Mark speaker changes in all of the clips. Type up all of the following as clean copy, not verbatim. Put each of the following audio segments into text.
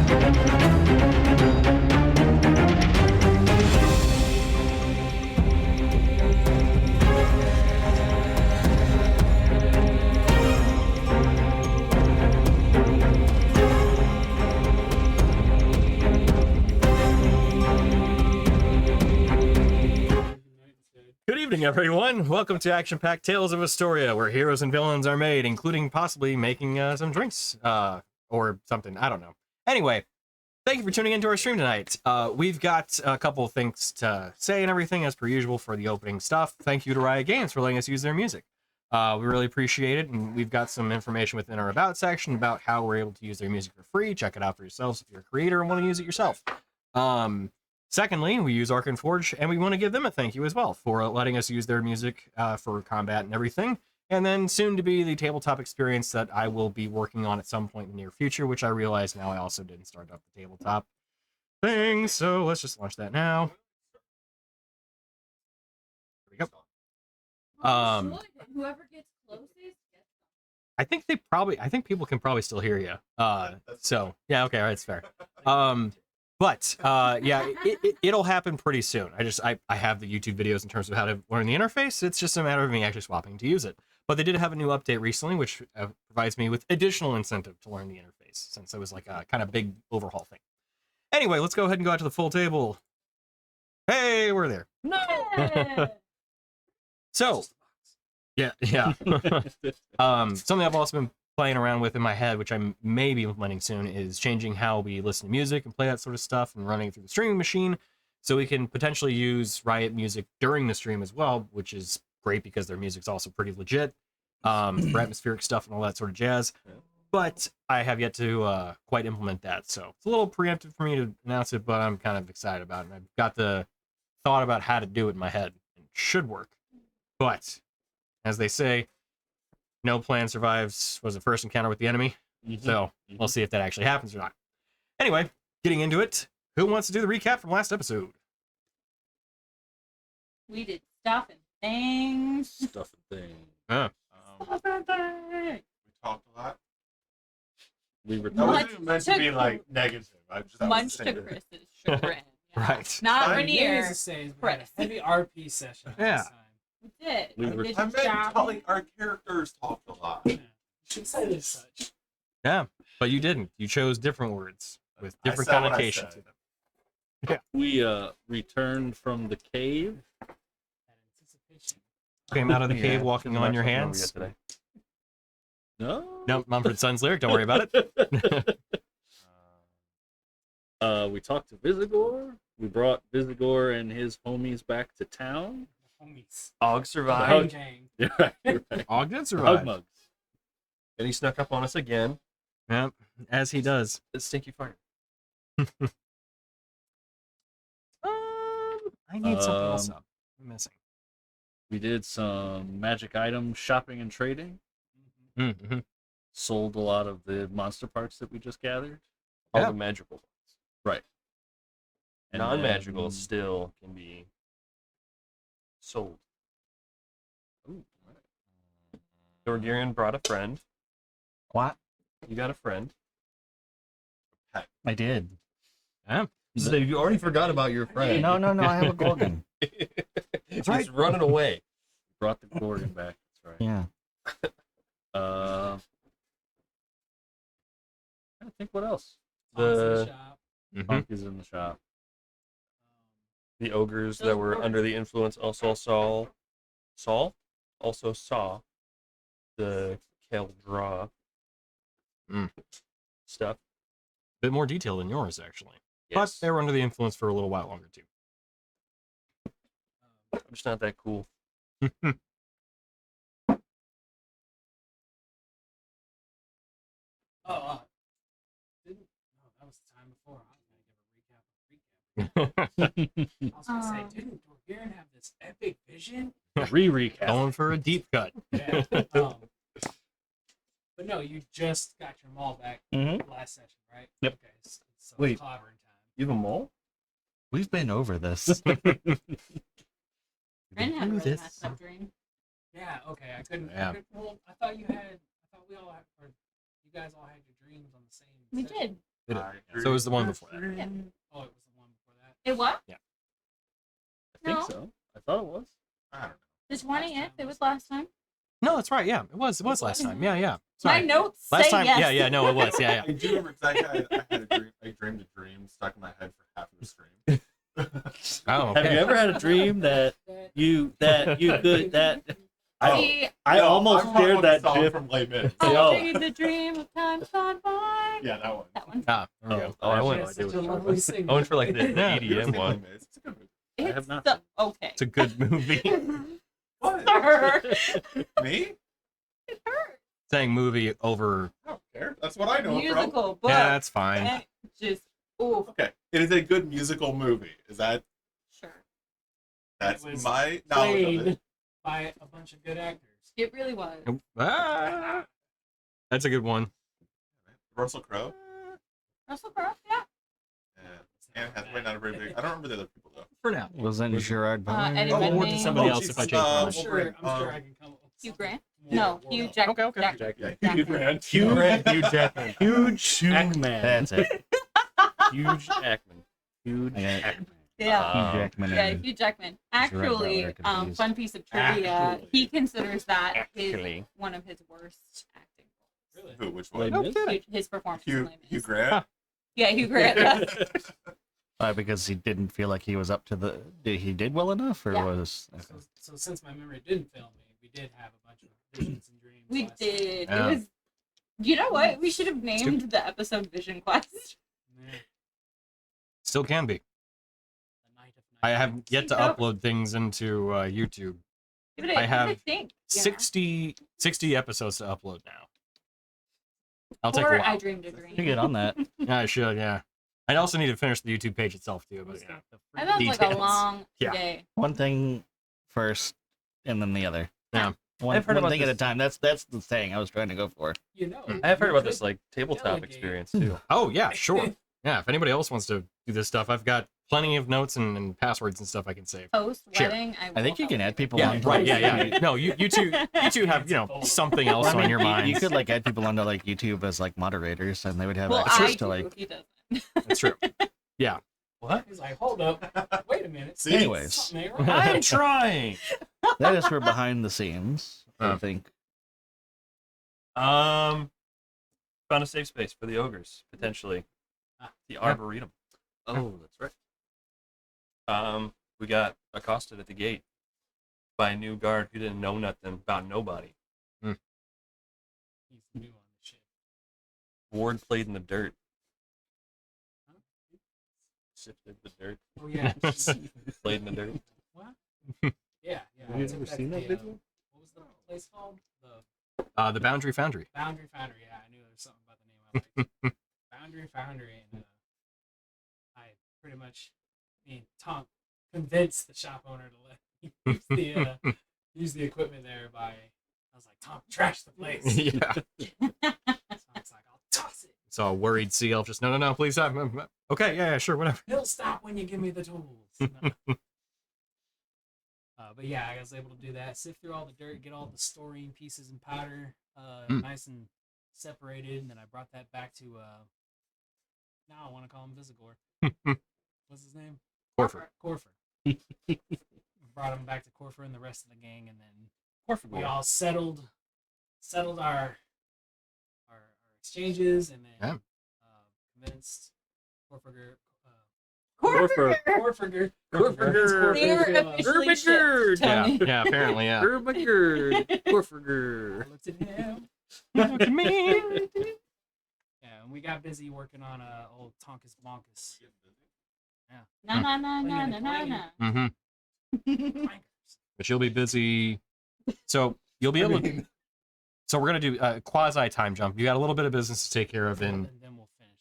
Speaker 1: Good evening, everyone. Welcome to Action-Packed Tales of Istoria, where heroes and villains are made, including possibly making some drinks, or something. I don't know. Anyway, thank you for tuning into our stream tonight. We've got a couple of things to say and everything, as per usual, for the opening stuff. Thank you to Riot Games for letting us use their music. We really appreciate it, and we've got some information within our About section about how we're able to use their music for free. Check it out for yourselves if you're a creator and want to use it yourself. Secondly, we use Kalgon Forest, and we want to give them a thank you as well for letting us use their music for combat and everything. And then soon to be the tabletop experience that I will be working on at some point in the near future, which I realize now I also didn't start up the tabletop thing. So let's just launch that now. There we go.
Speaker 2: Whoever gets closest gets them.
Speaker 1: I think people can probably still hear you. So yeah, okay, all right, it's fair. But yeah, it'll happen pretty soon. I have the YouTube videos in terms of how to learn the interface. It's just a matter of me actually swapping to use it. But they did have a new update recently, which provides me with additional incentive to learn the interface, since it was like a kind of big overhaul thing. Anyway, let's go ahead and go out to the full table. Hey, we're there.
Speaker 2: No.
Speaker 1: So, yeah. Something I've also been playing around with in my head, which I may be implementing soon, is changing how we listen to music and play that sort of stuff and running it through the streaming machine, so we can potentially use Riot music during the stream as well, which is great because their music's also pretty legit for atmospheric stuff and all that sort of jazz. But I have yet to quite implement that, so it's a little preemptive for me to announce it, but I'm kind of excited about it. I've got the thought about how to do it in my head, and it should work. But as they say, no plan survives was the first encounter with the enemy. So we'll see if that actually happens or not. Anyway, getting into it, who wants to do the recap from last episode?
Speaker 2: We did stuff and things.
Speaker 3: Stuff and things.
Speaker 1: Huh.
Speaker 2: Stuff and things.
Speaker 4: We talked a lot.
Speaker 3: We were
Speaker 4: That
Speaker 2: Much
Speaker 4: wasn't even meant to be
Speaker 2: to-
Speaker 4: like negative. I just
Speaker 2: Much to Chris's chagrin. Yeah.
Speaker 1: Right.
Speaker 2: Not
Speaker 4: Fine.
Speaker 2: Rainier.
Speaker 5: Needless to say, we had
Speaker 2: Chris.
Speaker 5: a heavy RP session
Speaker 1: Yeah.
Speaker 5: last time.
Speaker 2: We did.
Speaker 3: We
Speaker 2: We
Speaker 3: were-
Speaker 2: did
Speaker 4: I meant
Speaker 2: job.
Speaker 4: telling our characters talked a lot.
Speaker 5: Yeah. You should say it as such.
Speaker 1: Yeah, but you didn't. You chose different words with
Speaker 4: I
Speaker 1: different
Speaker 4: said what I
Speaker 1: connotations to
Speaker 4: said.
Speaker 1: them.
Speaker 3: We returned from the cave.
Speaker 5: That anticipation.
Speaker 1: Came out of the cave walking on your hands.
Speaker 3: Today. No.
Speaker 1: No, Mumford Sons lyric. Don't worry about it.
Speaker 3: We talked to Vizagor. We brought Vizagor and his homies back to town.
Speaker 5: The homies.
Speaker 6: Og
Speaker 3: Hug.
Speaker 6: survived,
Speaker 5: Gang.
Speaker 3: You're right. You're right.
Speaker 1: Ogden survived.
Speaker 3: Hugmug.
Speaker 6: and he snuck up on us again.
Speaker 1: Yeah, as he does.
Speaker 6: The stinky fart.
Speaker 1: I need something else up. I'm missing.
Speaker 3: We did some magic item shopping and trading.
Speaker 1: Mm-hmm.
Speaker 3: Sold a lot of the monster parts that we just gathered.
Speaker 6: All
Speaker 1: Yeah.
Speaker 6: the magical ones.
Speaker 3: Right. And
Speaker 6: Non-magical
Speaker 3: then-
Speaker 6: still can be sold.
Speaker 3: Ooh, right.
Speaker 6: Dorgirian brought a friend.
Speaker 7: What?
Speaker 6: You got a friend.
Speaker 7: I did.
Speaker 1: Yeah.
Speaker 6: So you already forgot about your friend.
Speaker 7: No, I have a Gorgon.
Speaker 6: He's
Speaker 7: right.
Speaker 6: running away.
Speaker 3: Brought the Gorgon back. That's right.
Speaker 7: Yeah.
Speaker 3: I think what else?
Speaker 6: The
Speaker 5: shop.
Speaker 3: Punk is in the shop.
Speaker 6: the ogres that were under the influence also saw the Keldra stuff.
Speaker 1: Bit more detail than yours, actually.
Speaker 6: Yes.
Speaker 1: But they were under the influence for a little while longer, too.
Speaker 6: I'm just not that cool.
Speaker 5: That was the time before. I was gonna give a recap of recap. I was gonna say, didn't Dorgirian have this epic vision?
Speaker 3: Recap.
Speaker 1: Going for a deep cut.
Speaker 5: Yeah. But no, you just got your mall back last session, right?
Speaker 7: Yep.
Speaker 5: Okay. So
Speaker 7: Wait.
Speaker 5: clobbering time.
Speaker 6: You have a mole?
Speaker 7: We've been over this.
Speaker 2: Ren had a
Speaker 1: do
Speaker 2: really
Speaker 1: this.
Speaker 2: messed up dream.
Speaker 5: Yeah. Okay. I couldn't.
Speaker 1: Yeah.
Speaker 5: Well, I thought you had. I thought we all had. Or you guys all had your dreams on the same.
Speaker 2: We
Speaker 5: session.
Speaker 2: did.
Speaker 1: It is.
Speaker 4: I
Speaker 1: So it was the one before that.
Speaker 2: Yeah.
Speaker 5: Oh, it was the one before that.
Speaker 2: It what?
Speaker 3: I think
Speaker 2: No.
Speaker 3: so. I thought it was.
Speaker 4: I don't know.
Speaker 2: The 20th. It was last time.
Speaker 1: No, that's right. Yeah, it was last time. Yeah, yeah.
Speaker 2: My
Speaker 1: Sorry.
Speaker 2: notes
Speaker 1: Last
Speaker 2: say
Speaker 1: time.
Speaker 2: yes.
Speaker 1: Yeah, no, it was. Yeah,
Speaker 4: I do remember because I had a dream. I dreamed a dream stuck in my head for half of the stream.
Speaker 1: Oh,
Speaker 3: Have
Speaker 1: okay.
Speaker 3: you ever had a dream that you could that
Speaker 2: See,
Speaker 3: I almost
Speaker 4: I'm talking
Speaker 3: shared
Speaker 4: about
Speaker 3: that
Speaker 4: the song
Speaker 3: GIF.
Speaker 4: from Les Mis.
Speaker 2: I
Speaker 3: Oh.
Speaker 2: dreamed the dream of time gone by.
Speaker 4: Yeah, that one.
Speaker 2: That one.
Speaker 1: Ah, there we go.
Speaker 6: Oh, I
Speaker 5: She
Speaker 6: went.
Speaker 5: has such a lovely singer.
Speaker 6: I went for like the
Speaker 1: Yeah.
Speaker 6: EDM one.
Speaker 4: It's a good movie.
Speaker 2: It's
Speaker 3: have not
Speaker 2: the, okay.
Speaker 1: It's a good movie.
Speaker 4: What?
Speaker 2: Sir.
Speaker 4: Me?
Speaker 2: It hurt.
Speaker 1: Saying movie over.
Speaker 4: I don't care. That's what I know it from.
Speaker 2: Musical, but
Speaker 1: Yeah, that's fine.
Speaker 2: and just ooh,
Speaker 4: Okay, it is a good musical movie. Is that?
Speaker 2: sure.
Speaker 4: That's
Speaker 5: It was
Speaker 4: my knowledge of it.
Speaker 5: Played by a bunch of good actors.
Speaker 2: It really was.
Speaker 1: Ah, that's a good one.
Speaker 4: Russell Crowe.
Speaker 2: Russell Crowe, yeah.
Speaker 4: And Anne Hathaway, not a very big. I don't remember the other people though.
Speaker 1: For now.
Speaker 7: Wasn't Gerard Butler?
Speaker 2: Eddie
Speaker 1: Oh, or
Speaker 2: Redmayne.
Speaker 1: to somebody
Speaker 4: Oh,
Speaker 1: else
Speaker 4: Jesus,
Speaker 1: if I change
Speaker 5: I'm
Speaker 1: mine.
Speaker 5: sure. I'm sure I can come up with
Speaker 2: Hugh
Speaker 5: something
Speaker 2: Grant?
Speaker 5: more
Speaker 2: No,
Speaker 5: world.
Speaker 2: Hugh Jack.
Speaker 1: Okay, okay.
Speaker 2: Jack-
Speaker 4: Yeah,
Speaker 2: Jackman.
Speaker 4: Hugh Grant.
Speaker 3: Hugh
Speaker 6: Jackman.
Speaker 3: Huge Ackman.
Speaker 7: That's it.
Speaker 3: Huge Ackman. Huge
Speaker 7: I got it.
Speaker 3: Ackman.
Speaker 2: Yeah.
Speaker 7: Hugh Jackman.
Speaker 2: Yeah,
Speaker 7: and-
Speaker 2: Hugh Jackman.
Speaker 7: Gerard
Speaker 2: Actually,
Speaker 7: Butler, confused.
Speaker 2: fun piece of trivia.
Speaker 3: Actually.
Speaker 2: He considers that
Speaker 6: Actually.
Speaker 2: one of his worst acting roles.
Speaker 5: Really?
Speaker 4: Who? Which
Speaker 3: Les
Speaker 4: one?
Speaker 3: Mis?
Speaker 2: His performance in
Speaker 4: Hugh.
Speaker 2: Les Mis.
Speaker 4: Hugh Grant.
Speaker 2: Yeah, Hugh Grant.
Speaker 7: Because he didn't feel like he was up to the. He did well enough, or
Speaker 2: Yeah.
Speaker 7: was. Okay.
Speaker 5: So since my memory didn't fail me, we did have a bunch of visions and dreams.
Speaker 2: We
Speaker 5: last time.
Speaker 2: did.
Speaker 1: Yeah.
Speaker 2: It was. You know what? We should have named the episode Vision Quest.
Speaker 5: Yeah.
Speaker 1: Still can be.
Speaker 5: The night of
Speaker 1: I
Speaker 5: night.
Speaker 1: have yet to
Speaker 2: Nope.
Speaker 1: upload things into YouTube.
Speaker 2: Give it a,
Speaker 1: I have
Speaker 2: give it a think. you know?
Speaker 1: 60 episodes to upload now. I'll take a
Speaker 2: Or
Speaker 1: while.
Speaker 2: I dreamed a
Speaker 7: You
Speaker 2: dream.
Speaker 7: get on that.
Speaker 1: Yeah, I should. Yeah. I also need to finish the YouTube page itself too. But
Speaker 5: Who's
Speaker 1: yeah.
Speaker 5: got the
Speaker 2: That
Speaker 5: freaking-
Speaker 2: sounds like a
Speaker 1: Details.
Speaker 2: long
Speaker 1: Yeah.
Speaker 2: day.
Speaker 7: One thing first, and then the other.
Speaker 1: Yeah.
Speaker 7: One,
Speaker 6: I've heard
Speaker 7: one
Speaker 6: about
Speaker 7: thing at a
Speaker 6: this.
Speaker 7: time. That's the thing I was trying to go for.
Speaker 5: You know.
Speaker 1: Mm.
Speaker 6: I have heard
Speaker 5: you
Speaker 6: about
Speaker 5: could
Speaker 6: this like tabletop
Speaker 5: delegate.
Speaker 6: experience too.
Speaker 1: Oh yeah, sure. Yeah, if anybody else wants to do this stuff, I've got plenty of notes and passwords and stuff I can save.
Speaker 2: Post
Speaker 1: Sure.
Speaker 2: wedding.
Speaker 7: I think you can add people
Speaker 1: Yeah,
Speaker 7: on.
Speaker 1: right. Yeah. No, you two have something else
Speaker 7: I mean,
Speaker 1: on your mind.
Speaker 7: you could like add people onto like YouTube as like moderators, and they would have
Speaker 2: Well,
Speaker 7: access
Speaker 2: I
Speaker 7: to
Speaker 2: do.
Speaker 7: like.
Speaker 2: He doesn't.
Speaker 1: That's true. Yeah.
Speaker 6: What?
Speaker 5: He's like, hold up. Wait a minute.
Speaker 4: See?
Speaker 7: Anyways,
Speaker 5: Something ain't right.
Speaker 6: I'm trying.
Speaker 7: that is for behind the scenes. I think.
Speaker 6: Found a safe space for the ogres potentially. The arboretum.
Speaker 3: Oh, that's right.
Speaker 6: We got accosted at the gate by a new guard who didn't know nothing about nobody.
Speaker 5: He's new on the ship.
Speaker 6: Ward played in the dirt. Sifted the dirt.
Speaker 5: Oh yeah.
Speaker 6: Played in the dirt.
Speaker 5: What? Yeah, yeah.
Speaker 3: Have
Speaker 5: I
Speaker 3: you
Speaker 5: took
Speaker 3: ever
Speaker 5: that
Speaker 3: seen
Speaker 5: to
Speaker 3: that
Speaker 5: the,
Speaker 3: video?
Speaker 5: What was the place called? The
Speaker 1: The Boundary Foundry.
Speaker 5: Boundary Foundry. Yeah, I knew there was something about the name I liked. Boundary Foundry, and I pretty much, Tom convinced the shop owner to let me use the equipment there. I was like, Tom, trash the place.
Speaker 1: Yeah.
Speaker 5: Tom's like, I'll toss it.
Speaker 1: So a worried sea elf just no, please. Okay, yeah, sure, whatever.
Speaker 5: He'll stop when you give me the tools. But yeah, I was able to do that. Sift through all the dirt, get all the storine pieces and powder nice and separated, and then I brought that back to. Now I want to call him Vizagor. What's his name?
Speaker 1: Corford.
Speaker 5: Corfer. Brought him back to Corfer and the rest of the gang, and then we all settled our exchanges, and then commenced Corfer. Corfer.
Speaker 2: They were officially shipped,
Speaker 1: Yeah,
Speaker 2: Tony.
Speaker 1: yeah, apparently, yeah.
Speaker 3: Corfer.
Speaker 5: I looked at him.
Speaker 1: Look at me.
Speaker 5: Yeah, and we got busy working on old Tonkus Bonkus.
Speaker 2: Na na na na na na na.
Speaker 1: Mm-hmm. But you'll be busy. So you'll be able to. So we're gonna do a quasi time jump. You got a little bit of business to take care of in.
Speaker 5: And then we'll finish.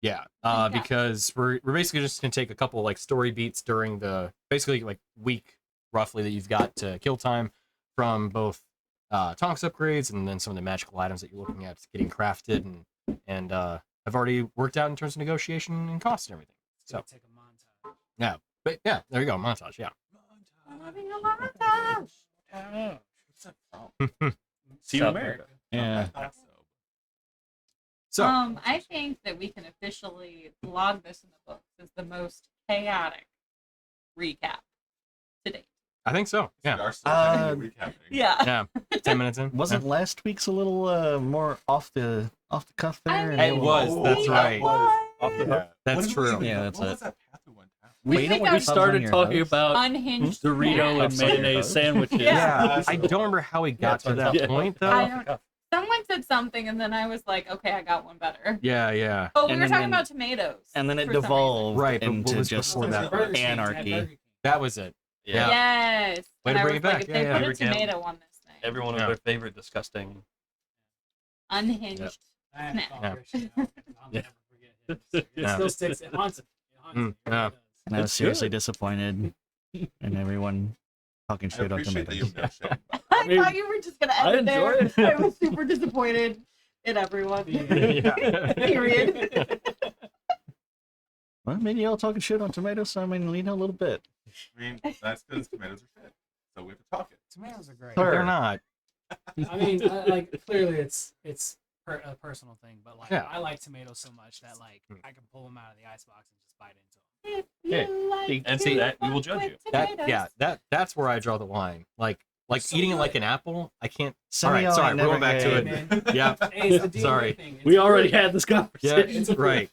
Speaker 1: Yeah,
Speaker 2: Yeah.
Speaker 1: because we're basically just gonna take a couple like story beats during the basically like week roughly that you've got to kill time from both Tonks upgrades and then some of the magical items that you're looking at getting crafted and have already worked out in terms of negotiation and cost and everything.
Speaker 5: So
Speaker 1: So
Speaker 5: take a montage.
Speaker 1: yeah, but yeah, there you go, montage. Yeah.
Speaker 3: Team
Speaker 6: South
Speaker 3: America.
Speaker 7: Yeah.
Speaker 4: I thought so.
Speaker 1: So
Speaker 2: I think that we can officially log this in the books as the most chaotic recap to date.
Speaker 1: I think so.
Speaker 4: We
Speaker 1: Yeah.
Speaker 4: are still having a recap.
Speaker 2: Yeah.
Speaker 1: Yeah. 10 minutes in.
Speaker 7: Wasn't last week's a little more off the cuff
Speaker 2: I
Speaker 7: there?
Speaker 2: mean,
Speaker 1: It was. That's right.
Speaker 6: Off the hook.
Speaker 1: That's
Speaker 4: What
Speaker 1: true.
Speaker 4: did we even-
Speaker 7: Yeah, that's
Speaker 4: what
Speaker 7: it.
Speaker 4: was that path we went down?
Speaker 7: But you
Speaker 3: We,
Speaker 7: don't
Speaker 2: think
Speaker 7: want
Speaker 2: I
Speaker 3: we started
Speaker 7: your
Speaker 3: talking
Speaker 7: host.
Speaker 3: about
Speaker 2: Unhinged.
Speaker 3: Dorito
Speaker 2: snack.
Speaker 3: and
Speaker 7: Cuffs on your
Speaker 3: mayonnaise
Speaker 7: host.
Speaker 3: sandwiches.
Speaker 2: Yeah.
Speaker 1: I don't remember how we got to that
Speaker 3: Yeah.
Speaker 1: point
Speaker 2: I
Speaker 1: though.
Speaker 2: don't, someone said something, and then I was like, okay, I got one better.
Speaker 1: Yeah, yeah.
Speaker 2: Oh, we
Speaker 7: And
Speaker 2: were
Speaker 7: then-
Speaker 2: talking about tomatoes.
Speaker 7: And then it
Speaker 2: for some reason.
Speaker 7: devolved
Speaker 1: Right, but what
Speaker 7: into
Speaker 1: was
Speaker 7: just
Speaker 1: before that?
Speaker 5: Burger King, had
Speaker 7: anarchy.
Speaker 5: Burger King.
Speaker 1: That was it. Yeah.
Speaker 2: Yes.
Speaker 1: Way
Speaker 2: And
Speaker 1: to
Speaker 2: I
Speaker 1: bring
Speaker 2: was
Speaker 1: it
Speaker 2: like,
Speaker 1: back.
Speaker 2: if
Speaker 1: Yeah,
Speaker 2: they
Speaker 1: yeah.
Speaker 2: put a
Speaker 6: Every camp-
Speaker 2: tomato on this thing.
Speaker 6: Everyone with
Speaker 1: Yeah.
Speaker 6: their favorite disgusting.
Speaker 2: Unhinged.
Speaker 1: Yep.
Speaker 5: I had
Speaker 2: Snack.
Speaker 5: to call
Speaker 1: Yeah.
Speaker 5: Christian out. I'll
Speaker 6: Yeah.
Speaker 5: never forget him. It
Speaker 1: Yeah.
Speaker 5: still sticks. It haunts him. It haunts him. It really
Speaker 1: Yeah.
Speaker 5: does.
Speaker 7: And I was
Speaker 3: It's
Speaker 7: seriously
Speaker 3: good.
Speaker 7: disappointed in everyone talking
Speaker 4: I
Speaker 7: shit on
Speaker 4: appreciate that
Speaker 7: tomatoes.
Speaker 4: you've no shame.
Speaker 2: I
Speaker 3: mean,
Speaker 2: thought you were just gonna
Speaker 3: I
Speaker 2: end it there.
Speaker 3: enjoy it.
Speaker 2: I was super disappointed in everyone.
Speaker 1: Yeah.
Speaker 2: Period.
Speaker 7: Well, maybe y'all talking shit on tomatoes, so I mean, a little bit.
Speaker 4: I mean, that's because tomatoes are shit. So we have to talk it.
Speaker 5: Tomatoes are great.
Speaker 1: But they're not.
Speaker 5: I mean, like clearly it's a personal thing, but like
Speaker 1: Yeah.
Speaker 5: I like tomatoes so much that like I can pull them out of the icebox and just bite into them.
Speaker 2: If
Speaker 1: Yeah.
Speaker 2: you like
Speaker 6: And
Speaker 2: to
Speaker 6: see that, we will
Speaker 2: fuck
Speaker 6: judge
Speaker 2: with
Speaker 6: you.
Speaker 1: That's where I draw the line. Like
Speaker 5: So
Speaker 1: eating it
Speaker 5: good.
Speaker 1: like an apple, I can't.
Speaker 7: Some
Speaker 1: All
Speaker 7: of
Speaker 1: right,
Speaker 7: y'all
Speaker 1: sorry,
Speaker 7: ain't
Speaker 1: we're going
Speaker 7: never
Speaker 1: back to
Speaker 7: had-
Speaker 1: it.
Speaker 5: Hey, man.
Speaker 1: Yeah.
Speaker 5: Hey, it's the DNA
Speaker 1: Sorry.
Speaker 5: thing. It's
Speaker 3: We already
Speaker 5: fruit.
Speaker 3: had this
Speaker 1: Yeah,
Speaker 3: conversation.
Speaker 5: It's a fruit.
Speaker 1: right.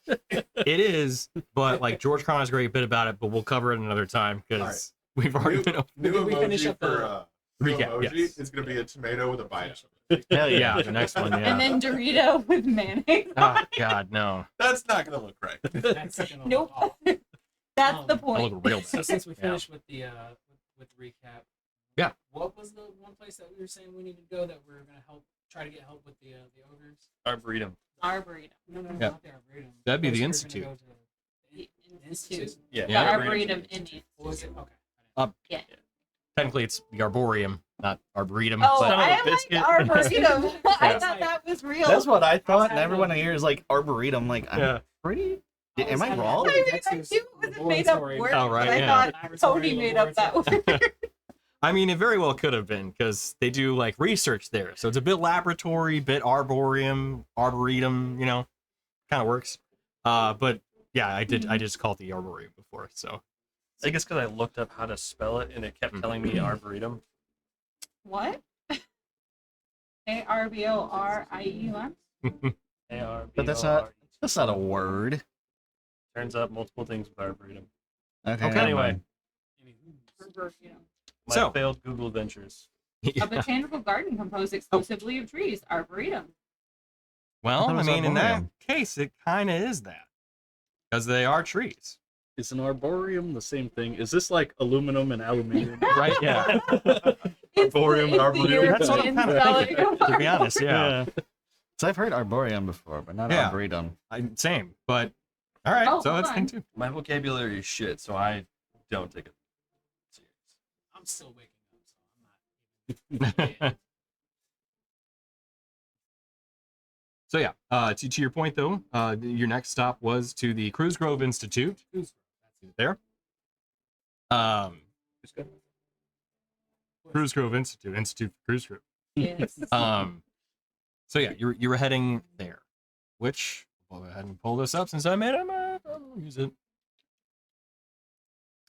Speaker 1: It is, but like George Carlin has a great bit about it, but we'll cover it another time because we've already been.
Speaker 4: New
Speaker 5: We finish
Speaker 4: emoji
Speaker 5: up the
Speaker 4: for new
Speaker 1: recap,
Speaker 4: emoji
Speaker 1: yes.
Speaker 4: is going to be a tomato with a bite.
Speaker 7: Hell yeah.
Speaker 1: Yeah, the next one. Yeah.
Speaker 2: And then Dorito with mayonnaise.
Speaker 1: Oh God, no.
Speaker 4: That's not going to look right.
Speaker 5: That's gonna look
Speaker 2: Nope.
Speaker 5: off.
Speaker 2: That's the
Speaker 5: Um,
Speaker 1: I
Speaker 2: point.
Speaker 1: look real
Speaker 5: So
Speaker 1: bad.
Speaker 5: since we
Speaker 1: Yeah.
Speaker 5: finished with the with the recap,
Speaker 1: Yeah.
Speaker 5: what was the one place that we were saying we needed to go that we were gonna try to get help with the ogres?
Speaker 6: Arboretum.
Speaker 2: Arboretum.
Speaker 5: No,
Speaker 1: Yeah.
Speaker 5: not the arboretum.
Speaker 1: That'd be the
Speaker 5: Place we
Speaker 1: institute.
Speaker 5: were gonna go to.
Speaker 2: The
Speaker 5: Institute.
Speaker 2: Institute.
Speaker 6: Yeah.
Speaker 2: The
Speaker 1: Yeah.
Speaker 2: Arboretum in the
Speaker 5: What was it? Okay.
Speaker 2: Yeah.
Speaker 1: Technically, it's the arboreum, not arboretum.
Speaker 2: Oh,
Speaker 1: but
Speaker 6: Son of a
Speaker 2: I like
Speaker 6: biscuit.
Speaker 2: Arboretum. I
Speaker 1: Yeah.
Speaker 2: thought that was real.
Speaker 7: That's what I thought, and
Speaker 5: having
Speaker 7: everyone
Speaker 5: a-
Speaker 7: here is like arboretum. Like, I'm
Speaker 1: yeah.
Speaker 7: pretty.
Speaker 5: was
Speaker 7: Am I
Speaker 5: having
Speaker 7: wrong?
Speaker 5: a
Speaker 2: I mean, I
Speaker 5: Dexter's
Speaker 2: knew it was a
Speaker 5: laboratory.
Speaker 2: made up word,
Speaker 1: Oh, right,
Speaker 2: but I
Speaker 1: yeah.
Speaker 2: thought Tony made up that word.
Speaker 1: I mean, it very well could have been because they do like research there, so it's a bit laboratory, bit arboretum, arboretum. You know, kind of works. But yeah, I just called it the arboretum before, so
Speaker 6: I think it's because I looked up how to spell it and it kept telling me arboretum.
Speaker 2: What? ARBORIEUM?
Speaker 7: But that's not- That's not a word.
Speaker 6: Turns up multiple things with arboretum.
Speaker 7: Okay.
Speaker 1: Okay.
Speaker 7: never
Speaker 6: Anyway.
Speaker 7: mind.
Speaker 6: My
Speaker 1: So-
Speaker 6: failed Google ventures.
Speaker 2: A botanical garden composed exclusively of trees. Arboretum.
Speaker 1: well,
Speaker 7: thought it
Speaker 1: I
Speaker 7: was
Speaker 1: mean, in that
Speaker 7: arboretum.
Speaker 1: case, it kind of is that because they are trees,
Speaker 3: Is an arboreum the same thing? Is this like aluminum and aluminium?
Speaker 1: right? Yeah.
Speaker 2: It's
Speaker 4: Arboreum,
Speaker 2: the, it's
Speaker 4: arboretum.
Speaker 2: the
Speaker 1: That's what I'm
Speaker 2: European
Speaker 1: kind of
Speaker 2: spelling
Speaker 1: thinking.
Speaker 2: of
Speaker 1: To be honest, yeah.
Speaker 7: Yeah. So I've heard arboreum before, but not
Speaker 1: Yeah.
Speaker 7: arboretum.
Speaker 1: Same, but all right.
Speaker 2: Oh,
Speaker 1: so
Speaker 2: hold
Speaker 1: that's thing
Speaker 2: on.
Speaker 1: too.
Speaker 6: My vocabulary is shit, so I don't take it serious.
Speaker 5: I'm still waking up, so I'm not.
Speaker 1: So yeah, to your point though, your next stop was to the Krusegrove Institute.
Speaker 5: Who's
Speaker 1: There.
Speaker 6: Who's good?
Speaker 1: Krusegrove Institute, Institute for Krusegrove.
Speaker 2: Yes.
Speaker 1: So yeah, you were heading there, which we'll go ahead and pull this up since I made a map. I'll use it.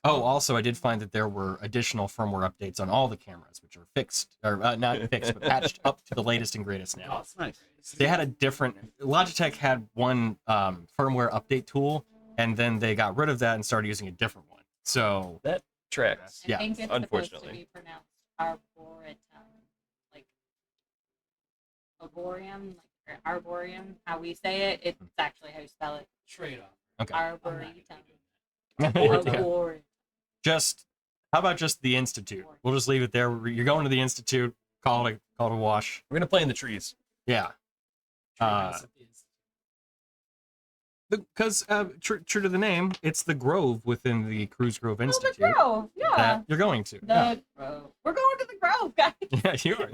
Speaker 1: Oh, also I did find that there were additional firmware updates on all the cameras, which are fixed or not fixed, but patched up to the latest and greatest now.
Speaker 5: Oh, it's nice.
Speaker 1: They had a different Logitech had one firmware update tool, and then they got rid of that and started using a different one. So
Speaker 6: Tracks.
Speaker 1: Yeah,
Speaker 2: I think it's supposed to
Speaker 6: unfortunately.
Speaker 2: be pronounced arboretum. Like arboreum, like or arboreum, how we say it, it's actually how you spell it.
Speaker 5: Trade off.
Speaker 1: okay,
Speaker 5: I'm not
Speaker 2: Arboretum.
Speaker 5: gonna do that.
Speaker 1: Yeah.
Speaker 2: Arboretum.
Speaker 1: just how about just the Institute? We'll just leave it there. You're going to the Institute. Call it a wash.
Speaker 6: We're gonna play in the trees.
Speaker 1: Yeah.
Speaker 5: Trade house at the institute.
Speaker 1: Because true to the name, it's the Grove within the Krusegrove
Speaker 2: Oh, the
Speaker 1: Institute
Speaker 2: Grove. Yeah.
Speaker 1: that you're going to.
Speaker 2: The Grove. We're going to the Grove, guys.
Speaker 1: Yeah, you are.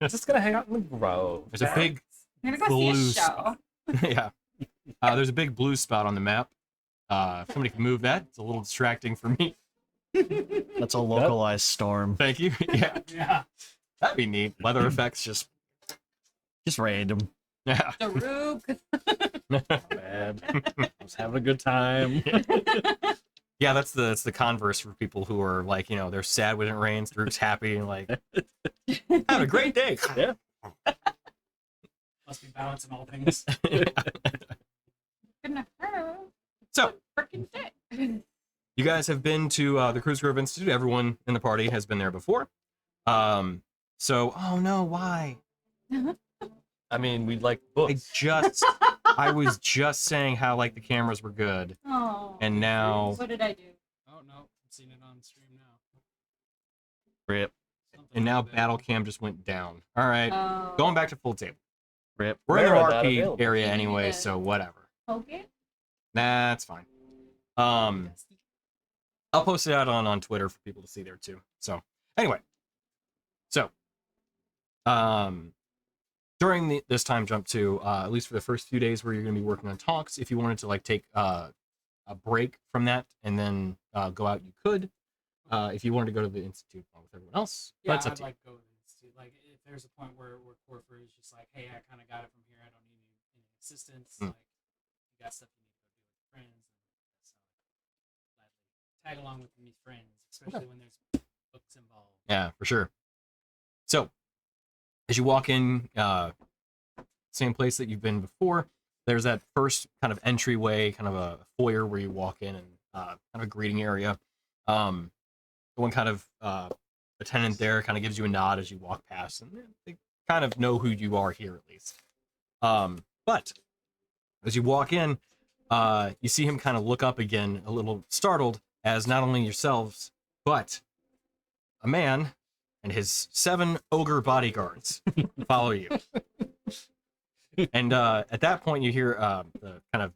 Speaker 1: Yeah.
Speaker 6: Just gonna hang out in the grove.
Speaker 1: There's a big
Speaker 2: We're gonna go see a
Speaker 1: blue
Speaker 2: show.
Speaker 1: spot. Yeah. There's a big blue spot on the map. If somebody can move that, it's a little distracting for me.
Speaker 7: That's a localized storm.
Speaker 1: Thank you. Yeah,
Speaker 5: Yeah.
Speaker 1: that'd be neat. Weather effects just
Speaker 7: Just random.
Speaker 1: Yeah.
Speaker 2: Daruk.
Speaker 3: Bad. I was having a good time.
Speaker 1: Yeah, that's the converse for people who are like, they're sad when it rains. Droop's happy and like, having a great day.
Speaker 3: Yeah.
Speaker 5: Must be balancing all things.
Speaker 2: Gonna hurt.
Speaker 1: So,
Speaker 2: Freaking dick.
Speaker 1: you guys have been to the Krusegrove Institute. Everyone in the party has been there before. So, oh no, why?
Speaker 6: I mean, we like books.
Speaker 1: I was just saying how like the cameras were good,
Speaker 2: Oh.
Speaker 1: and now
Speaker 2: What did I do?
Speaker 5: Oh no, I'm seeing it on stream now.
Speaker 7: Rip,
Speaker 5: Something
Speaker 1: and now
Speaker 5: like that.
Speaker 1: battle cam just went down. All right,
Speaker 2: Oh.
Speaker 1: going back to full table.
Speaker 7: rip.
Speaker 1: We're in the
Speaker 6: Where are that
Speaker 1: RP
Speaker 6: available?
Speaker 1: area anyway,
Speaker 2: Yeah.
Speaker 1: so whatever.
Speaker 2: Okay.
Speaker 1: That's fine. I'll post it out on Twitter for people to see there too. So anyway, during this time jump to at least for the first few days where you're going to be working on talks, if you wanted to like take a break from that and then go out, you could. If you wanted to go to the institute along with everyone else,
Speaker 5: Yeah,
Speaker 1: that's up
Speaker 5: I'd
Speaker 1: to you.
Speaker 5: like to go to the institute. Like, if there's a point where Corfer is just like, hey, I kind of got it from here. I don't need any assistance.
Speaker 1: Mm.
Speaker 5: Like, you got stuff you need to go do with friends. And so, gladly tag along with me friends, especially when there's books involved.
Speaker 1: Yeah, for sure. So, as you walk in, same place that you've been before, there's that first kind of entryway, kind of a foyer where you walk in and kind of a greeting area. The one kind of attendant there kind of gives you a nod as you walk past, and they kind of know who you are here at least. But as you walk in, you see him kind of look up again, a little startled, as not only yourselves, but a man and his 7 ogre bodyguards follow you. And at that point, you hear the kind of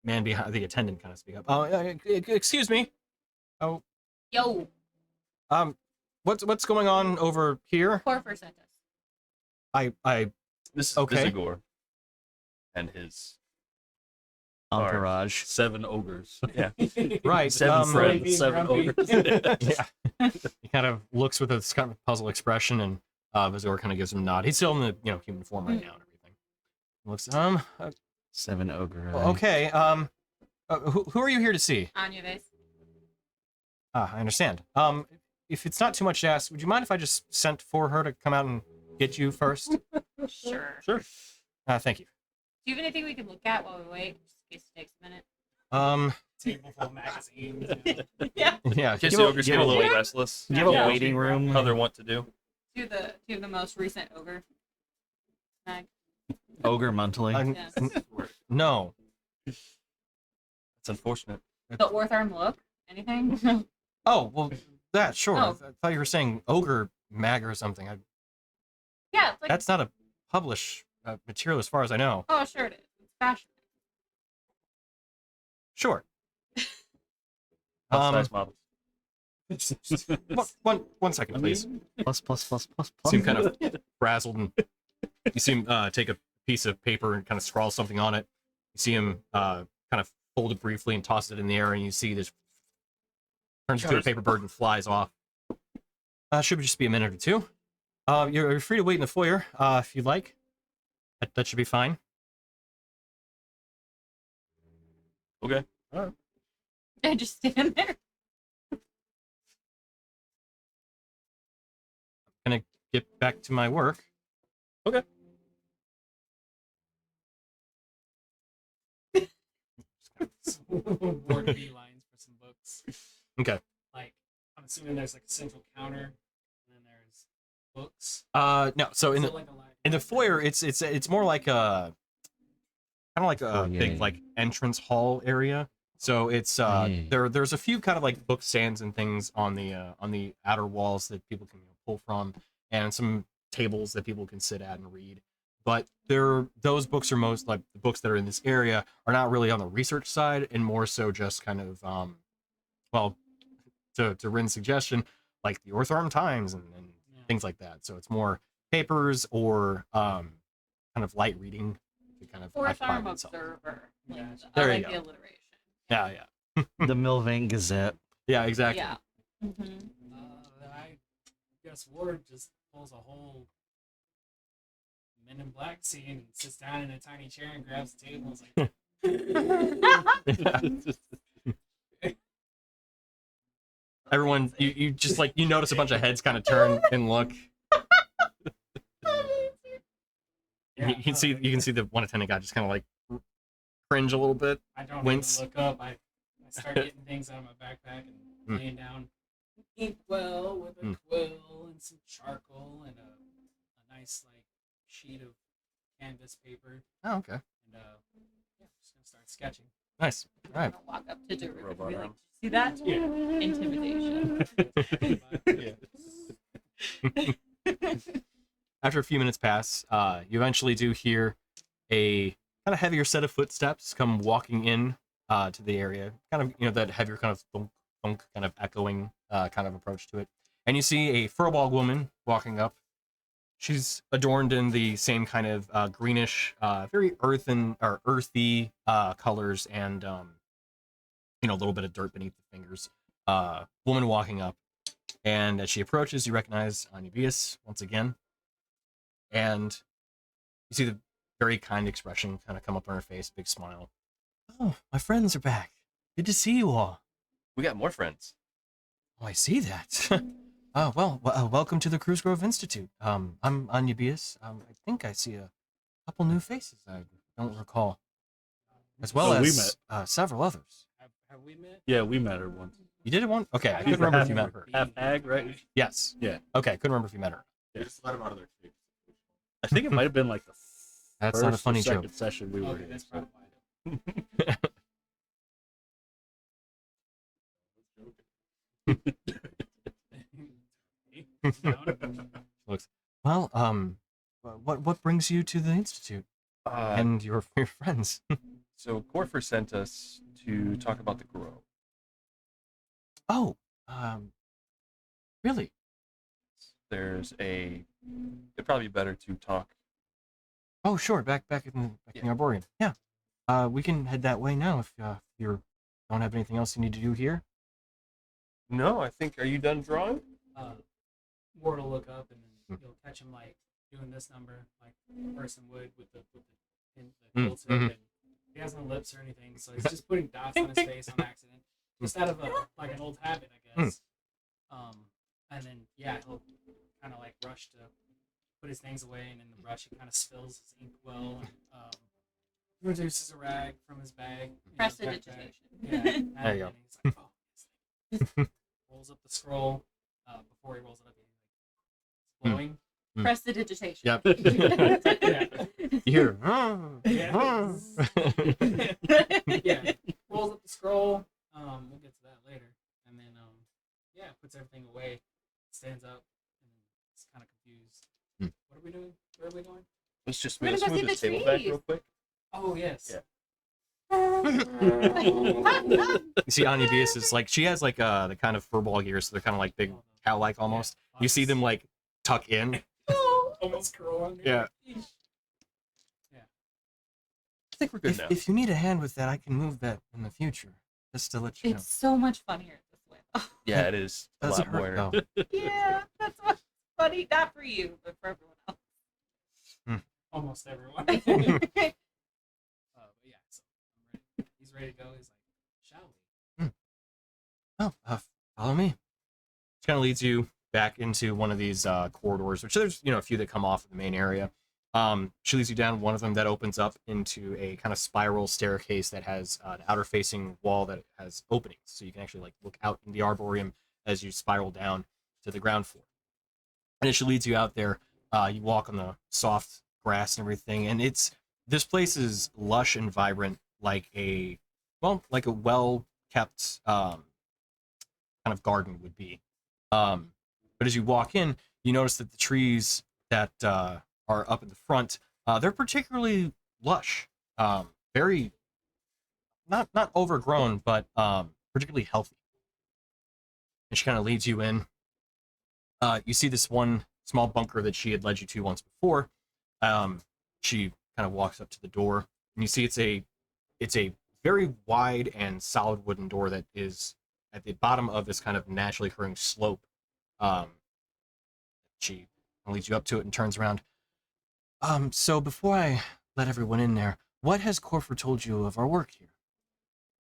Speaker 1: man behind the attendant kind of speak up. Excuse me. Oh,
Speaker 2: Yo.
Speaker 1: what's going on over here?
Speaker 2: Corfer sent us.
Speaker 1: I
Speaker 6: This is
Speaker 1: Okay.
Speaker 6: Vizagor and his
Speaker 7: Entourage.
Speaker 3: 7 ogres.
Speaker 6: yeah.
Speaker 1: right.
Speaker 3: 7 friends,
Speaker 5: Being
Speaker 3: 7
Speaker 5: grumpy.
Speaker 3: ogres.
Speaker 1: Yeah. He kind of looks with this kind of puzzled expression, and Vizagor kind of gives him a nod. He's still in the human form right now and everything. He looks
Speaker 7: 7 ogre.
Speaker 1: okay. Who are you here to see?
Speaker 2: Anya Vase.
Speaker 1: I understand. If it's not too much to ask, would you mind if I just sent for her to come out and get you first?
Speaker 2: Sure.
Speaker 3: Sure.
Speaker 1: Thank you.
Speaker 2: Do you have anything we can look at while we wait? Just in case it takes a minute.
Speaker 5: Table full of magazines. You know.
Speaker 2: Yeah.
Speaker 1: Yeah.
Speaker 6: In case
Speaker 1: give
Speaker 6: the
Speaker 1: a-
Speaker 6: ogres
Speaker 1: give
Speaker 6: get a
Speaker 1: a-
Speaker 6: little restless,
Speaker 7: Do you have a
Speaker 2: Yeah.
Speaker 7: waiting room?
Speaker 6: how they're wont to do.
Speaker 2: Do the most recent ogre. Mag.
Speaker 7: Ogre monthly.
Speaker 2: Yeah.
Speaker 1: No.
Speaker 6: It's unfortunate.
Speaker 2: The Ortharm look. Anything?
Speaker 1: Oh, well, that, sure.
Speaker 2: Oh.
Speaker 1: I thought you were saying ogre mag or something.
Speaker 2: Yeah. It's like.
Speaker 1: That's not a published material as far as I know.
Speaker 2: Oh, sure it is. It's fashion.
Speaker 1: Sure.
Speaker 6: Size models.
Speaker 1: One second, please.
Speaker 7: Plus.
Speaker 1: See him kind of frazzled, and you see him take a piece of paper and kind of scrawl something on it. You see him kind of fold it briefly and toss it in the air, and you see this turns into a paper bird and flies off. Should just be a minute or two. You're free to wait in the foyer if you'd like. That should be fine.
Speaker 6: Okay.
Speaker 2: I just stand there.
Speaker 1: Gonna get back to my work.
Speaker 5: Board B lines for some books.
Speaker 1: Okay.
Speaker 5: Like, I'm assuming there's like a central counter, and then there's books.
Speaker 1: No. So in
Speaker 5: Is
Speaker 1: the
Speaker 5: it like a li-
Speaker 1: in the foyer, it's more like a kind of like a
Speaker 7: Foyer.
Speaker 1: big like entrance hall area. So it's
Speaker 7: Hey.
Speaker 1: there's a few kind of like book stands and things on the outer walls that people can pull from, and some tables that people can sit at and read. But those books are most like the books that are in this area are not really on the research side, and more so just kind of well, to Rin's suggestion, like the Ortharm Times and
Speaker 5: Yeah.
Speaker 1: things like that. So it's more papers or kind of light reading to kind of occupy
Speaker 2: Ortharm
Speaker 1: oneself.
Speaker 2: Observer. Like,
Speaker 5: Gotcha.
Speaker 1: There
Speaker 2: I
Speaker 1: you
Speaker 2: like
Speaker 1: go.
Speaker 2: the alliteration.
Speaker 1: Yeah,
Speaker 7: The Milvain Gazette.
Speaker 1: yeah, exactly.
Speaker 2: Yeah. Mm-hmm.
Speaker 5: I guess Ward just pulls a whole Men in Black scene and sits down in a tiny chair and grabs the table. It's like,
Speaker 1: Everyone, you just like you notice a bunch of heads kind of turn and look.
Speaker 5: yeah,
Speaker 1: You can see the one attendant guy just kind of like cringe a little bit.
Speaker 5: I don't
Speaker 1: wince.
Speaker 5: even look up. I start getting things out of my backpack and laying down inkwell with a quill and some charcoal and a nice like sheet of canvas paper.
Speaker 1: Oh, okay,
Speaker 5: And yeah, just gonna start sketching.
Speaker 1: nice. All right.
Speaker 2: I'm gonna walk up to Daruk and
Speaker 6: Robot
Speaker 2: be like,
Speaker 6: arm.
Speaker 2: "See that?
Speaker 5: Yeah.
Speaker 2: Intimidation."
Speaker 1: After a few minutes pass, you eventually do hear a kind of heavier set of footsteps come walking in to the area. Kind of, that heavier kind of thunk, thunk, kind of echoing kind of approach to it. And you see a furball woman walking up. She's adorned in the same kind of greenish, very earthy colors, and a little bit of dirt beneath the fingers. Woman walking up, and as she approaches, you recognize Anibius once again. And you see the very kind expression kind of come up on her face, big smile. Oh, my friends are back. Good to see you all.
Speaker 6: We got more friends.
Speaker 1: Oh, I see that. Welcome to the Krusegrove Institute. I'm Anibius. I think I see a couple new faces I don't recall, as well
Speaker 3: Oh, we
Speaker 1: as several others.
Speaker 5: Have we met?
Speaker 3: Yeah, we met her once.
Speaker 1: You did it one? Okay, I
Speaker 5: She's
Speaker 1: couldn't
Speaker 5: the
Speaker 1: remember if you
Speaker 5: half-
Speaker 1: met her.
Speaker 3: Half hag, right?
Speaker 1: Yes.
Speaker 3: Yeah.
Speaker 1: Okay, couldn't remember if you met her.
Speaker 4: They just let them out of their cage.
Speaker 3: I think it might have been like the
Speaker 1: That's
Speaker 3: first
Speaker 1: not a funny
Speaker 3: or second
Speaker 1: joke.
Speaker 3: session we were
Speaker 5: Okay,
Speaker 3: in.
Speaker 5: that's
Speaker 3: so-
Speaker 5: probably why.
Speaker 1: Looks well. What brings you to the institute and your friends?
Speaker 6: So Corfer sent us to talk about the grow.
Speaker 1: Oh, really?
Speaker 6: It'd probably be better to talk.
Speaker 1: Oh, sure. Back in the Arboretum. Yeah. We can head that way now if you don't have anything else you need to do here.
Speaker 6: No, I think. Are you done drawing?
Speaker 5: Ward will look up and then you'll catch him like doing this number like a person would with the quill tip, and he has no lips or anything, so he's just putting dots on his face on accident, just out of like an old habit, I guess. And then yeah, he'll kind of like rush to put his things away, and in the rush he kind of spills his inkwell and produces a rag from his bag. His backpack.
Speaker 2: Prestidigitation.
Speaker 5: Yeah.
Speaker 1: There you go.
Speaker 5: And he's like, oh, yes. Rolls up the scroll. Before he rolls it up, he's blowing.
Speaker 2: Prestidigitation.
Speaker 1: Yep.
Speaker 5: Yeah.
Speaker 1: You hear?
Speaker 5: Yeah. Rolls up the scroll. We'll get to that later. And then yeah, puts everything away, stands up, and is kind of confused. What are we doing? Where are we going?
Speaker 6: Let's just
Speaker 2: We're gonna go
Speaker 6: move
Speaker 2: see
Speaker 6: this
Speaker 2: the
Speaker 6: table back
Speaker 2: trees.
Speaker 6: real quick.
Speaker 5: Oh yes.
Speaker 6: Yeah.
Speaker 1: You see, Anibius is like she has like the kind of furball ears, so they're kind of like big cow-like almost.
Speaker 5: Yeah.
Speaker 1: You see them like tuck in.
Speaker 5: Almost curl under.
Speaker 1: Yeah.
Speaker 6: I think we're good now.
Speaker 1: If you need a hand with that, I can move that in the future, just to let you know.
Speaker 2: It's so much funnier this way.
Speaker 6: Yeah, it is a
Speaker 1: Doesn't
Speaker 6: lot
Speaker 1: hurt,
Speaker 6: more.
Speaker 1: though.
Speaker 2: Yeah, that's what's funny. Not for you, but for everyone else.
Speaker 5: Almost everyone.
Speaker 2: Oh,
Speaker 5: But yeah, so I'm ready. He's ready to go. He's like, shall we?
Speaker 1: Oh, follow me. Which kind of leads you back into one of these corridors, which there's a few that come off of the main area. She leads you down one of them that opens up into a kind of spiral staircase that has an outer-facing wall that has openings, so you can actually like look out in the arboretum as you spiral down to the ground floor. And as she leads you out there, you walk on the soft grass and everything, and this place is lush and vibrant, like a well-kept kind of garden would be. But as you walk in, you notice that the trees that are up in the front, they're particularly lush, very not overgrown, but particularly healthy. And she kind of leads you in. You see this one small bunker that she had led you to once before. She kind of walks up to the door, and you see it's a very wide and solid wooden door that is at the bottom of this kind of naturally occurring slope. She leads you up to it and turns around. So before I let everyone in there, what has Corfer told you of our work here?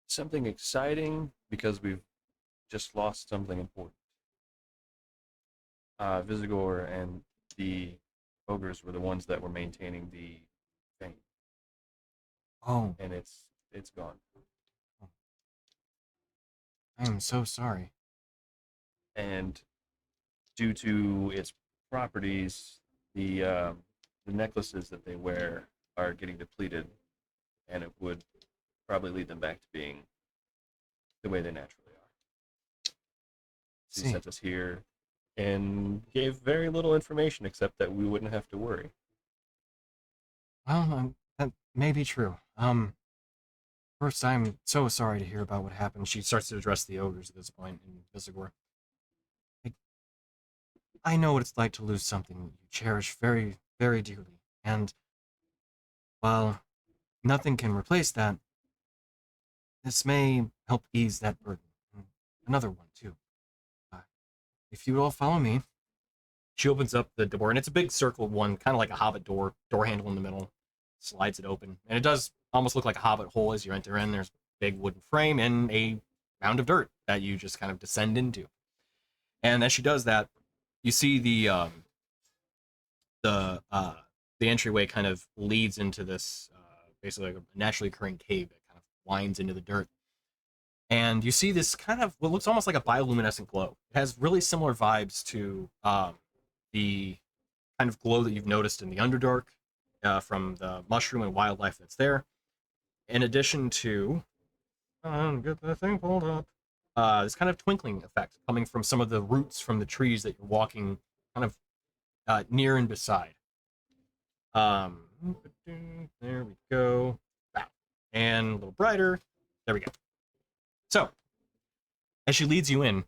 Speaker 6: Something exciting because we've just lost something important. Vizagor and the ogres were the ones that were maintaining the thing,
Speaker 1: Oh,
Speaker 6: and it's gone.
Speaker 1: I am so sorry.
Speaker 6: And due to its properties, the necklaces that they wear are getting depleted, and it would probably lead them back to being the way they naturally are. She
Speaker 1: See.
Speaker 6: sent us here and gave very little information except that we wouldn't have to worry.
Speaker 1: Well, that may be true. First, I'm so sorry to hear about what happened. She starts to address the ogres at this point in Vizagor. I know what it's like to lose something you cherish very, very dearly, and while nothing can replace that, this may help ease that burden. And another one, too. If you would all follow me. She opens up the door, and it's a big circle one, kind of like a hobbit door handle in the middle, slides it open, and it does almost look like a hobbit hole as you enter in. There's a big wooden frame and a mound of dirt that you just kind of descend into. And as she does that, you see the entryway kind of leads into this basically like a naturally occurring cave that kind of winds into the dirt. And you see this kind of what looks almost like a bioluminescent glow. It has really similar vibes to the kind of glow that you've noticed in the Underdark from the mushroom and wildlife that's there. In addition to, get the thing pulled up, this kind of twinkling effect coming from some of the roots from the trees that you're walking kind of near and beside. There we go. Wow. And a little brighter. There we go. So, as she leads you in,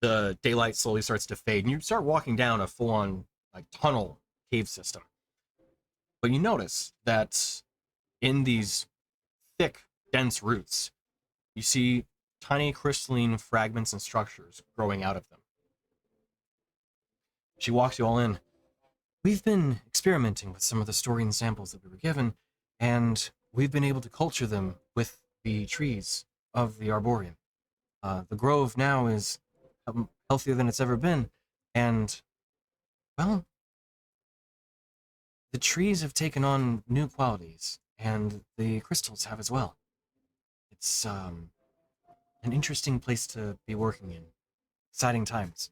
Speaker 1: the daylight slowly starts to fade, and you start walking down a full-on like tunnel cave system. But you notice that in these thick, dense roots, you see tiny crystalline fragments and structures growing out of them. She walks you all in. We've been experimenting with some of the storine samples that we were given, and we've been able to culture them with the trees of the Arboreum. The grove now is healthier than it's ever been, and, well, the trees have taken on new qualities, and the crystals have as well. It's an interesting place to be working in. Exciting times.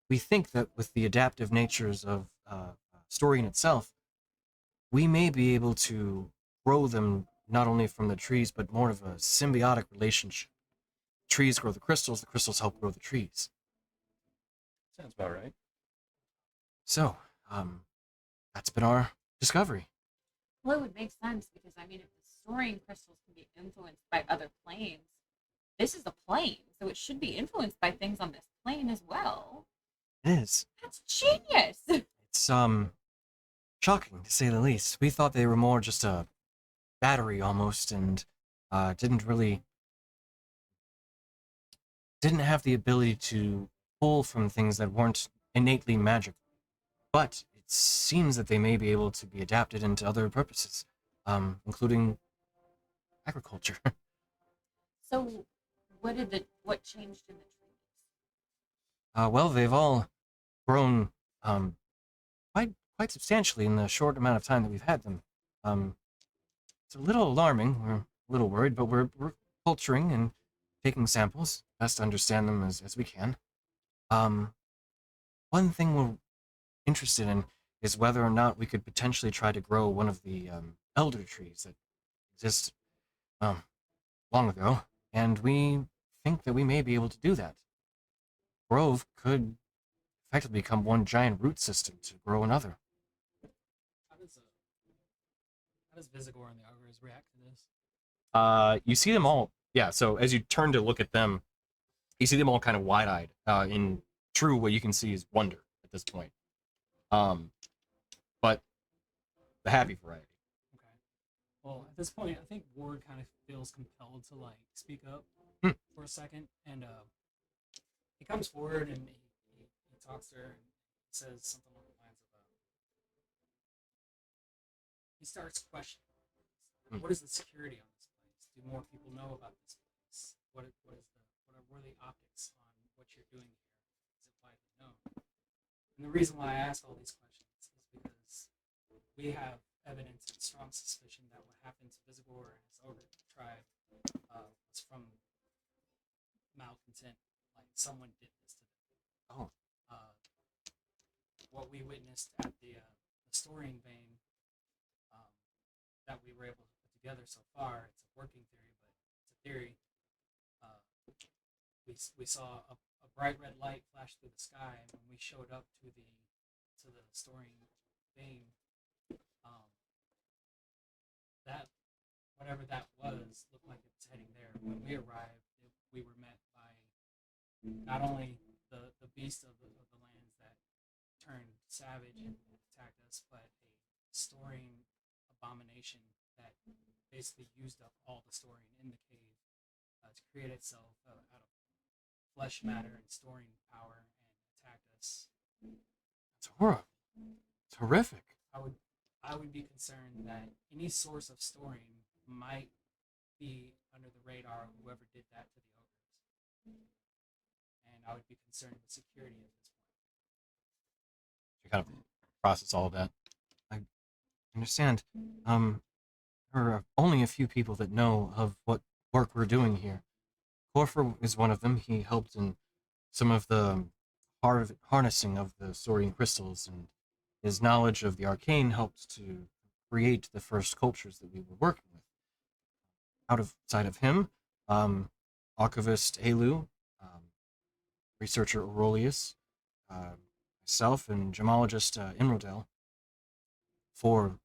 Speaker 1: We think that with the adaptive natures of storine itself, we may be able to grow them not only from the trees, but more of a symbiotic relationship. Trees grow the crystals help grow the trees.
Speaker 6: Sounds about right.
Speaker 1: So, that's been our discovery.
Speaker 2: Well, it would make sense because, I mean, if the storine crystals can be influenced by other planes, this is a plane, so it should be influenced by things on this plane as well.
Speaker 1: It is.
Speaker 2: That's genius!
Speaker 1: It's, shocking, to say the least. We thought they were more just a battery, almost, and, didn't have the ability to pull from things that weren't innately magical. But it seems that they may be able to be adapted into other purposes, including agriculture.
Speaker 2: So, what changed in the trees?
Speaker 1: Well, they've all grown quite substantially in the short amount of time that we've had them. It's a little alarming. We're a little worried, but we're culturing and taking samples, best to understand them as we can. One thing we're interested in is whether or not we could potentially try to grow one of the elder trees that exist long ago, and we think that we may be able to do that. Grove could effectively become one giant root system to grow another.
Speaker 5: How does Vizagor and the ogres react to this?
Speaker 1: You see them all, yeah, so as you turn to look at them, you see them all kind of wide-eyed. In true, what you can see is wonder at this point. But the happy variety.
Speaker 5: Okay. Well, at this point, I think Ward kind of feels compelled to like speak up for a second, and he comes forward and he talks to her and says something along the lines of, he starts questioning.
Speaker 1: Hmm.
Speaker 5: What is the security on this place? Do more people know about this place? What are the optics on what you're doing here? Is it widely known? And the reason why I ask all these questions is because we have evidence and strong suspicion that what happened to Vizagor and his ogre tribe was from malcontent. Like someone did this to them.
Speaker 1: Oh.
Speaker 5: What we witnessed at the storine vein that we were able to put together so far, it's a working theory, but it's a theory. We saw a bright red light flash through the sky, and when we showed up to the storine vein, that whatever that was looked like it was heading there. When we arrived, we were met by not only the beast of the lands that turned savage and attacked us, but a storine abomination that basically used up all the storine in the cave to create itself out of flesh matter and storine power and attacked us.
Speaker 1: It's horrible. It's horrific.
Speaker 5: I would be concerned that any source of storine might be under the radar of whoever did that to the ogres. And I would be concerned with security at this point.
Speaker 1: You kind of process all of that. I understand. There are only a few people that know of what work we're doing here. Corfer is one of them. He helped in some of the harnessing of the storine crystals, and his knowledge of the arcane helped to create the first cultures that we were working with. Outside of him, archivist Elu, researcher Aurelius, myself, and gemologist Imrodel, 4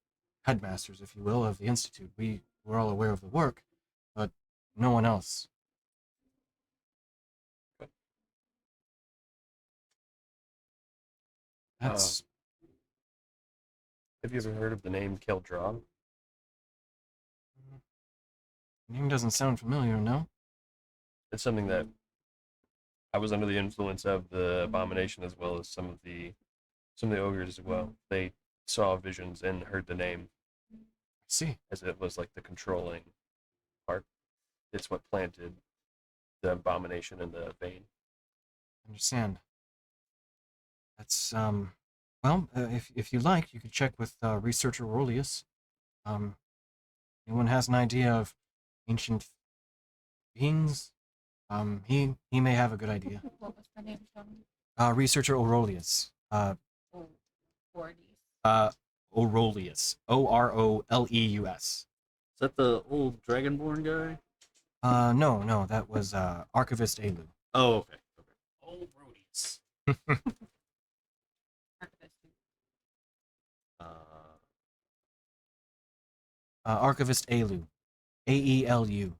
Speaker 1: headmasters, if you will, of the Institute. We were all aware of the work, but no one else. That's
Speaker 6: Have you ever heard of the name Keldra?
Speaker 1: name doesn't sound familiar, no?
Speaker 6: It's something that I was under the influence of the abomination as well as some of the ogres as well. They saw visions and heard the name
Speaker 1: I see.
Speaker 6: as it was like the controlling part. It's what planted the abomination in the vein.
Speaker 1: Understand. That's well, if you like, you could check with researcher Aurelius. Anyone has an idea of ancient beings? He may have a good idea.
Speaker 2: What was the name, Tony?
Speaker 1: Researcher Aurelius.
Speaker 2: Forties.
Speaker 1: Aurelius. Oroleus.
Speaker 3: Is that the old Dragonborn guy?
Speaker 1: No, that was archivist Elu.
Speaker 3: Oh, okay.
Speaker 5: Old roadies.
Speaker 2: Archivist.
Speaker 1: Archivist Elu. Aelu.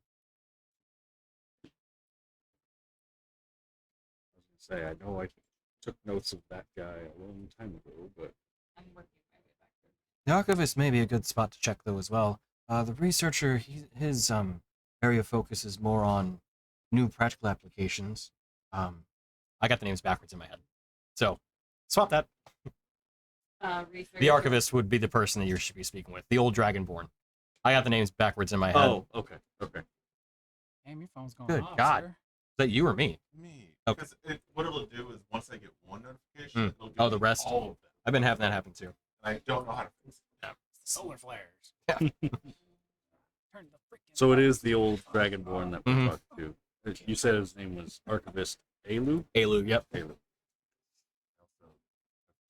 Speaker 3: I was gonna say, I know I took notes of that guy a long time ago, but
Speaker 2: I'm working my way back there.
Speaker 1: The archivist may be a good spot to check though as well. The researcher, his area of focus is more on new practical applications. I got the names backwards in my head, so swap that.
Speaker 2: Research.
Speaker 1: The archivist would be the person that you should be speaking with. The old Dragonborn. I got the names backwards in my head.
Speaker 3: oh, okay.
Speaker 5: Damn, your phone's going
Speaker 1: Good
Speaker 5: off,
Speaker 1: God.
Speaker 5: sir.
Speaker 1: Is that you or me?
Speaker 4: Me.
Speaker 1: Okay.
Speaker 4: Because what it'll do is once I get one notification, it'll
Speaker 1: Oh,
Speaker 4: give
Speaker 1: the
Speaker 4: me
Speaker 1: rest?
Speaker 4: all of them.
Speaker 1: I've been having that happen too.
Speaker 4: And I don't know how to fix it.
Speaker 5: Solar flares.
Speaker 1: Yeah.
Speaker 5: Turn the freaking
Speaker 3: So it
Speaker 5: lights
Speaker 3: is the old Dragonborn that we're
Speaker 1: Mhm.
Speaker 3: talking to. You said his name was Archivist Elu?
Speaker 1: Elu, yep.
Speaker 3: Elu.
Speaker 4: I also have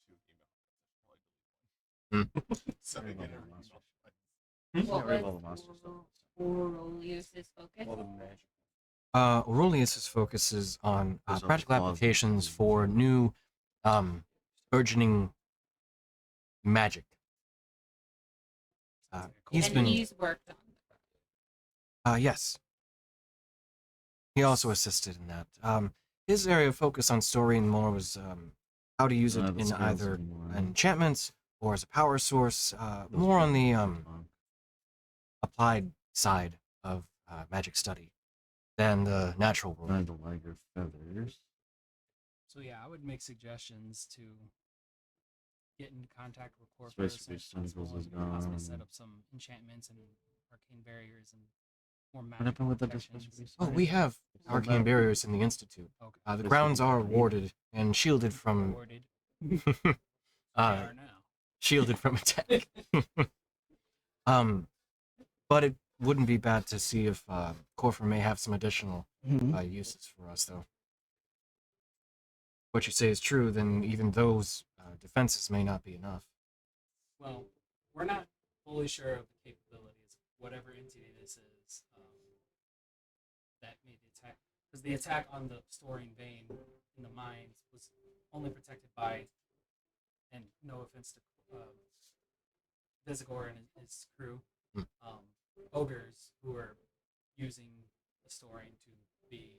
Speaker 4: 2 emails. So I
Speaker 3: Very
Speaker 4: get
Speaker 3: well,
Speaker 4: every
Speaker 3: monster.
Speaker 4: email.
Speaker 2: What
Speaker 3: Very
Speaker 2: was
Speaker 3: well, the monster stuff.
Speaker 2: Aurelius's focus?
Speaker 6: All the magic.
Speaker 1: Aurelius' focuses on
Speaker 7: Those are
Speaker 1: practical
Speaker 7: flaws.
Speaker 1: applications for new, burgeoning magic. He's
Speaker 2: and
Speaker 1: been,
Speaker 2: he's worked on.
Speaker 1: yes. He also assisted in that. His area of focus on story and more was how to use it
Speaker 7: None of the
Speaker 1: in
Speaker 7: skills
Speaker 1: either
Speaker 7: anymore.
Speaker 1: enchantments or as a power source. More on the applied side of magic study than the natural world.
Speaker 7: Kind of like your feathers.
Speaker 5: So yeah, I would make suggestions to get into contact with Corpus
Speaker 7: Space
Speaker 5: and
Speaker 7: Beast Tentacles is
Speaker 5: possibly set
Speaker 7: gone.
Speaker 5: up some enchantments and arcane barriers and more
Speaker 7: What
Speaker 5: magic
Speaker 7: happened with the
Speaker 5: protections.
Speaker 7: Space Beast?
Speaker 1: Oh, we have arcane barriers in the Institute.
Speaker 5: Okay.
Speaker 1: The
Speaker 7: This
Speaker 1: grounds
Speaker 7: would be
Speaker 1: are
Speaker 7: great.
Speaker 1: warded and shielded from
Speaker 5: Awarded. They are now.
Speaker 1: shielded from attack. But it wouldn't be bad to see if Corfer may have some additional uses for us, though. What you say is true, then even those defenses may not be enough.
Speaker 5: Well, we're not fully sure of the capabilities of whatever entity this is that made the attack. Because the attack on the storine vein in the mines was only protected by, and no offense to Vizagor and his crew, ogres who are using the storine to be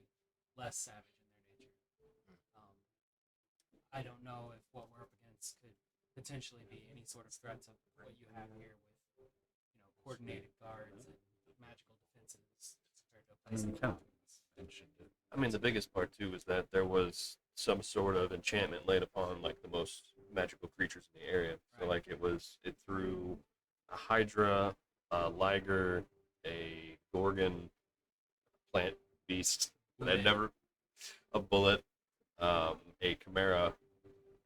Speaker 5: less savage in their nature. I don't know if what we're up against could potentially be any sort of threat to what you have here with, coordinated guards and magical defenses compared to a place like
Speaker 6: kind of mentioned it. I mean, the biggest part too is that there was some sort of enchantment laid upon like the most magical creatures in the area. So like it threw a hydra, a liger, a gorgon, plant beast that had never, a bullet, a chimera,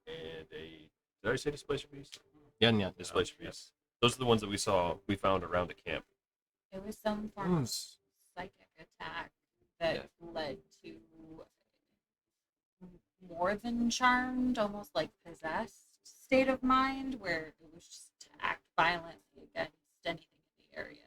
Speaker 6: and a, did I say displacer beast?
Speaker 1: Yeah.
Speaker 6: Displacer beast. Those are the ones that we found around the camp.
Speaker 2: It was some form of psychic attack that led to more than charmed, almost like possessed state of mind, where it was just to act violently against anything in the area.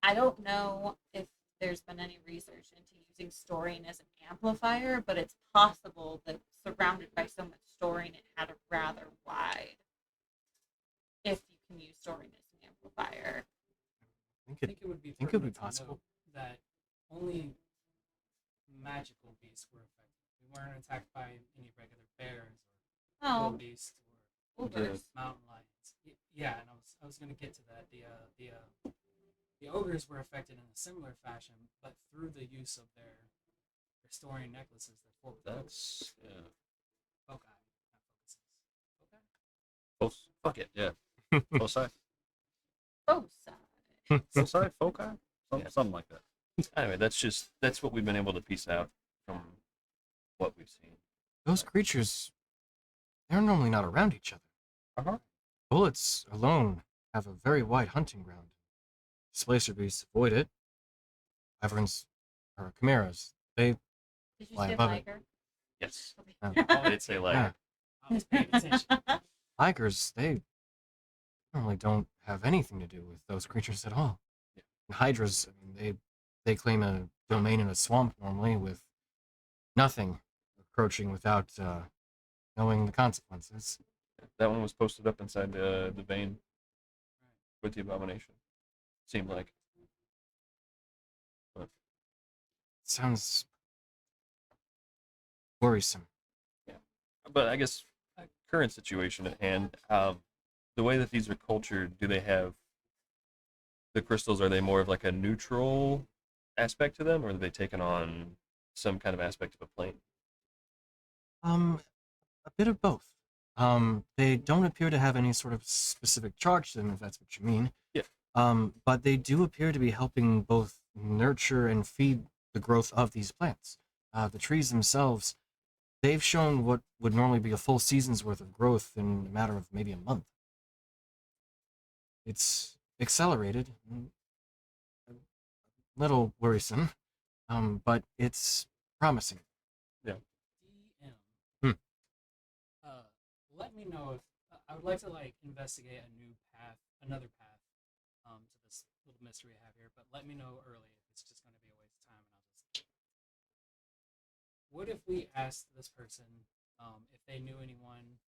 Speaker 2: I don't know if there's been any research into using storine as an amplifier, but it's possible that surrounded by so much storine, it had a rather wide, if you can use storine as an amplifier.
Speaker 5: I think it would be
Speaker 1: think it would be
Speaker 5: pertinent to
Speaker 1: possible.
Speaker 5: note that only magical beasts were affected. We weren't attacked by any regular bears or wildebeest or
Speaker 2: Ogres.
Speaker 5: mountain lions. Yeah, and I was going to get to that. The ogres were affected in a similar fashion, but through the use of their storine necklaces, their four
Speaker 6: That's
Speaker 5: foci, not focuses.
Speaker 6: fuck it, yeah. Foci,
Speaker 2: Both sides.
Speaker 3: Foci, foci,
Speaker 6: Yeah.
Speaker 3: something like that.
Speaker 6: Anyway, that's what we've been able to piece out from what we've seen.
Speaker 1: Those creatures, they're normally not around each other.
Speaker 3: Uh-huh.
Speaker 1: Bullets alone have a very wide hunting ground. Displacer beasts avoid it. Wyverns or chimeras, they
Speaker 2: Did you
Speaker 1: Fly
Speaker 2: say
Speaker 1: above it.
Speaker 2: liger?
Speaker 6: Yes,
Speaker 1: Okay.
Speaker 6: I did say like
Speaker 1: Yeah.
Speaker 5: I was paying attention.
Speaker 1: Tigers, they normally don't have anything to do with those creatures at all.
Speaker 6: Yeah.
Speaker 1: And hydras, I mean, they claim a domain in a swamp normally with nothing approaching without knowing the consequences.
Speaker 6: that one was posted up inside the vein with the abomination. Seemed like.
Speaker 1: Sounds worrisome.
Speaker 6: But I guess current situation at hand, the way that these are cultured, do they have the crystals? Are they more of like a neutral aspect to them, or are they taking on some kind of aspect of a plane?
Speaker 1: A bit of both. They don't appear to have any sort of specific charge to them, if that's what you mean.
Speaker 6: Yeah.
Speaker 1: But they do appear to be helping both nurture and feed the growth of these plants. The trees themselves, they've shown what would normally be a full season's worth of growth in a matter of maybe a month. It's accelerated, a little worrisome, but it's promising.
Speaker 5: DM.
Speaker 1: Hmm.
Speaker 5: Let me know if I would like to investigate another path, to this little mystery I have here. But let me know early if it's just going to be a waste of time, and I'll just. What if we asked this person if they knew anyone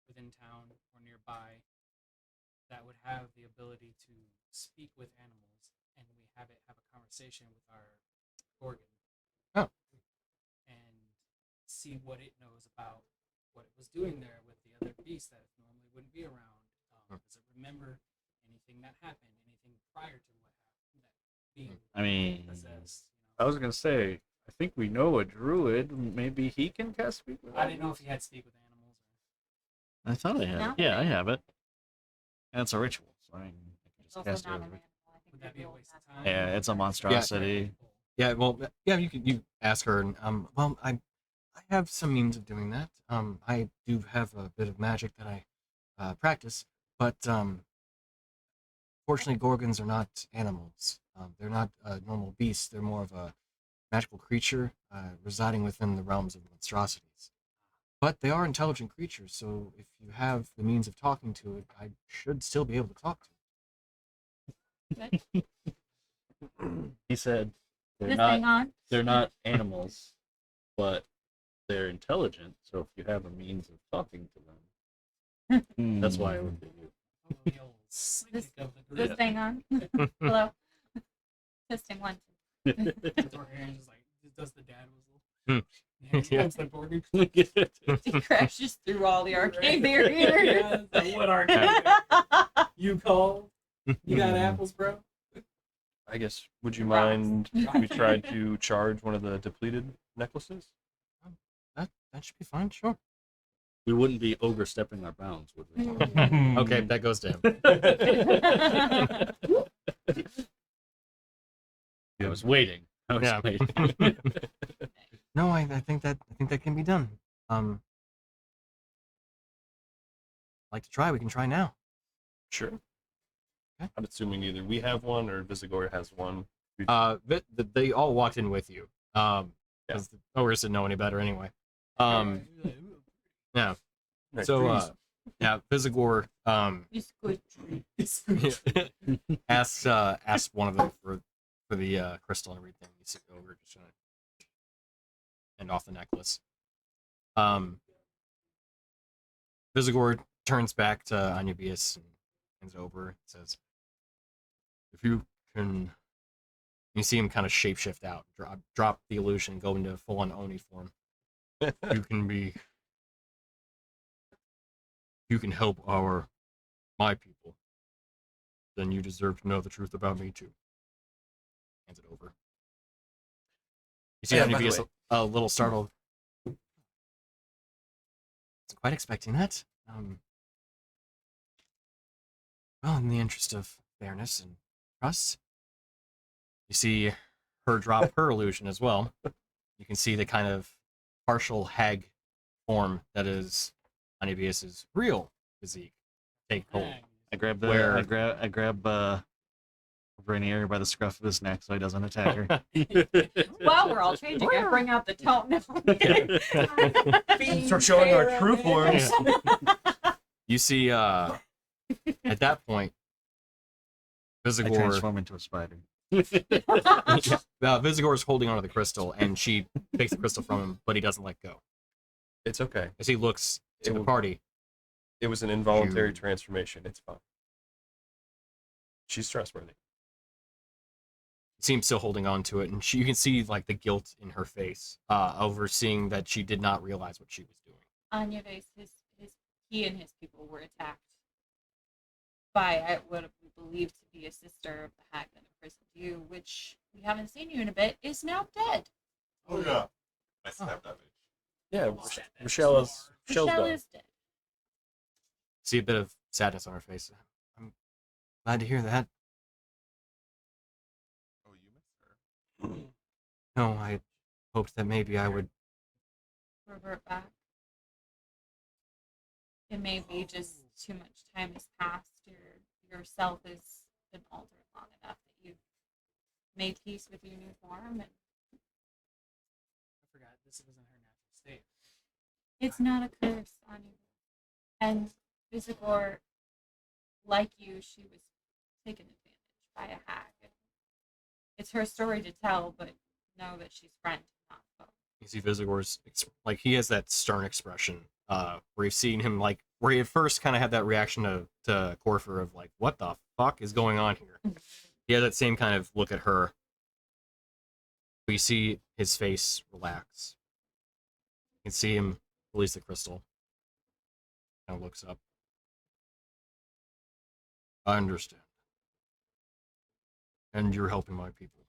Speaker 5: within town or nearby that would have the ability to speak with animals, and we have a conversation with our gorgon?
Speaker 1: Oh.
Speaker 5: And see what it knows about what it was doing there with the other beast that normally wouldn't be around. Does it remember anything that happened, anything prior to what happened, that being
Speaker 3: I mean,
Speaker 5: possessed?
Speaker 3: I was gonna say, I think we know a druid. Maybe he can cast speak with
Speaker 5: I didn't know if he had speak with animals.
Speaker 7: I thought I had
Speaker 2: No?
Speaker 7: it. Yeah, I have it. And it's a ritual, so I mean, I can
Speaker 2: It's
Speaker 7: just
Speaker 2: also
Speaker 7: cast it.
Speaker 2: not an
Speaker 7: over-
Speaker 2: animal. I think
Speaker 5: Would that be a
Speaker 2: people
Speaker 5: waste of
Speaker 2: have
Speaker 5: time?
Speaker 2: that.
Speaker 7: Yeah, it's a monstrosity.
Speaker 1: Yeah, well, yeah, you ask her, and well, I have some means of doing that. I do have a bit of magic that I practice, but fortunately, gorgons are not animals. They're not normal beasts. They're more of a magical creature residing within the realms of monstrosities. But they are intelligent creatures, so if you have the means of talking to it, I should still be able to talk to it.
Speaker 3: He said they're
Speaker 2: This
Speaker 3: not
Speaker 2: thing on?
Speaker 3: they're not animals, but they're intelligent. So if you have a means of talking to them, that's why I
Speaker 7: Hmm.
Speaker 3: looked at you.
Speaker 5: Oh, the old psychic of the
Speaker 2: This
Speaker 5: group.
Speaker 2: thing on? Hello? Testing one.
Speaker 5: Targaryen just like does the dad
Speaker 1: Hmm.
Speaker 5: whistle. Yeah,
Speaker 1: Yeah.
Speaker 5: it's like boarding.
Speaker 2: He crashes through all the arcane barriers.
Speaker 5: Yeah, the wood arcade. You call. You got apples, bro.
Speaker 6: I guess, would you
Speaker 2: Rocks.
Speaker 6: mind if we tried to charge one of the depleted necklaces?
Speaker 1: That should be fine, sure.
Speaker 3: We wouldn't be ogre stepping our bounds, would we?
Speaker 1: Okay, that goes to him.
Speaker 3: I was waiting. I was
Speaker 1: Yeah.
Speaker 3: waiting.
Speaker 1: No, I think that can be done. Like to try, we can try now.
Speaker 6: Sure.
Speaker 1: Okay.
Speaker 6: I'm assuming either we have one or Vizagor has one.
Speaker 1: They all walked in with you. Because the ogres didn't know any better anyway. Yeah.
Speaker 6: Nice.
Speaker 1: So, yeah, Vizagor,
Speaker 2: It's good.
Speaker 1: asked one of them for the crystal and everything. You see the ogre just gonna end off the necklace. Vizagor turns back to Anubius and hands it over and says, if you can, you see him kind of shapeshift out, drop the illusion, go into full-on Oni form. You can help my people. Then you deserve to know the truth about me too. Hands it over. You see
Speaker 6: Yeah, by the
Speaker 1: Anubius
Speaker 6: way.
Speaker 1: a little startled. Wasn't quite expecting that. Well, in the interest of fairness and trust, you see her drop her illusion as well. You can see the kind of partial hag form that is Anubius's real physique take hold.
Speaker 7: I grab
Speaker 1: Where-
Speaker 7: I grab Rainier by the scruff of his neck so he doesn't attack her.
Speaker 2: While we're all changing, I bring out the taunt now.
Speaker 6: Start showing our true forms.
Speaker 1: You see, at that point,
Speaker 7: I
Speaker 1: Vizagor,
Speaker 7: transform into a spider.
Speaker 1: Vizagor is holding onto the crystal, and she takes the crystal from him, but he doesn't let go.
Speaker 6: It's okay.
Speaker 1: As he looks to
Speaker 6: It
Speaker 1: the
Speaker 6: will-
Speaker 1: party,
Speaker 6: It was an involuntary
Speaker 1: You-
Speaker 6: transformation. It's fine. She's trustworthy.
Speaker 1: seems still holding on to it, and you can see like the guilt in her face, over seeing that she did not realize what she was doing.
Speaker 2: Anyaves, he and his people were attacked by what we believe to be a sister of the hag that imprisoned you, which we haven't seen you in a bit, is now dead.
Speaker 4: Oh yeah. I stabbed that bitch.
Speaker 6: Yeah,
Speaker 5: Sad.
Speaker 6: Michelle's
Speaker 2: Michelle
Speaker 6: gone.
Speaker 2: is dead.
Speaker 1: See a bit of sadness on her face. I'm glad to hear that.
Speaker 4: Oh, you missed her.
Speaker 1: No, I hoped that maybe I would.
Speaker 2: Revert back. It may be just too much time has passed. Yourself has been altered long enough that you've made peace with your new form, and
Speaker 5: I forgot this wasn't her natural state.
Speaker 2: it's not a curse on you. And Vizagor, like you, she was taken advantage by a hag. And it's her story to tell, but know that she's friend, not foe.
Speaker 1: You see Vizagor's like he has that stern expression, where you've seen him like where he at first kind of had that reaction to Corfer of like, what the fuck is going on here? He had that same kind of look at her. But you see his face relax. You can see him release the crystal. Kind of looks up. I understand. And you're helping my people.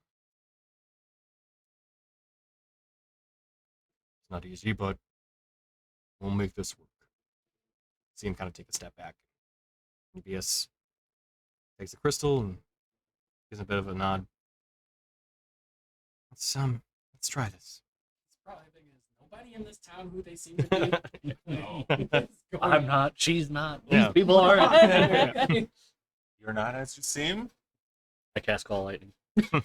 Speaker 1: It's not easy, but we'll make this work. see him kind of take a step back. Nubius takes the crystal and gives a bit of a nod. Let's try this.
Speaker 5: It's probably the thing is nobody in this town who they seem to be.
Speaker 3: No.
Speaker 5: is going-
Speaker 3: I'm not. She's not.
Speaker 1: Yeah.
Speaker 3: These people are. I
Speaker 4: You're not as you seem.
Speaker 3: cast call lightning.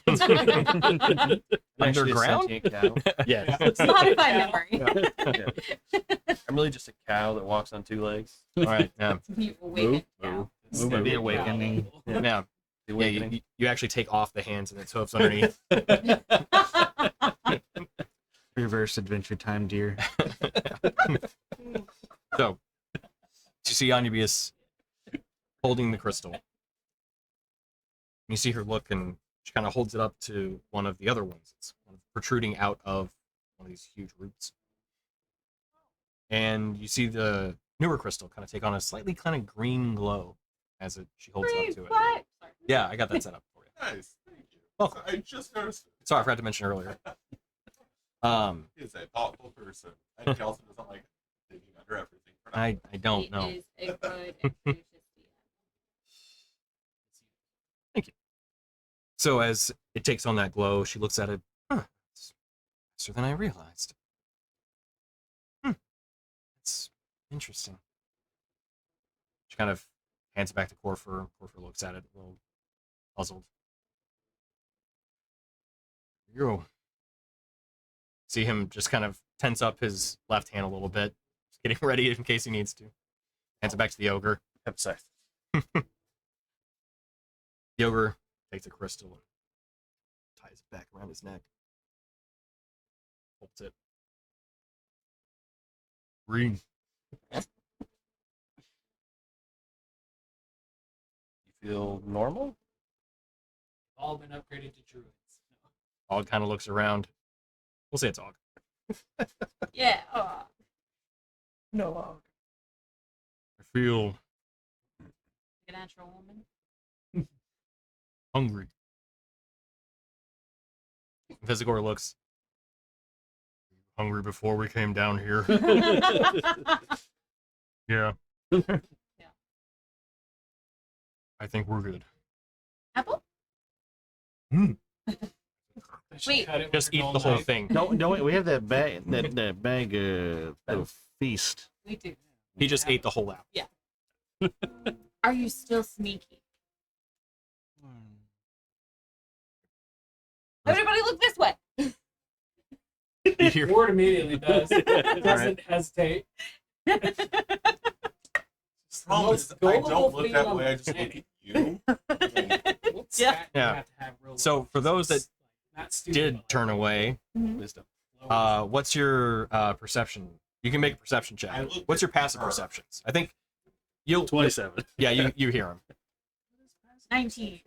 Speaker 6: Actually, a
Speaker 1: Underground?
Speaker 6: sentient cow.
Speaker 3: Yes.
Speaker 2: It's modified memory.
Speaker 6: I'm really just a cow that walks on two legs.
Speaker 1: All right. Yeah.
Speaker 2: You awaken now.
Speaker 5: It's
Speaker 7: Move
Speaker 5: the
Speaker 7: the awakening.
Speaker 1: Yeah.
Speaker 6: The
Speaker 1: Yeah,
Speaker 6: awakening.
Speaker 1: you actually take off the hands and its hooves underneath.
Speaker 7: Reverse Adventure Time, dear.
Speaker 1: So, you see Anubius holding the crystal. You see her look, and she kind of holds it up to one of the other ones. It's kind of protruding out of one of these huge roots. And you see the newer crystal kind of take on a slightly kind of green glow as she holds it up to it.
Speaker 2: What? Sorry.
Speaker 1: Yeah, I got that set up for you.
Speaker 4: Nice. Thank you.
Speaker 1: Welcome.
Speaker 4: I just noticed it.
Speaker 1: Sorry, I forgot to mention earlier.
Speaker 4: He's a thoughtful person. And he also doesn't like digging under everything. For nothing.
Speaker 1: I don't
Speaker 2: He
Speaker 1: know.
Speaker 2: is a good and gracious DM.
Speaker 1: So as it takes on that glow, she looks at it. Huh, it's faster than I realized. It's interesting. She kind of hands it back to Corfer. Corfer looks at it, a little puzzled. You see him just kind of tense up his left hand a little bit, just getting ready in case he needs to. Hands it back to the ogre.
Speaker 6: Have sex.
Speaker 1: The ogre takes the crystal and ties it back around his neck. Holds it. Green.
Speaker 6: You feel normal?
Speaker 5: All been upgraded to druids.
Speaker 1: Og kind of looks around. We'll say it's Og.
Speaker 2: Yeah.
Speaker 6: No.
Speaker 1: I feel
Speaker 2: A natural woman.
Speaker 1: hungry. Vizagor looks hungry before we came down here. Yeah. I think we're good.
Speaker 2: Apple?
Speaker 5: They should
Speaker 2: Wait.
Speaker 5: cut it with
Speaker 1: Just
Speaker 5: a
Speaker 1: eat
Speaker 5: dull
Speaker 1: the whole
Speaker 5: knife.
Speaker 1: thing.
Speaker 7: No, we have that bag, that bag of feast.
Speaker 2: We do.
Speaker 1: He just ate the whole apple.
Speaker 2: Are you still sneaky? Everybody look this way.
Speaker 1: You hear
Speaker 5: Ward immediately does. Doesn't hesitate.
Speaker 4: Problem is, I don't look that way. I just look at you.
Speaker 2: Yeah.
Speaker 1: Yeah. So for those that did turn away,
Speaker 6: Wisdom.
Speaker 1: what's your perception? You can make a perception check.
Speaker 4: I looked
Speaker 1: What's your
Speaker 4: at
Speaker 1: passive
Speaker 4: her.
Speaker 1: perceptions? I think you'll
Speaker 3: 27.
Speaker 1: Yeah, you hear him.
Speaker 2: 19.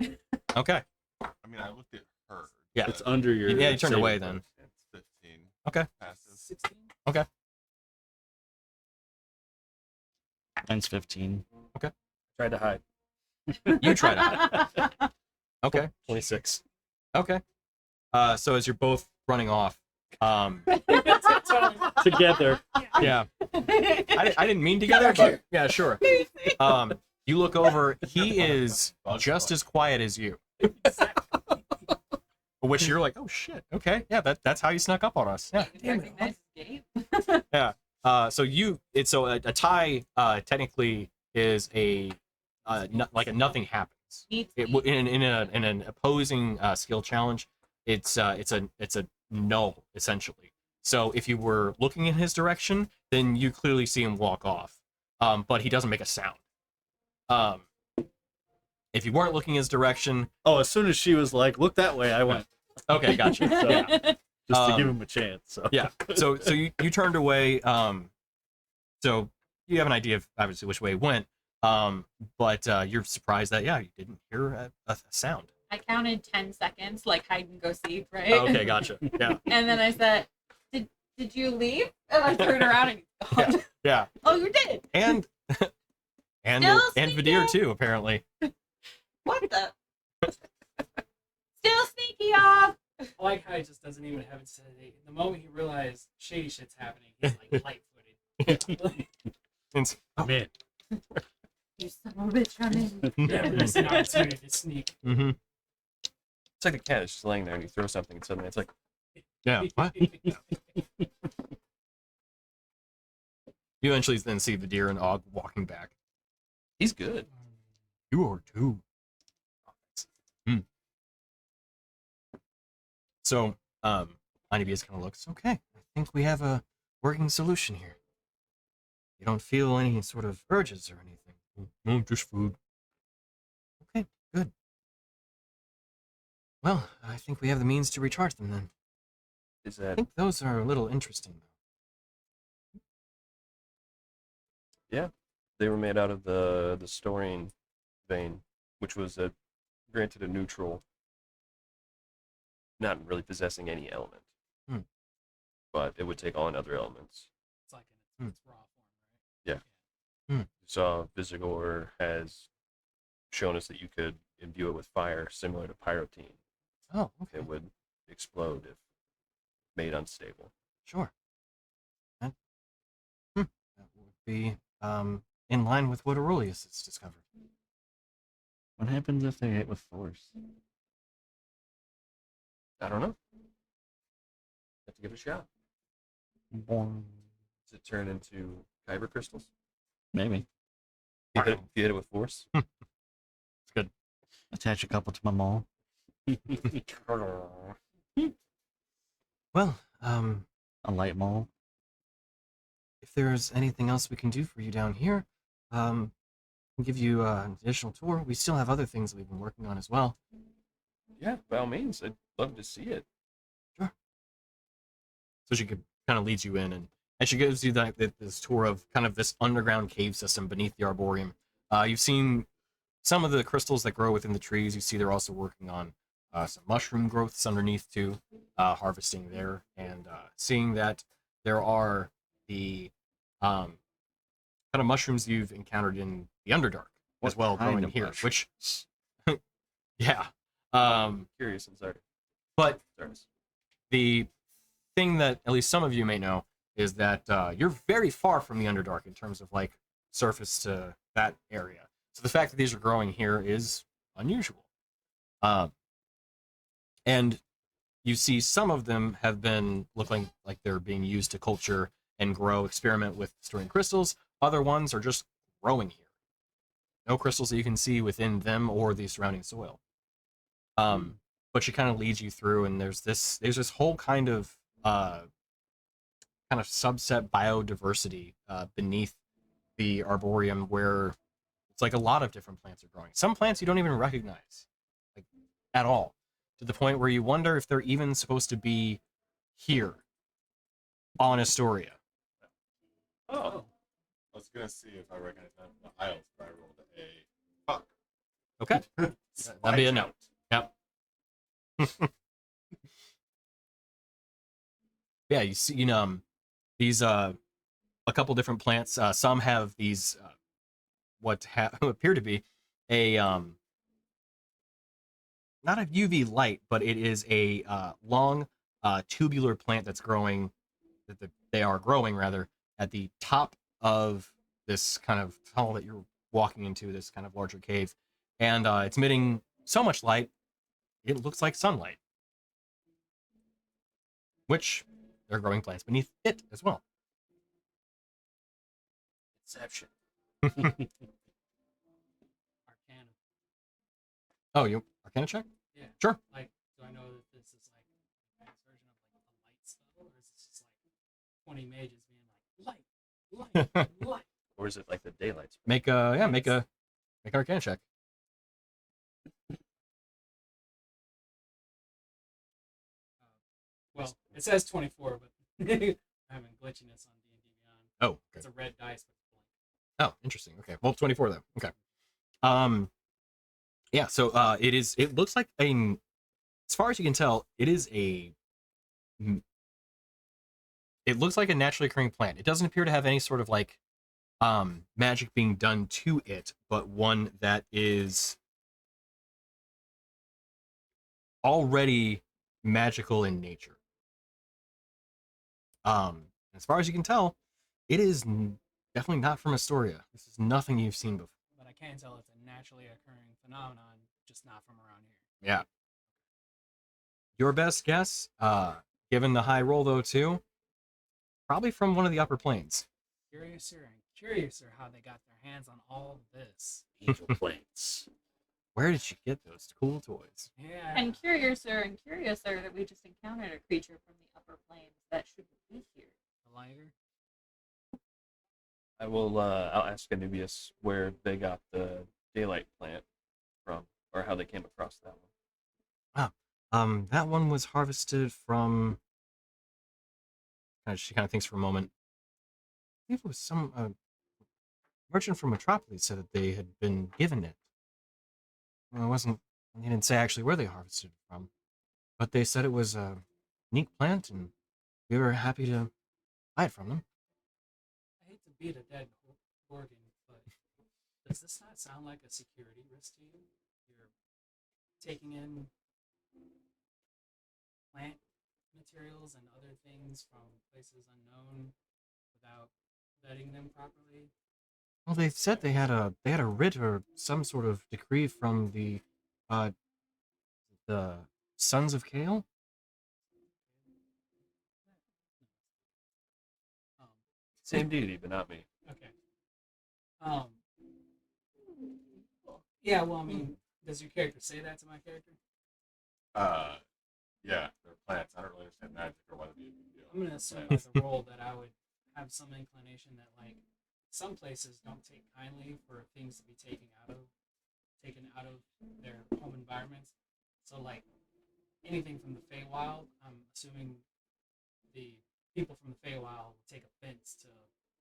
Speaker 1: Okay.
Speaker 4: I mean, I looked at her.
Speaker 1: Yeah.
Speaker 3: It's under your.
Speaker 1: Yeah, you turned
Speaker 3: saving
Speaker 1: away
Speaker 3: throw.
Speaker 1: then.
Speaker 4: It's 15.
Speaker 1: Okay.
Speaker 4: Passive.
Speaker 5: 16.
Speaker 7: Mine's 15.
Speaker 6: Tried to hide.
Speaker 1: You try to. Okay.
Speaker 6: 26.
Speaker 1: Okay. So as you're both running off,
Speaker 3: Together.
Speaker 1: yeah. I didn't mean together, but yeah, sure. You look over. He is just as quiet as you. Which you're like, oh shit. Okay, yeah, that's how you snuck up on us. Yeah. Damn it.
Speaker 2: Recognize Gabe.
Speaker 1: So a tie technically is like a nothing happens.
Speaker 2: Needs
Speaker 1: It, in an opposing skill challenge, it's a null essentially. So if you were looking in his direction, then you clearly see him walk off, but he doesn't make a sound. If you weren't looking his direction,
Speaker 3: Oh, as soon as she was like, "Look that way," I went.
Speaker 1: okay, gotcha.
Speaker 3: So,
Speaker 1: Yeah.
Speaker 3: just to give him a chance. So.
Speaker 1: Yeah. So you turned away. So you have an idea of obviously which way he went. But you're surprised that you didn't hear a sound.
Speaker 2: I counted 10 seconds, like hide and go seek, right?
Speaker 1: Oh, okay, gotcha. Yeah.
Speaker 2: And then I said, did you leave? And I turned around and he's gone.
Speaker 1: Yeah.
Speaker 2: Oh, you did?
Speaker 1: And
Speaker 2: Still
Speaker 1: Vadir
Speaker 2: sneaky.
Speaker 1: too, apparently.
Speaker 2: What the? Still sneaky, y'all.
Speaker 5: I like how he just doesn't even have it said. The moment he realized shady shit's happening, he's like light-footed.
Speaker 1: And,
Speaker 3: I'm in.
Speaker 2: You son of a bitch, I'm in.
Speaker 5: Yeah, there's an opportunity to sneak.
Speaker 1: Mm-hmm.
Speaker 6: It's like the cat is just laying there and you throw something and suddenly it's like,
Speaker 1: Yeah. What? You eventually then see the deer and Og walking back.
Speaker 6: he's good.
Speaker 1: You are too. Hmm. So, Honeybee kind of looks, okay, I think we have a working solution here. You don't feel any sort of urges or anything. No, just food. Okay, good. Well, I think we have the means to recharge them then.
Speaker 6: Is
Speaker 1: I
Speaker 6: that
Speaker 1: think those are a little interesting, though.
Speaker 6: they were made out of the storine vein, which was granted a neutral, not really possessing any element.
Speaker 1: Hmm.
Speaker 6: But it would take on other elements.
Speaker 5: It's like in its raw form, right?
Speaker 6: So Vizagor has shown us that you could imbue it with fire, similar to pyrotene.
Speaker 1: Oh, okay.
Speaker 6: It would explode if made unstable.
Speaker 1: Sure. That, that would be in line with what Aurelius has discovered.
Speaker 7: What happens if they hit with force?
Speaker 6: I don't know. Have to give it a shot.
Speaker 7: Boing.
Speaker 6: Does it turn into kyber crystals?
Speaker 7: Maybe.
Speaker 6: If you hit it with force?
Speaker 7: Attach a couple to my maul.
Speaker 1: Well,
Speaker 7: A light maul.
Speaker 1: if there's anything else we can do for you down here, we'll give you an additional tour. We still have other things that we've been working on as well.
Speaker 6: Yeah, by all means. I'd love to see it.
Speaker 1: So she could kind of leads you in, and she gives you this tour of kind of this underground cave system beneath the arboreum. You've seen some of the crystals that grow within the trees. You see they're also working on some mushroom growths underneath too, harvesting there, and seeing that there are the kind of mushrooms you've encountered in the Underdark as
Speaker 7: What
Speaker 1: well
Speaker 7: kind
Speaker 1: growing
Speaker 7: of
Speaker 1: here,
Speaker 7: mushroom?
Speaker 1: which yeah.
Speaker 6: Curious and sorry.
Speaker 1: But
Speaker 6: Sorry.
Speaker 1: the thing that at least some of you may know is that you're very far from the Underdark in terms of like surface to that area. So the fact that these are growing here is unusual. And you see some of them have been looking like they're being used to culture and grow, experiment with storine crystals. Other ones are just growing here. No crystals that you can see within them or the surrounding soil. But she kind of leads you through, and there's this whole kind of subset biodiversity beneath the arboreum where it's like a lot of different plants are growing. Some plants you don't even recognize, like at all, to the point where you wonder if they're even supposed to be here on Astoria.
Speaker 6: Oh.
Speaker 4: I was gonna see if I recognize that in the aisles, but I rolled a fuck.
Speaker 1: Okay, that'd be a no. Yep. Yeah, you see, these a couple different plants. Some have these what appear to be a not a UV light, but it is a long tubular plant that's growing. They are growing rather at the top of this kind of tunnel that you're walking into, this kind of larger cave, and it's emitting so much light it looks like sunlight, which there are growing plants beneath it as well.
Speaker 6: Inception.
Speaker 5: Arcana.
Speaker 1: Oh, you Arcana check?
Speaker 5: Yeah.
Speaker 1: Sure.
Speaker 5: Like, do I know that this is like a advanced version of like a light spell, or is this just like 20 mages being like light, light?
Speaker 6: Or is it like the daylight spell?
Speaker 1: Make a Arcana check.
Speaker 5: Well, it says 24, but I'm having glitchiness on D&D Beyond.
Speaker 1: Oh, okay.
Speaker 5: It's a red dice with blank.
Speaker 1: Oh, interesting. Okay. Well, 24 though. Okay. Yeah, so it looks like as far as you can tell, it looks like a naturally occurring plant. It doesn't appear to have any sort of like magic being done to it, but one that is already magical in nature. As far as you can tell, it is Definitely not from Astoria. This is nothing you've seen before.
Speaker 5: But I can tell it's a naturally occurring phenomenon, just not from around here.
Speaker 1: Yeah. Your best guess, given the high roll though too, probably from one of the upper planes.
Speaker 5: Curiouser how they got their hands on all this.
Speaker 3: Evil plants.
Speaker 1: Where did you get those cool toys?
Speaker 5: Yeah.
Speaker 2: And curiouser that we just encountered a creature from the upper planes that shouldn't be here.
Speaker 5: The lighter.
Speaker 6: I'll ask Anubius where they got the daylight plant from, or how they came across that one.
Speaker 1: That one was harvested from. She kind of thinks for a moment. I believe it was some merchant from Metropolis said that they had been given it. Well, it wasn't. They didn't say actually where they harvested it from, but they said it was a unique plant, and we were happy to buy it from them.
Speaker 5: I hate to beat a dead organ, but does this not sound like a security risk to you? You're taking in plant materials and other things from places unknown without vetting them properly.
Speaker 1: Well, they said they had a writ or some sort of decree from the Sons of Kale.
Speaker 6: Same deity, but not me.
Speaker 5: Okay. Yeah. Well, I mean, does your character say that to my character?
Speaker 4: Yeah, they're plants. I don't really understand magic or why that'd be a big deal.
Speaker 5: I'm gonna assume as a role that I would have some inclination that like some places don't take kindly for things to be taken out of their home environments. So like anything from the Feywild, I'm assuming the people from the Feywild would take offense to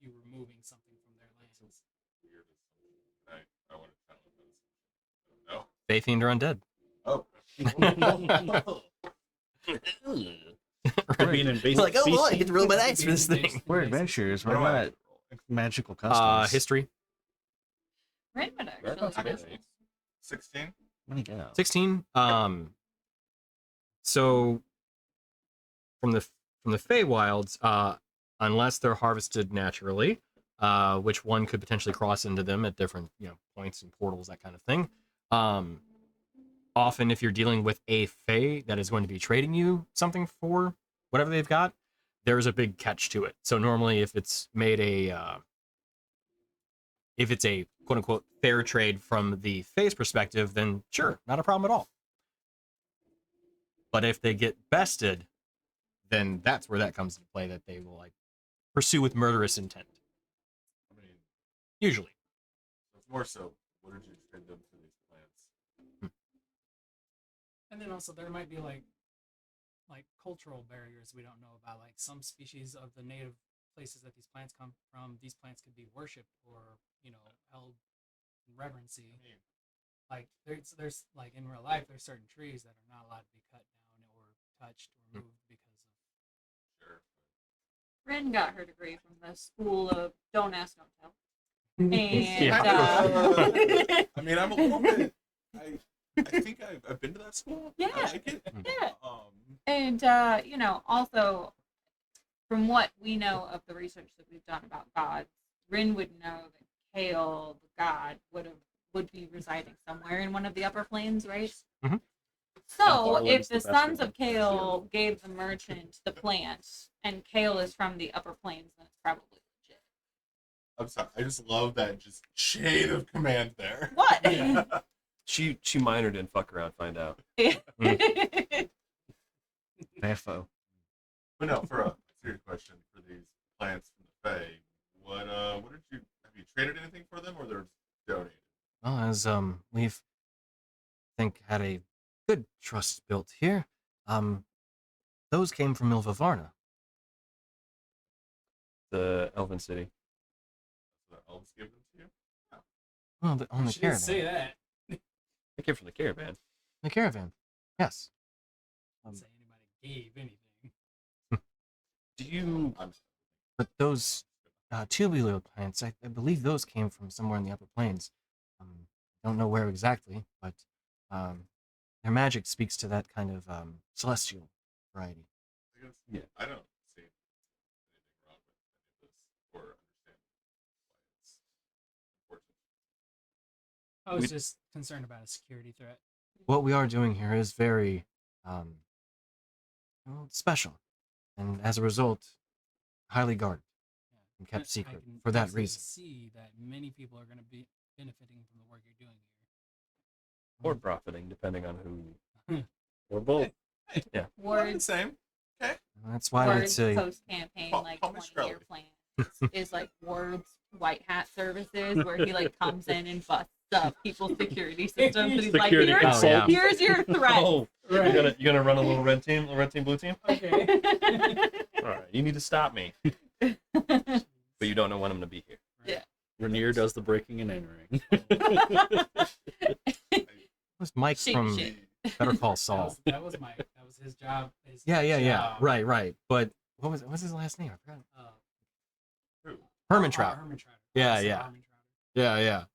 Speaker 5: you removing something from their lands.
Speaker 4: Weird assumption. I want to tell them this. No.
Speaker 1: Fae Fiend are undead.
Speaker 4: Oh.
Speaker 3: We're being invasive.
Speaker 7: Like, oh, well, I
Speaker 3: species.
Speaker 7: get to roll my dice for this thing. We're
Speaker 5: Invasive.
Speaker 7: adventurers.
Speaker 4: What
Speaker 7: We're
Speaker 4: do I
Speaker 7: not
Speaker 4: have to roll?
Speaker 7: magical customs.
Speaker 1: History.
Speaker 2: Ren would
Speaker 6: That's
Speaker 2: actually.
Speaker 6: amazing.
Speaker 4: 16?
Speaker 7: Let me go.
Speaker 1: 16. So from the Feywilds, unless they're harvested naturally, which one could potentially cross into them at different points and portals, that kind of thing. Often, if you're dealing with a Fey that is going to be trading you something for whatever they've got, there's a big catch to it. So normally, if it's made if it's a quote unquote fair trade from the Fey's perspective, then sure, not a problem at all. But if they get bested, then that's where that comes into play, that they will like pursue with murderous intent.
Speaker 4: I mean,
Speaker 1: Usually.
Speaker 4: it's more so, what did you trade them for these plants?
Speaker 5: And then also there might be like cultural barriers we don't know about. Like some species of the native places that these plants come from, these plants could be worshipped or held in reverency. Like there's like in real life there's certain trees that are not allowed to be cut down or touched or moved because of.
Speaker 4: Sure.
Speaker 2: Ren got her degree from the school of Don't Ask, Don't Tell. And
Speaker 4: I mean, I'm a little bit. I think I've been to that school.
Speaker 2: Yeah.
Speaker 4: I like it.
Speaker 2: Yeah.
Speaker 4: Um,
Speaker 2: And also from what we know of the research that we've done about gods, Rin would know that Kale, the god, would be residing somewhere in one of the upper planes, right?
Speaker 1: Mhm.
Speaker 2: So
Speaker 6: Garland's
Speaker 2: if
Speaker 6: the
Speaker 2: the
Speaker 6: best
Speaker 2: sons
Speaker 6: one.
Speaker 2: of Kale gave the merchant the plant, and Kale is from the upper planes, then it's probably legit.
Speaker 4: I'm sorry. I just love that just chain of command there.
Speaker 2: What?
Speaker 5: Yeah.
Speaker 6: She minored in fuck around, find out.
Speaker 7: FO.
Speaker 4: But no, for a serious question, for these plants from the Fae, what did you have you traded anything for them, or they're donated?
Speaker 1: Well, as we've had a good trust built here. Those came from Milva Varna.
Speaker 6: The Elven City.
Speaker 4: So the elves give them to you?
Speaker 1: Well, on the
Speaker 5: She didn't
Speaker 1: caravan.
Speaker 5: say that.
Speaker 6: They came from the caravan.
Speaker 1: The caravan. Yes.
Speaker 5: Didn't say anybody gave anything.
Speaker 6: Do you?
Speaker 1: But those tubular plants, I believe those came from somewhere in the upper planes. Don't know where exactly, but their magic speaks to that kind of celestial variety.
Speaker 4: I guess,
Speaker 6: Yeah.
Speaker 4: I don't see anything wrong with any of this or understand.
Speaker 5: I was just concerned about a security threat.
Speaker 1: What we are doing here is very special, and as a result, highly guarded and
Speaker 5: I-
Speaker 1: kept secret
Speaker 5: I can
Speaker 1: for that
Speaker 5: absolutely
Speaker 1: reason.
Speaker 5: see that many people are going to be benefiting from the work you're doing
Speaker 6: Or profiting, depending on who.
Speaker 3: Or both.
Speaker 4: Well, the
Speaker 2: Words,
Speaker 4: same. Okay.
Speaker 1: And that's why
Speaker 2: words
Speaker 1: it's a
Speaker 2: post campaign,
Speaker 4: Call-
Speaker 2: like
Speaker 4: call me
Speaker 2: 20-year
Speaker 4: Shkreli.
Speaker 2: plan is like Word's white hat services, where he like comes in and busts up people's security systems, and he's
Speaker 3: Security
Speaker 2: like,
Speaker 1: consultant. Oh, yeah.
Speaker 2: here's your threat.
Speaker 6: Oh,
Speaker 5: here.
Speaker 6: you're gonna run a little red team, blue team.
Speaker 5: Okay.
Speaker 6: All right, you need to stop me, but you don't know when I'm gonna be here.
Speaker 2: Yeah.
Speaker 3: Rainier does the breaking and entering.
Speaker 1: was Mike
Speaker 2: Shake,
Speaker 1: from
Speaker 2: shake.
Speaker 1: Better Call Saul.
Speaker 5: That was Mike. That was his job. His
Speaker 1: Yeah.
Speaker 5: job.
Speaker 1: Right. But what's his last name? I forgot.
Speaker 5: Uh,
Speaker 1: Hermantraut.
Speaker 5: Hermantraut.
Speaker 1: Yeah,
Speaker 5: Honestly,
Speaker 1: yeah.
Speaker 5: Hermantraut.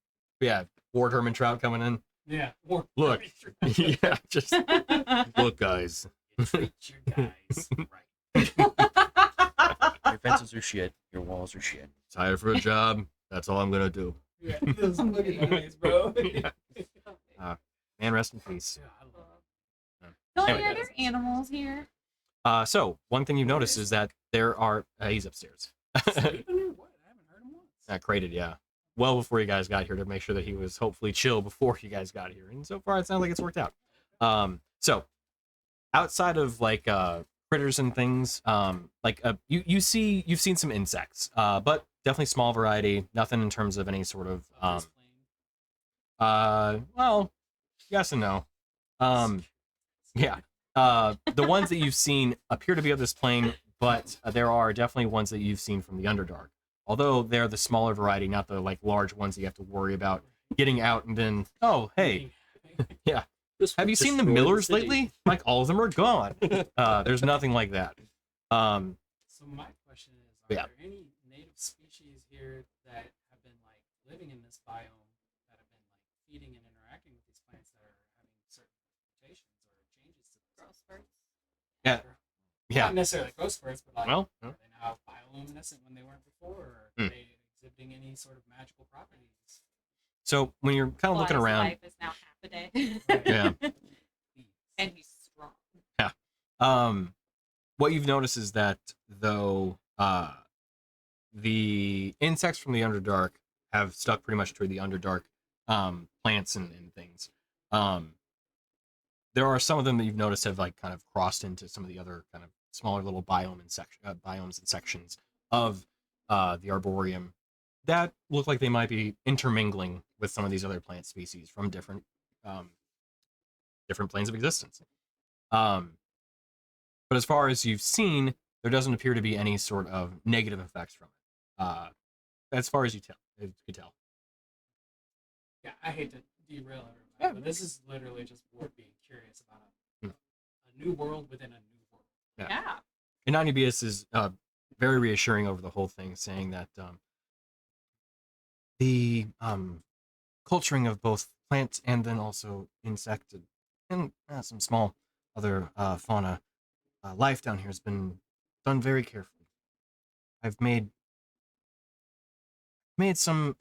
Speaker 1: Yeah. Ward Hermantraut coming in.
Speaker 5: Yeah. Or
Speaker 1: Look. Yeah, just look, guys.
Speaker 5: You treat your guys right.
Speaker 6: Your fences are shit. Your walls are shit.
Speaker 1: Tired for a job. That's all I'm gonna do.
Speaker 5: Yeah. Those fucking guys, bro.
Speaker 1: Yeah. Man, rest in peace.
Speaker 5: Yeah, I love
Speaker 2: Tony,
Speaker 1: Anyway.
Speaker 2: are there animals here?
Speaker 1: So one thing you've noticed is that there are. He's upstairs.
Speaker 5: Sleeping or what? I haven't heard him once.
Speaker 1: Crated, yeah. Well before you guys got here to make sure that he was hopefully chill before you guys got here, and so far it sounds like it's worked out. So outside of like critters and things, you've seen some insects, but definitely small variety. Nothing in terms of any sort of
Speaker 5: This plane.
Speaker 1: well, yes and no. Yeah. The ones that you've seen appear to be of this plane, but there are definitely ones that you've seen from the Underdark. Although they're the smaller variety, not the like large ones that you have to worry about getting out and then, oh, hey, have you seen the Millers lately? Like all of them are gone. There's nothing like that.
Speaker 5: So my question is, are
Speaker 1: Yeah.
Speaker 5: there any native species here that have been like living in this biome that have been like feeding and interacting with these plants that are having certain mutations or changes to the
Speaker 2: Growth spurts.
Speaker 1: Yeah. Yeah.
Speaker 5: Not necessarily growth spurts, but like
Speaker 1: Well,
Speaker 5: are they now bioluminescent when they weren't before, or
Speaker 1: Hmm.
Speaker 5: are they exhibiting any sort of magical properties?
Speaker 1: so when you're kind of looking
Speaker 2: Fly's
Speaker 1: around,
Speaker 2: life is now half a day.
Speaker 1: Yeah.
Speaker 2: And he's strong.
Speaker 1: what you've noticed is that though the insects from the Underdark have stuck pretty much to the Underdark plants and things. There are some of them that you've noticed have like kind of crossed into some of the other kind of smaller little biomes and sections of the Arboreum that look like they might be intermingling with some of these other plant species from different planes of existence. But as far as you've seen, there doesn't appear to be any sort of negative effects from it. As far as you could tell.
Speaker 5: Yeah, I hate to derail everybody,
Speaker 1: Yeah.
Speaker 5: but this is literally just Ward being curious about
Speaker 1: Hmm.
Speaker 5: a new world within a new world.
Speaker 1: Yeah.
Speaker 2: Yeah.
Speaker 1: And Ananibius is very reassuring over the whole thing, saying that the culturing of both plant and then also insect and some small other fauna life down here has been done very carefully. I've made some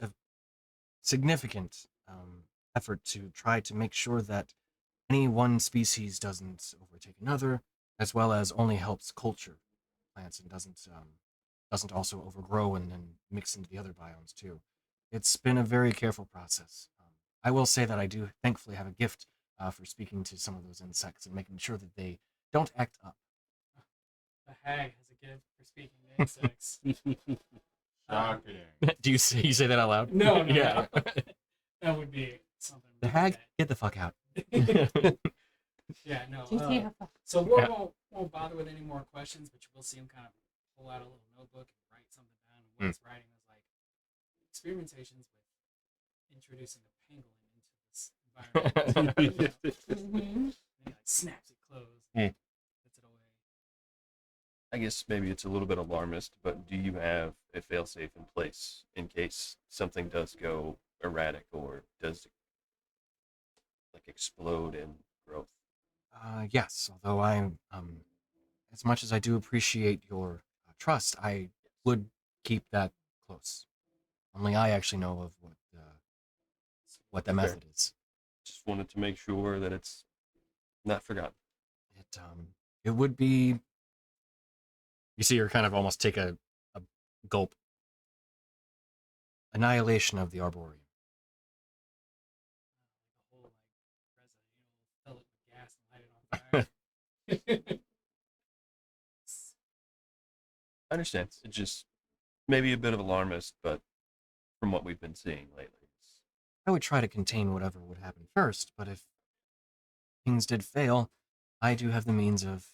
Speaker 1: significant effort to try to make sure that any one species doesn't overtake another, as well as only helps culture plants and doesn't also overgrow and then mix into the other biomes too. It's been a very careful process. I will say that I do thankfully have a gift for speaking to some of those insects and making sure that they don't act up.
Speaker 5: The hag has a gift for speaking to insects.
Speaker 4: Shocking.
Speaker 1: Do you say that out loud?
Speaker 5: No,
Speaker 1: Yeah.
Speaker 5: That would be something.
Speaker 1: The hag, get the fuck out.
Speaker 5: Yeah, no.
Speaker 2: GTFO.
Speaker 5: So Ward
Speaker 1: Yeah.
Speaker 5: won't bother with any more questions, but you will see him kind of pull out a little notebook and write something down. And what he's writing is like experimentations with introducing a pangolin into this environment.
Speaker 2: Mhm.
Speaker 5: And he like snaps it closed,
Speaker 1: Hmm.
Speaker 5: puts it away.
Speaker 6: I guess maybe it's a little bit alarmist, but do you have a failsafe in place in case something does go erratic or does like explode in growth?
Speaker 1: Yes, although I'm, as much as I do appreciate your trust, I would keep that close. Only I actually know of what the method is.
Speaker 6: Just wanted to make sure that it's not forgotten.
Speaker 1: It would be. You see her kind of almost take a gulp. Annihilation of the Arboreum.
Speaker 5: A whole like resin, fill it with gas and light it on fire.
Speaker 6: I understand. It's just maybe a bit of alarmist, but from what we've been seeing lately.
Speaker 1: I would try to contain whatever would happen first, but if things did fail, I do have the means of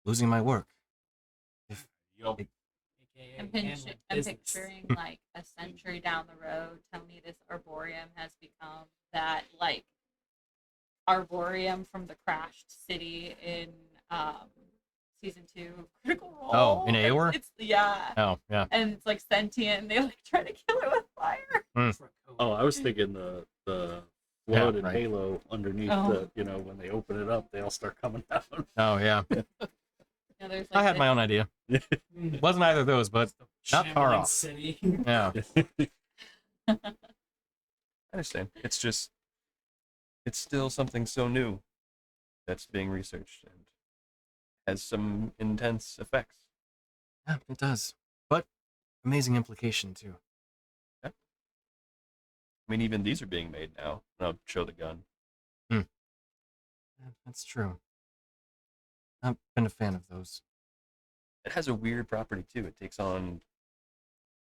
Speaker 1: losing my work.
Speaker 4: Yup.
Speaker 5: AKA
Speaker 2: I'm,
Speaker 5: handling
Speaker 2: I'm
Speaker 5: business.
Speaker 2: picturing like a century down the road. Tell me this arboreum has become that like arboreum from the crashed city in season 2 of Critical Role.
Speaker 1: Oh, in Eeyore?
Speaker 2: It's yeah,
Speaker 1: Oh, yeah.
Speaker 2: and it's like sentient. And they like try to kill it with fire.
Speaker 5: For a code.
Speaker 3: Oh, I was thinking the flood and
Speaker 1: right.
Speaker 3: Halo underneath
Speaker 2: Oh.
Speaker 3: the, when they open it up, they all start coming out.
Speaker 1: Oh, yeah.
Speaker 2: You know, there's
Speaker 1: I
Speaker 2: like
Speaker 1: had my own idea.
Speaker 5: Mm.
Speaker 1: Wasn't either of those, but
Speaker 5: The
Speaker 1: not far
Speaker 5: shambling
Speaker 1: off.
Speaker 5: City.
Speaker 1: yeah.
Speaker 6: I understand. It's just, it's still something so new that's being researched and has some intense effects.
Speaker 1: Yeah, it does. But amazing implication, too.
Speaker 6: I mean, even these are being made now. And I'll show the gun.
Speaker 1: Yeah, that's true. I've been a fan of those.
Speaker 6: It has a weird property too. It takes on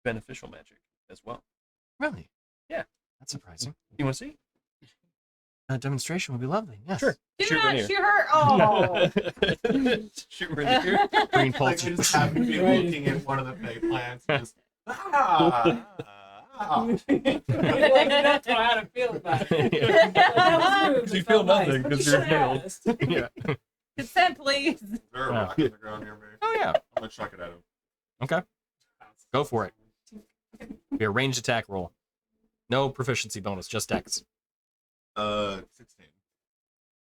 Speaker 6: beneficial magic as well.
Speaker 1: Really?
Speaker 6: Yeah.
Speaker 1: That's surprising.
Speaker 6: You want to see?
Speaker 1: A demonstration would be lovely. Yes.
Speaker 6: Sure.
Speaker 2: Do
Speaker 6: Shoot
Speaker 2: not
Speaker 6: right here.
Speaker 2: shoot her. Oh.
Speaker 6: Shoot right here.
Speaker 1: Green
Speaker 4: Like,
Speaker 1: pulse.
Speaker 4: I just happen to be
Speaker 5: Right.
Speaker 4: looking at one of the fake plants and just, ah.
Speaker 5: That's how I feel about it.
Speaker 6: Because you feel nothing because you're nailed.
Speaker 1: Yeah.
Speaker 2: Consent, please.
Speaker 4: Is there a
Speaker 1: Yeah.
Speaker 4: rock on the ground near me?
Speaker 1: Oh, yeah.
Speaker 4: I'm gonna chuck it at him.
Speaker 1: Okay. Go for it. Be a ranged attack roll. No proficiency bonus, just dex.
Speaker 4: 16.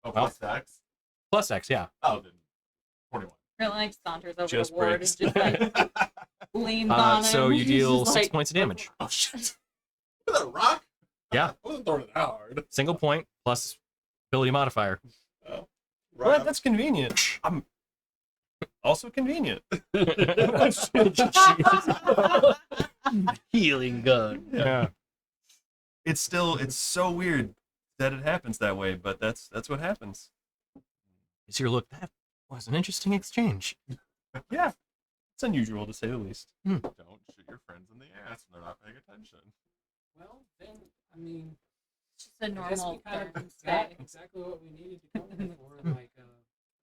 Speaker 4: Oh,
Speaker 1: Well.
Speaker 4: plus dex?
Speaker 1: Plus dex, yeah.
Speaker 4: Oh, then 21.
Speaker 2: Really like saunters over
Speaker 6: Just
Speaker 2: the ward
Speaker 6: breaks.
Speaker 2: and just like leans on him.
Speaker 1: So you
Speaker 2: He's
Speaker 1: deal
Speaker 2: just
Speaker 1: 6
Speaker 2: like,
Speaker 1: points of damage.
Speaker 4: Oh, shit. Was that a rock?
Speaker 1: Yeah.
Speaker 4: I wasn't throwing it that hard.
Speaker 1: Single point plus ability modifier.
Speaker 4: Oh.
Speaker 6: Well, that's convenient. I'm also convenient.
Speaker 3: Healing gun.
Speaker 1: Yeah.
Speaker 6: It's so weird that it happens that way, but that's what happens.
Speaker 1: So you look, that was an interesting exchange.
Speaker 6: Yeah. It's unusual to say the least.
Speaker 4: Don't shoot your friends in the ass when they're not paying attention.
Speaker 5: Well, then, I mean,
Speaker 2: It's just a
Speaker 5: I guess we
Speaker 2: normal
Speaker 5: kind
Speaker 2: turn
Speaker 5: of got
Speaker 2: stay.
Speaker 5: exactly what we needed to come in for, like,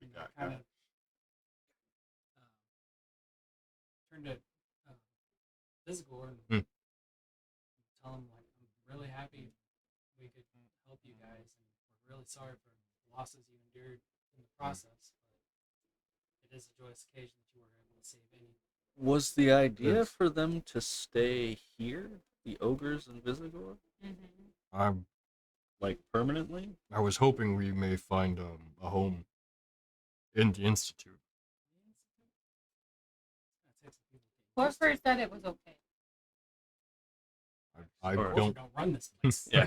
Speaker 4: We got
Speaker 5: kind
Speaker 4: that.
Speaker 5: of turned to Vizagor and tell him, like, I'm really happy we could help you guys, and we're really sorry for the losses you endured in the process, but it is a joyous occasion that you were able to save any.
Speaker 3: Was the idea for them to stay here, the ogres and Vizagor,
Speaker 2: Mm-hmm.
Speaker 3: like permanently?
Speaker 1: I was hoping we may find a home in the Institute.
Speaker 2: Corford said it was okay.
Speaker 1: I
Speaker 6: Or-
Speaker 1: don't.
Speaker 5: Don't run this place.
Speaker 6: Yeah.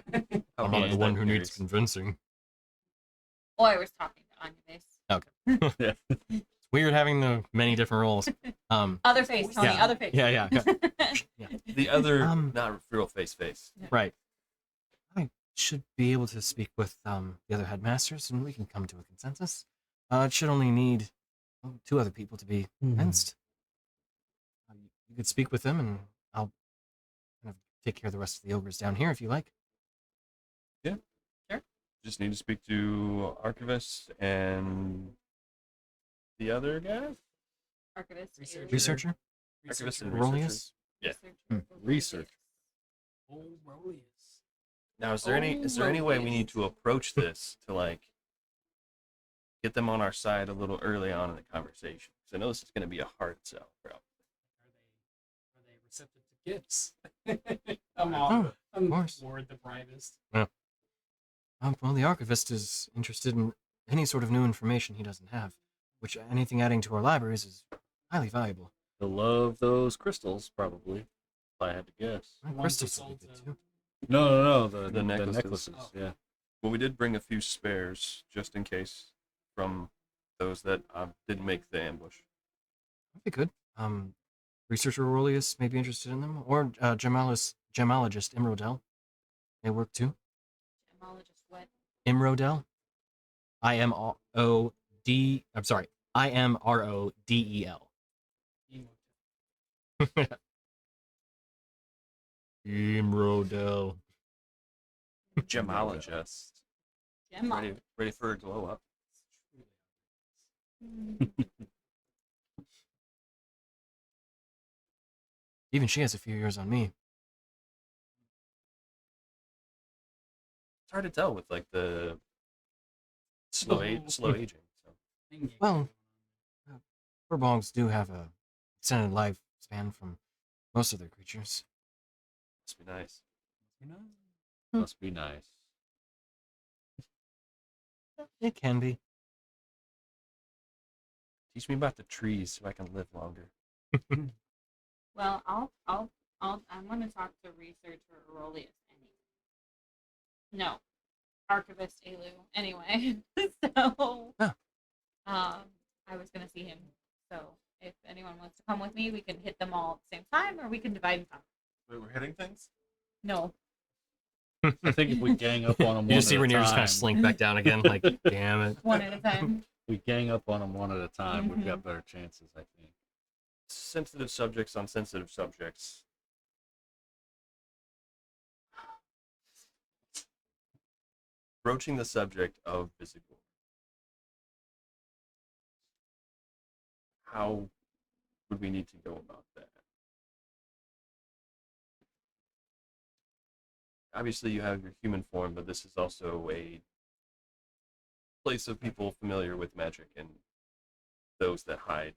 Speaker 1: I'm not the one who needs convincing.
Speaker 2: Oh, I was talking to Anya Base.
Speaker 1: It's weird having the many different roles.
Speaker 2: Other face, Tony.
Speaker 1: Yeah.
Speaker 2: Other face.
Speaker 1: Yeah.
Speaker 6: The other,
Speaker 1: Um,
Speaker 6: not real face.
Speaker 1: Right. I should be able to speak with the other headmasters, and we can come to a consensus. It should only need 2 other people to be convinced. You could speak with them, and I'll kind of take care of the rest of the ogres down here if you like.
Speaker 6: Just need to speak to Archivist and the other guy?
Speaker 2: Archivist.
Speaker 5: Researcher.
Speaker 1: Researcher?
Speaker 6: Archivist and
Speaker 1: Aurelius?
Speaker 6: Yeah.
Speaker 3: Research.
Speaker 5: Old Rolius.
Speaker 6: Now, is there any way we need to approach this to, like, get them on our side a little early on in the conversation? Because I know this is going to be a hard sell, probably.
Speaker 5: Are they receptive to gifts? I'm
Speaker 1: course.
Speaker 5: Ward the brightest.
Speaker 1: Well, the archivist is interested in any sort of new information he doesn't have, which anything adding to our libraries is highly valuable.
Speaker 3: They'll love those crystals, probably. If I had to guess.
Speaker 1: Well,
Speaker 5: The ones we
Speaker 1: crystals would be
Speaker 5: sold
Speaker 1: good
Speaker 5: to-
Speaker 1: too.
Speaker 3: No.
Speaker 6: The necklaces.
Speaker 5: Oh.
Speaker 3: Yeah.
Speaker 6: Well, we did bring a few spares just in case from those that didn't make the ambush.
Speaker 1: That'd be good. Researcher Aurelius may be interested in them, or gemologist Imrodel. They work too.
Speaker 2: Gemologist what?
Speaker 1: Imrodel. I-M-O-D. I'm sorry. I-M-R-O-D-E-L.
Speaker 5: Emo.
Speaker 1: Imrodel.
Speaker 6: Gemologist.
Speaker 2: Gemologist.
Speaker 6: Ready for a glow up.
Speaker 1: Even she has a few years on me.
Speaker 6: It's hard to tell with like the slow aging. So.
Speaker 1: Well, Furbolgs do have a extended lifespan from most of their creatures.
Speaker 6: Must be nice.
Speaker 3: Must be nice.
Speaker 1: It can be.
Speaker 6: Teach me about the trees so I can live longer.
Speaker 2: Well, I'm going to talk to researcher Aurelius anyway. No, archivist Elu anyway. So,
Speaker 1: Oh.
Speaker 2: I was going to see him. So, if anyone wants to come with me, we can hit them all at the same time, or we can divide and conquer.
Speaker 4: Wait, we're hitting things?
Speaker 2: No,
Speaker 3: I think if we gang up on them,
Speaker 1: You just see Rainier just kind of slink back down again, like, damn it.
Speaker 2: one at a time.
Speaker 3: we gang up on them one at a time, we've got better chances, I think.
Speaker 6: Sensitive subjects on sensitive subjects. Broaching the subject of Vizagor. How would we need to go about that? Obviously, you have your human form, but this is also a place of people familiar with magic and those that hide.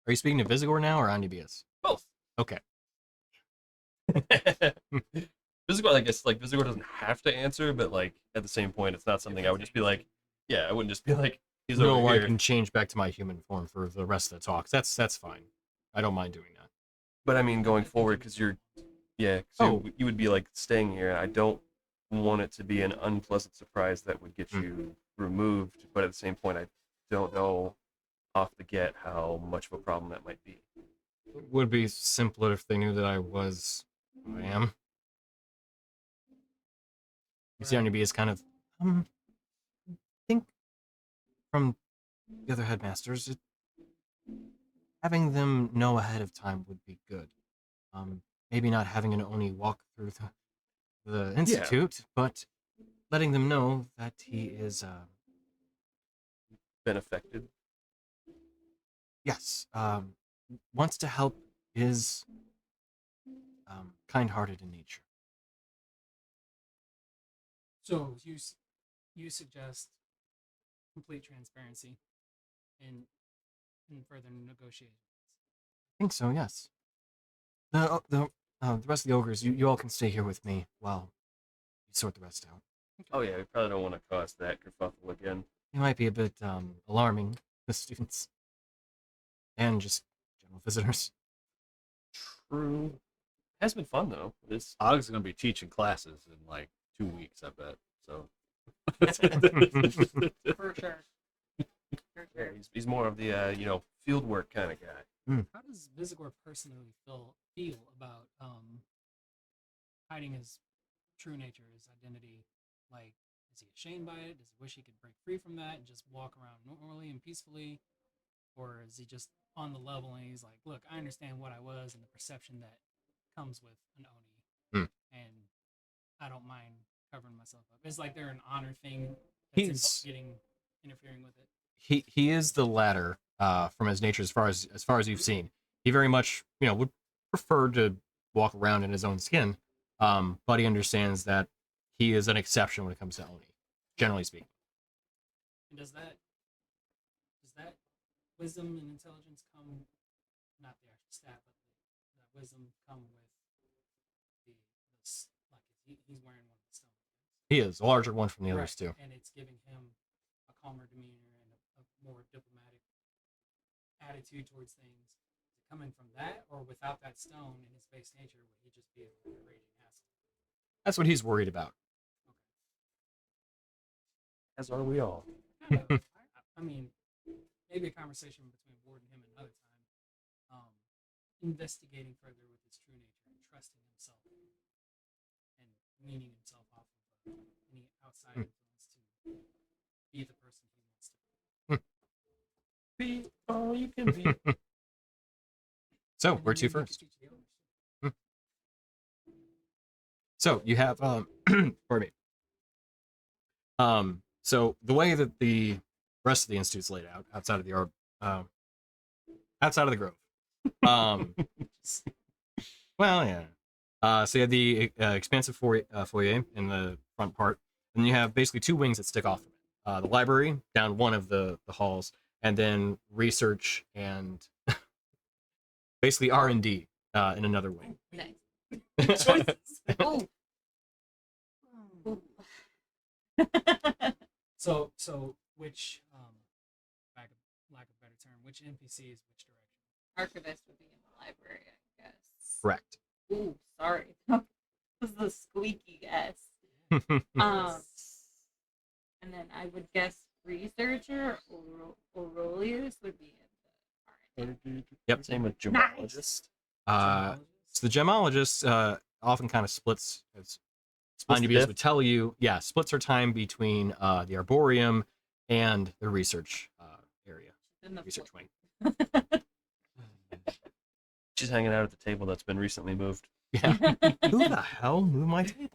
Speaker 1: Are you speaking to Vizagor now or Anubis?
Speaker 6: Both.
Speaker 1: Okay.
Speaker 6: Vizagor, I guess, like, Vizagor doesn't have to answer, but, like, at the same point, it's not something I would just be like, yeah, I wouldn't just be like, he's
Speaker 1: No,
Speaker 6: over
Speaker 1: I
Speaker 6: here.
Speaker 1: can change back to my human form for the rest of the talks. That's fine. I don't mind doing that.
Speaker 6: But I mean, going forward, because
Speaker 1: Oh.
Speaker 6: you would be, like, staying here. I don't want it to be an unpleasant surprise that would get
Speaker 1: Mm.
Speaker 6: you removed, but at the same point, I don't know off the get how much of a problem that might be.
Speaker 1: It would be simpler if they knew that I was who I am. You see, Anubis is kind of, I think from the other headmasters, having them know ahead of time would be good. Maybe not having an Oni walk through the institute, but letting them know that he is,
Speaker 6: Been affected.
Speaker 1: yes, wants to help, is kind-hearted in nature.
Speaker 5: So you suggest complete transparency in further negotiations.
Speaker 1: I think so, yes. The rest of the ogres, you all can stay here with me while you sort the rest out.
Speaker 6: Oh yeah, we probably don't want to cause that kerfuffle again.
Speaker 1: It might be a bit alarming to the students and just general visitors.
Speaker 6: True. Has been fun though. This
Speaker 3: Og's gonna be teaching classes in like 2 weeks, I bet. So
Speaker 2: For sure. For
Speaker 6: yeah,
Speaker 2: sure.
Speaker 6: he's more of the field work kind of guy.
Speaker 5: How does Vizagor personally feel about hiding his true nature, his identity? Like, is he ashamed by it? Does he wish he could break free from that and just walk around normally and peacefully? Or is he just on the level and he's like, look, I understand what I was and the perception that comes with an Oni, and I don't mind covering myself up. It's like they're an honor thing that's interfering with it.
Speaker 1: He is the latter from his nature as far as you've seen. He very much would prefer to walk around in his own skin, but he understands that he is an exception when it comes to Oni, generally speaking.
Speaker 5: And does that wisdom and intelligence come, not the actual stat, but that wisdom come with like he's wearing one of the stones?
Speaker 1: He is a larger one from the others too.
Speaker 5: And it's giving him a calmer demeanor and a more diplomatic attitude towards things. Does it coming from that, or without that stone in his base nature, would he just be a raging asshole?
Speaker 1: That's what he's worried about.
Speaker 6: As are we all.
Speaker 5: Kind of, I mean, maybe a conversation between Ward and him another time. Investigating further with his true nature and trusting himself and weaning himself off of any outside influence to be the person he wants to be.
Speaker 6: Be all you can be.
Speaker 1: So,
Speaker 5: And
Speaker 1: where
Speaker 5: then
Speaker 1: to
Speaker 5: maybe you could
Speaker 1: first?
Speaker 5: teach the others.
Speaker 1: So you have pardon me. So the way that the rest of the institute's laid out outside of the outside of the grove. Well, yeah. So you have the expansive foyer in the front part, and you have basically two wings that stick off from it. The library down one of the halls, and then research and basically R&D in another wing.
Speaker 2: Nice. Oh.
Speaker 5: So which lack of better term, which NPC is which direction?
Speaker 2: Archivist would be in the library, I guess.
Speaker 1: Correct.
Speaker 2: Ooh, sorry. This is a squeaky S. And then I would guess researcher Aurelius would be in the R&D.
Speaker 1: Yep.
Speaker 6: Same with gemologist.
Speaker 1: So the gemologist often kind of splits, as Anubis would tell you, splits her time between the arboreum and the research area,
Speaker 2: In the
Speaker 1: research wing.
Speaker 6: She's hanging out at the table that's been recently moved.
Speaker 1: Yeah. Who the hell moved my table?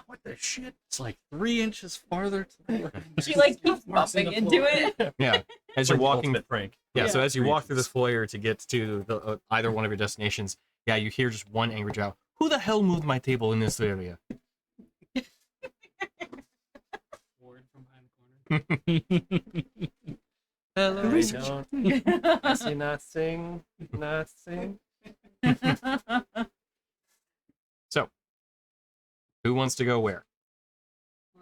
Speaker 3: What the shit? It's like 3 inches farther to the left.
Speaker 2: She like keeps
Speaker 5: Marks in
Speaker 2: bumping
Speaker 5: the floor.
Speaker 2: into it.
Speaker 1: Yeah. As you're walking,
Speaker 6: Ultimate prank.
Speaker 1: so as you
Speaker 3: Three
Speaker 1: walk through
Speaker 3: inches.
Speaker 1: this foyer to get to the either one of your destinations, you hear just one angry shout. Who the hell moved my table in this area?
Speaker 5: Ward from behind the corner.
Speaker 6: Hello,
Speaker 1: Research.
Speaker 6: I see not sing, not sing.
Speaker 1: So, who wants to go where?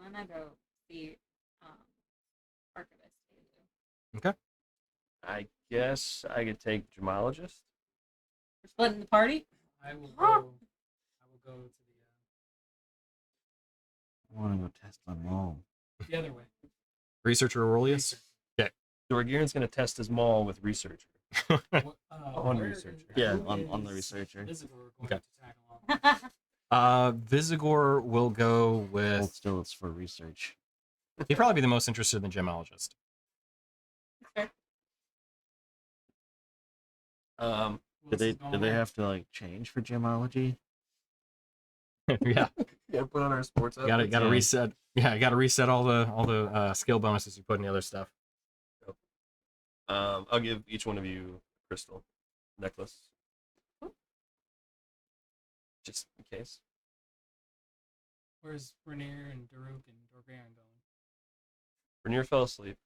Speaker 2: I'm gonna go see archivist.
Speaker 6: I guess I could take gemologist.
Speaker 2: We're splitting the party.
Speaker 5: I will
Speaker 2: Huh.
Speaker 5: go. I will go to
Speaker 7: I want to go test my mom.
Speaker 5: the other way.
Speaker 1: Researcher Aurelius?
Speaker 6: Dorgirn's gonna test his maul with researcher.
Speaker 5: What,
Speaker 6: On
Speaker 5: where
Speaker 6: researcher.
Speaker 5: is-
Speaker 7: Yeah,
Speaker 5: who
Speaker 7: on the
Speaker 5: is
Speaker 7: researcher.
Speaker 5: Vizagor going
Speaker 1: Okay.
Speaker 5: to tag along?
Speaker 1: Vizagor will go
Speaker 7: Hold
Speaker 1: with.
Speaker 7: still, it's for research.
Speaker 1: He'd probably be the most interested in the gemologist.
Speaker 5: Who
Speaker 7: Did
Speaker 5: else
Speaker 7: they
Speaker 5: is going
Speaker 7: did they
Speaker 5: where?
Speaker 7: have to like change for gemology?
Speaker 1: Yeah,
Speaker 6: Yeah, put on our sports
Speaker 1: gotta
Speaker 7: Yeah.
Speaker 1: reset. Yeah, gotta reset all the skill bonuses you put in the other stuff.
Speaker 6: I'll give each one of you a crystal necklace. Just in case.
Speaker 5: Where's Rainier and Daruk and Dorgan going?
Speaker 6: Rainier fell asleep.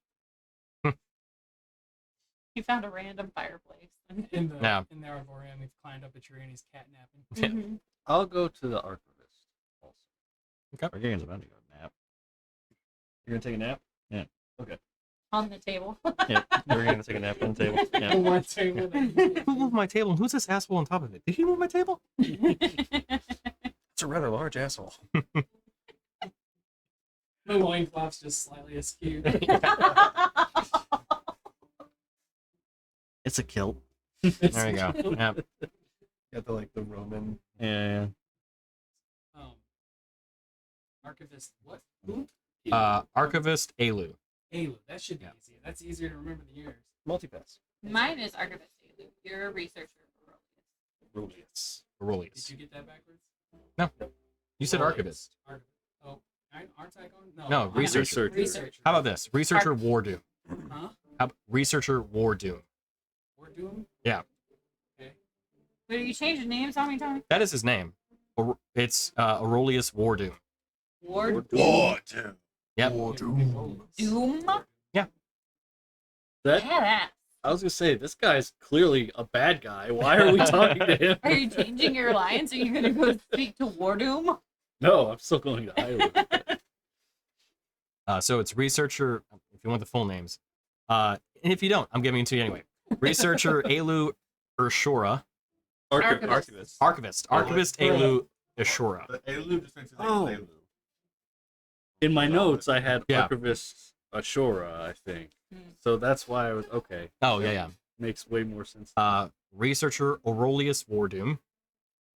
Speaker 2: He found a random fireplace.
Speaker 5: In the
Speaker 1: Yeah.
Speaker 5: in the arboretum, he's climbed up a tree and he's catnapping.
Speaker 1: Yeah.
Speaker 2: Mhm.
Speaker 3: I'll go to the archivist also.
Speaker 7: Our game's about to go nap.
Speaker 6: You're gonna take a nap?
Speaker 2: On the table.
Speaker 6: You're gonna take a nap on the table.
Speaker 7: Yeah.
Speaker 5: One table that
Speaker 1: Who moved my table? And who's this asshole on top of it? Did he move my table?
Speaker 6: It's a rather large asshole.
Speaker 5: the loincloth's just slightly askew.
Speaker 7: It's a kilt.
Speaker 1: There you go. Yeah.
Speaker 6: Got the Roman.
Speaker 7: Yeah.
Speaker 5: Archivist, what? Who?
Speaker 1: Archivist Elu.
Speaker 5: Alu. That should be
Speaker 1: Yeah.
Speaker 5: easy. That's easier to remember than yours.
Speaker 6: Multipass.
Speaker 2: Mine is archivist. Alu. You're a researcher.
Speaker 6: Aurelius.
Speaker 5: Did
Speaker 1: Aurelius.
Speaker 5: you get that backwards?
Speaker 1: You said archivist.
Speaker 5: Archivist. Oh, aren't I going?
Speaker 1: No,
Speaker 5: I'm
Speaker 1: researcher.
Speaker 5: Researcher.
Speaker 1: How about this? Researcher Wardoom.
Speaker 5: Huh?
Speaker 1: Researcher Wardoom.
Speaker 5: We're doing.
Speaker 1: Yeah.
Speaker 5: Okay.
Speaker 2: Wait, you changed the name, Tommy?
Speaker 1: That is his name. It's Aurelius Wardoom.
Speaker 2: Ward
Speaker 1: Yep.
Speaker 2: Doom?
Speaker 3: That
Speaker 2: Yeah.
Speaker 3: I was gonna say this guy's clearly a bad guy. Why are we talking to him?
Speaker 2: Are you changing your lines? Are you gonna go speak to Wardoom?
Speaker 3: No, I'm still going to Iowa.
Speaker 1: So it's researcher. If you want the full names, and if you don't, I'm giving it to you anyway. Researcher Elu Urshora.
Speaker 2: Archivist.
Speaker 1: Archivist Elu Urshora.
Speaker 4: The Elu just makes it like
Speaker 3: Oh.
Speaker 4: Elu.
Speaker 3: In my notes, I had
Speaker 1: Yeah.
Speaker 3: Archivist Ashura, I think.
Speaker 2: Hmm.
Speaker 3: So that's why I was okay.
Speaker 1: Oh, yeah.
Speaker 3: Makes way more sense.
Speaker 1: Researcher Aurelius Wardoom.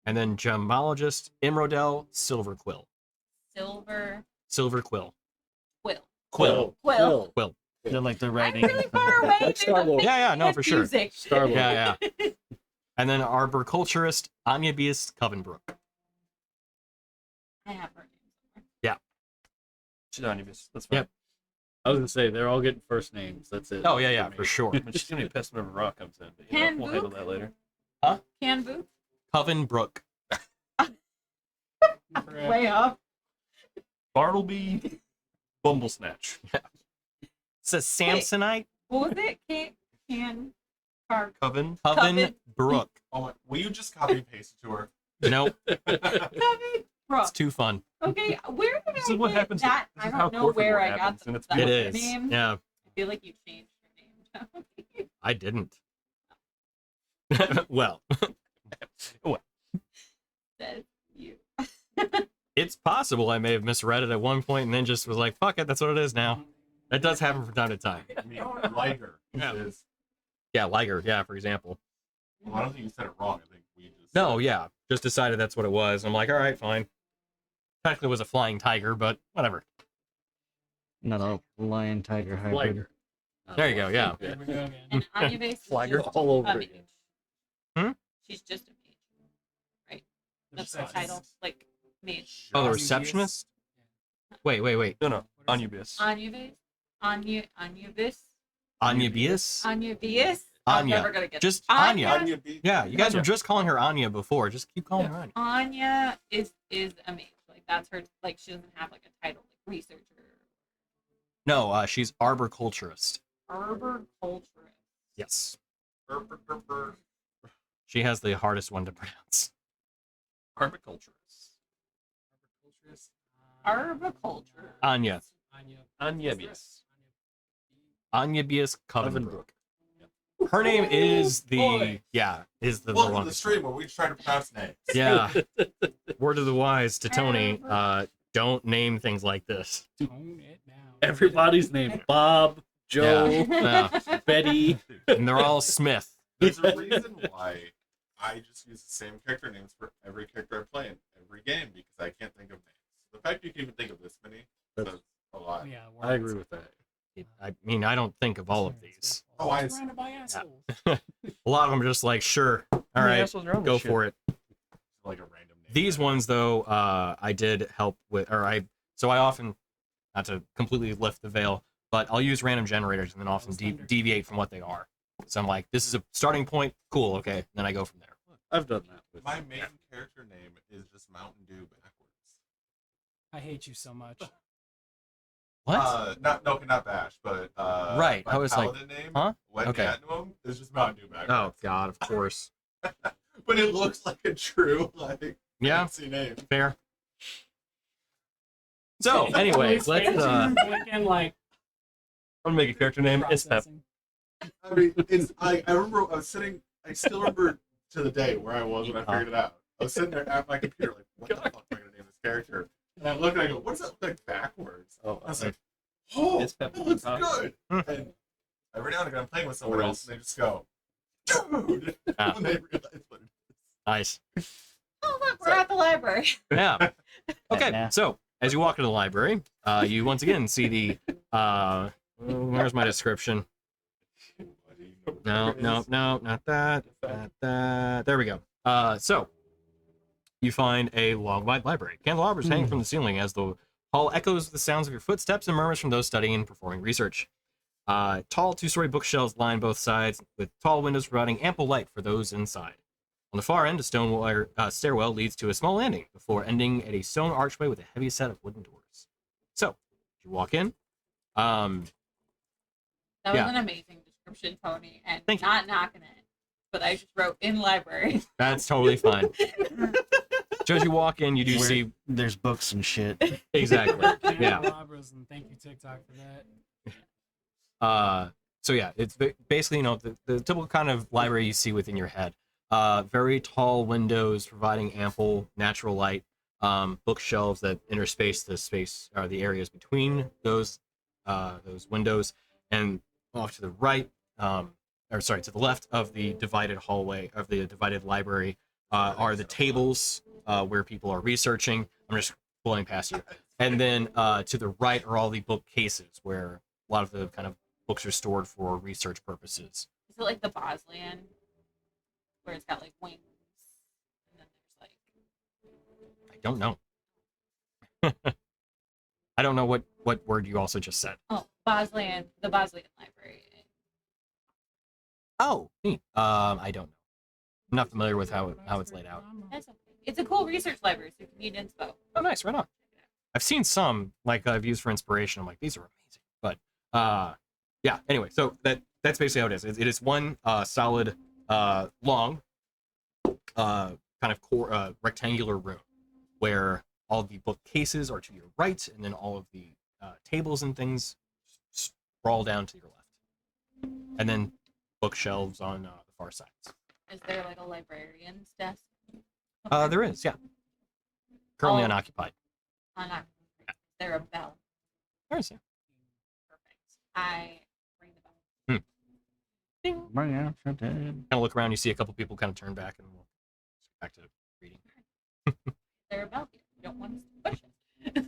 Speaker 1: And then gemologist Imrodel Silverquill.
Speaker 2: Silver
Speaker 1: Silverquill.
Speaker 2: Quill. Quill.
Speaker 7: They're like the
Speaker 2: I'm
Speaker 7: writing.
Speaker 2: really far away. There's a
Speaker 3: Star-Lord.
Speaker 1: Yeah, no, for sure.
Speaker 2: music.
Speaker 3: Star-Lord.
Speaker 1: Yeah. And then arboriculturist Anyabius Covenbrook.
Speaker 2: I have her name somewhere.
Speaker 6: She's Anubis. That's fine.
Speaker 1: Yep.
Speaker 3: I was gonna say they're all getting first names. That's it.
Speaker 1: Oh, yeah,
Speaker 3: me.
Speaker 1: for sure.
Speaker 6: But she's gonna be pissed whenever Rock comes in. But,
Speaker 2: Can
Speaker 6: we'll handle
Speaker 2: Boop?
Speaker 6: that later.
Speaker 2: Can Booth?
Speaker 1: Covenbrook.
Speaker 2: Way up.
Speaker 6: Bartleby Bumblesnatch.
Speaker 1: It says Samsonite
Speaker 2: What was it? Can Car
Speaker 6: Coven.
Speaker 1: Covenbrook.
Speaker 4: Oh my, will you just copy and paste it to her?
Speaker 1: Nope,
Speaker 2: Coven Brook.
Speaker 1: it's too fun.
Speaker 2: Okay, where did
Speaker 6: This
Speaker 2: I
Speaker 6: is what
Speaker 2: get
Speaker 6: happens.
Speaker 2: that?
Speaker 6: This
Speaker 2: I
Speaker 6: is how
Speaker 2: don't know where
Speaker 6: Corford
Speaker 2: I got
Speaker 6: happens,
Speaker 2: the
Speaker 6: and it's
Speaker 2: that
Speaker 1: It
Speaker 6: beautiful.
Speaker 1: is.
Speaker 2: name.
Speaker 1: Yeah,
Speaker 2: I feel like you changed your name.
Speaker 1: I didn't. Well,
Speaker 2: Says you.
Speaker 1: it's possible I may have misread it at one point and then just was like, fuck it, that's what it is now. That does happen from time to time.
Speaker 4: I mean, Liger is.
Speaker 1: Yeah, Liger, yeah, for example.
Speaker 4: Well, I don't think you said it wrong. I think we just.
Speaker 1: No, yeah, just decided that's what it was. I'm like, all right, fine. Technically it was a flying tiger, but whatever.
Speaker 7: Not a lion tiger hybrid.
Speaker 3: Liger.
Speaker 1: There you go, yeah.
Speaker 5: There we go again.
Speaker 2: And Anya Base is
Speaker 3: Flagger
Speaker 2: just
Speaker 3: all over
Speaker 2: a
Speaker 3: again.
Speaker 2: mage.
Speaker 1: Hmm?
Speaker 2: She's just a mage. Right?
Speaker 5: The
Speaker 2: That's the
Speaker 5: receptionist.
Speaker 2: title. Like, mage.
Speaker 1: Oh, the
Speaker 5: Anubis.
Speaker 1: receptionist? Wait.
Speaker 6: No, Anubis.
Speaker 2: Anya Base? Anubis?
Speaker 1: Anyabius?
Speaker 2: Anyabius?
Speaker 1: Anya.
Speaker 2: I'm never gonna get
Speaker 1: Just
Speaker 2: Anya.
Speaker 1: Anya.
Speaker 4: Anya B.
Speaker 1: Yeah, you guys were
Speaker 6: Anya.
Speaker 1: just calling her Anya before. Just keep calling her Anya.
Speaker 2: Anya is a mage. Like, that's her. Like, she doesn't have like a title, like researcher,
Speaker 1: No, she's arboriculturist.
Speaker 2: arboriculturist.
Speaker 1: Yes.
Speaker 4: Burr, burr, burr, burr.
Speaker 1: She has the hardest one to pronounce.
Speaker 6: Arboriculturist.
Speaker 2: Arboriculture.
Speaker 1: Anya.
Speaker 6: Anyabius.
Speaker 1: Anyabius Covenbrook.
Speaker 3: Covenbrook.
Speaker 1: Her name is the
Speaker 5: Boy.
Speaker 1: is the
Speaker 4: Welcome to the
Speaker 1: longest
Speaker 4: stream where we try to pronounce names.
Speaker 1: one. Yeah. Word of the wise to Tony, don't name things like this.
Speaker 5: Tone it down.
Speaker 3: Everybody's named Bob, Joe, Betty.
Speaker 1: And they're all Smith.
Speaker 4: There's a reason why I just use the same character names for every character I play in every game because I can't think of names. The fact you can even think of this many says a lot.
Speaker 5: Yeah,
Speaker 3: I agree with that.
Speaker 1: I mean, I don't think of all of these.
Speaker 4: Oh, I-
Speaker 5: Surrounded by assholes.
Speaker 1: A lot of them are just like, sure, all right, go for it.
Speaker 4: Like a random name.
Speaker 1: These ones, though, I did help with, so I often, not to completely lift the veil, but I'll use random generators and then often deviate from what they are. So I'm like, this is a starting point, cool, okay, then I go from there.
Speaker 3: I've done that. With
Speaker 4: My main character name is just Mountain Dew backwards.
Speaker 5: I hate you so much.
Speaker 1: What?
Speaker 4: Not Bash, but
Speaker 1: Right,
Speaker 4: my
Speaker 1: I was like,
Speaker 4: paladin name,
Speaker 1: huh?
Speaker 4: When
Speaker 1: Okay.
Speaker 4: Magnum is just Mountain Dew backwards.
Speaker 1: Oh, God, of course.
Speaker 4: But it looks like a true
Speaker 1: Yeah,
Speaker 4: fancy name.
Speaker 1: fair. So, anyway, let's,
Speaker 5: Blinking, like,
Speaker 6: I'm gonna make a character name. It's Pep.
Speaker 5: processing.
Speaker 4: I mean, I remember I was sitting. I still remember to the day where I was when I figured it out. I was sitting there at my computer, like, what the fuck am I gonna name this character? And I look and I go, what does that look like backwards?
Speaker 6: Oh,
Speaker 4: I was like, oh,
Speaker 6: It's Pep.
Speaker 4: that looks
Speaker 6: Huh?
Speaker 4: good.
Speaker 1: Hmm.
Speaker 4: And every now and again, I'm playing with someone
Speaker 3: Or
Speaker 4: else, and they just go, dude,
Speaker 1: Ah.
Speaker 4: when they realize what it is.
Speaker 1: nice.
Speaker 2: Oh look, we're at the library.
Speaker 1: Yeah. Okay,
Speaker 7: Yeah.
Speaker 1: so as you walk into the library, you once again see the, where's my description? No, not that. Not that. There we go. So you find a long, wide library. Candelabras hang from the ceiling as the hall echoes with the sounds of your footsteps and murmurs from those studying and performing research. Tall two-story bookshelves line both sides, with tall windows providing ample light for those inside. On the far end, a stone wire, stairwell leads to a small landing before ending at a stone archway with a heavy set of wooden doors. So, you walk in.
Speaker 2: That was
Speaker 1: Yeah.
Speaker 2: an amazing description, Tony, and
Speaker 1: Thank you.
Speaker 2: not knocking it. But I just wrote in library.
Speaker 1: That's totally fine. So as you walk in, you do
Speaker 7: Where-
Speaker 1: see
Speaker 7: There's books and shit.
Speaker 1: exactly. Yeah.
Speaker 5: Candelabras, and thank you TikTok for that.
Speaker 1: So yeah, it's basically, you know, the typical kind of library you see within your head. Very tall windows providing ample natural light. Bookshelves that interspace the space or the areas between those windows, and off to the right, or sorry, to the left of the divided hallway of the divided library are the tables where people are researching. I'm just blowing past you, and then to the right are all the bookcases where a lot of the kind of books are stored for research purposes.
Speaker 2: Is it like the Boslian, where it's got like wings, and then there's like.
Speaker 1: I don't know. I don't know what word you also just said.
Speaker 2: Oh, Boslian, the Boslian Library.
Speaker 1: Oh, neat. I don't know. I'm not familiar with how it's laid out.
Speaker 2: That's okay. It's a cool research library, so you can need inspo.
Speaker 1: Oh, nice. Right on. I've seen some like I've used for inspiration. I'm like, these are amazing. But yeah. Anyway, so that's basically how it is. It is one solid, long, kind of core rectangular room where all the bookcases are to your right, and then all of the tables and things sprawl down to your left, and then bookshelves on the far sides.
Speaker 2: Is there like a librarian's desk?
Speaker 1: There is, yeah. Currently
Speaker 2: Oh.
Speaker 1: unoccupied.
Speaker 2: Is there a bell?
Speaker 1: There is, yeah.
Speaker 2: Perfect. I ring the bell.
Speaker 1: Ding. Kind of look around, you see a couple people kind of turn back, and we'll get back to reading.
Speaker 2: Is there a bell here? You don't want us to push it.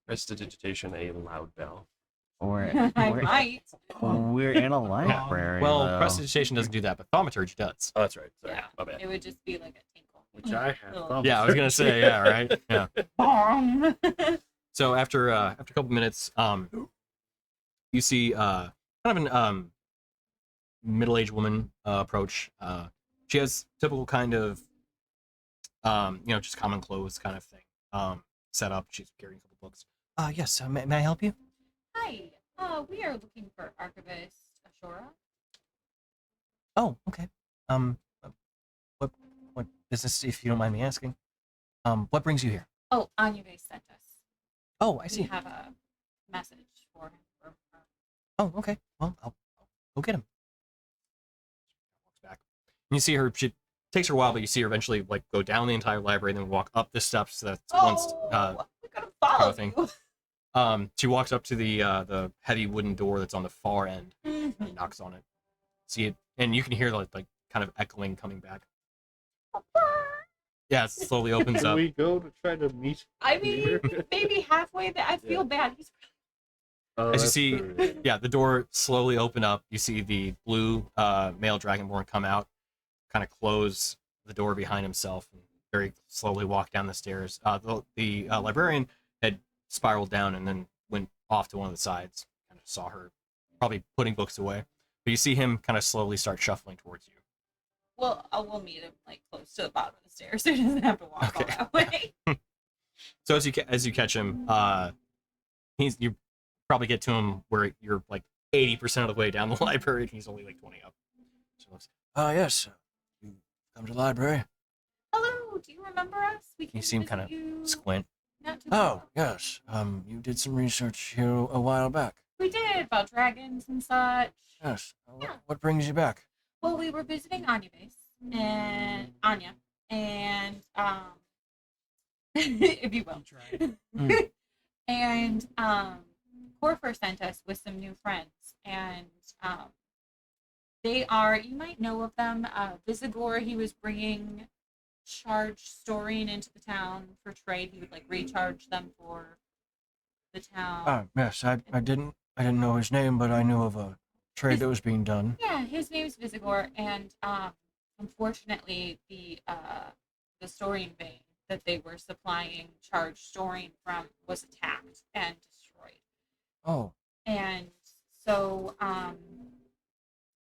Speaker 6: Prestidigitation, a loud bell.
Speaker 7: We're,
Speaker 2: I
Speaker 7: we're,
Speaker 2: might.
Speaker 7: we're in a library.
Speaker 1: Well,
Speaker 7: though.
Speaker 1: prestidigitation doesn't do that, but thaumaturgy does.
Speaker 6: Oh, that's right. Sorry,
Speaker 2: Yeah.
Speaker 6: my bad.
Speaker 2: It would just be like a tinkle.
Speaker 3: Which I have.
Speaker 2: Little
Speaker 1: Yeah, I was gonna say, yeah, right. Yeah.
Speaker 2: bong.
Speaker 1: So after a couple minutes, you see kind of an middle-aged woman approach. She has typical kind of just common clothes kind of thing set up. She's carrying a couple books. Yes, may I help you?
Speaker 2: Hi. We are looking for Archivist Ashora.
Speaker 1: Oh, okay. What business, if you don't mind me asking? What brings you here?
Speaker 2: Oh, Anya sent us.
Speaker 1: Oh, I
Speaker 2: We
Speaker 1: see.
Speaker 2: have a message for him. For her.
Speaker 1: Oh, okay. Well, I'll go get him. Walks back. And you see her. She takes her a while, but you see her eventually like go down the entire library and then walk up the steps. That's once.
Speaker 2: We're gonna follow
Speaker 1: thing.
Speaker 2: you.
Speaker 1: She walks up to the heavy wooden door that's on the far end.
Speaker 2: Mhm.
Speaker 1: Knocks on it. See it, and you can hear like kind of echoing coming back. Yeah, it slowly opens
Speaker 3: Can
Speaker 1: up.
Speaker 3: we go to try to meet?
Speaker 2: I mean,
Speaker 3: her?
Speaker 2: maybe halfway there. I feel bad. He's
Speaker 3: Oh,
Speaker 1: As you
Speaker 3: that's
Speaker 1: see,
Speaker 3: true.
Speaker 1: yeah, the door slowly open up. You see the blue male dragonborn come out, kind of close the door behind himself, and very slowly walk down the stairs. The librarian had spiraled down and then went off to one of the sides. Kind of saw her probably putting books away, but you see him kind of slowly start shuffling towards you.
Speaker 2: well. We'll meet him like close to the bottom of the stairs, so he doesn't have to walk
Speaker 1: Okay.
Speaker 2: all that way.
Speaker 1: So as you catch him, you probably get to him where you're like 80% of the way down the library, and he's only like 20 up. So he looks, yes, you come to the library.
Speaker 2: Hello. Do you remember us? We
Speaker 1: You
Speaker 2: came
Speaker 1: seem
Speaker 2: to
Speaker 1: kind of
Speaker 2: visit you
Speaker 1: squint.
Speaker 2: not too long ago.
Speaker 7: yes. You did some research here a while back.
Speaker 2: We did about dragons and such.
Speaker 7: Yes.
Speaker 2: Yeah.
Speaker 7: What brings you back?
Speaker 2: Well, we were visiting Anya and if you will.
Speaker 5: You tried.
Speaker 7: Mm.
Speaker 2: And Corfer sent us with some new friends, and they are, you might know of them, Vizagor. He was bringing charged storine into the town for trade. He would like recharge them for the town.
Speaker 7: Yes. I didn't know his name, but I knew of a trade that was being done.
Speaker 2: Yeah, his name's Vizagor, and unfortunately, the storine vein that they were supplying charged storine from was attacked and destroyed.
Speaker 7: Oh.
Speaker 2: And so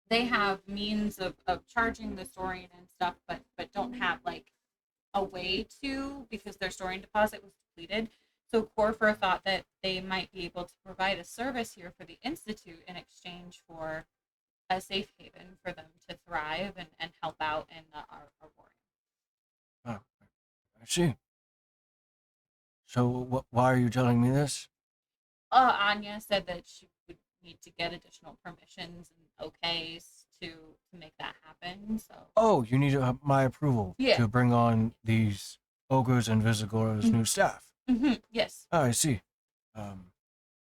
Speaker 2: they have means of charging the storine and stuff, but don't have like a way to, because their storine deposit was depleted. So Corfer thought that they might be able to provide a service here for the Institute in exchange for a safe haven for them to thrive and help out in the Arboretum.
Speaker 7: Oh. I see. So why are you telling me this?
Speaker 2: Anya said that she would need to get additional permissions and okays to make that happen. So
Speaker 1: Oh, you need my approval
Speaker 2: Yeah.
Speaker 1: to bring on these ogres and Vizagor as new staff.
Speaker 2: yes.
Speaker 1: Oh, I see.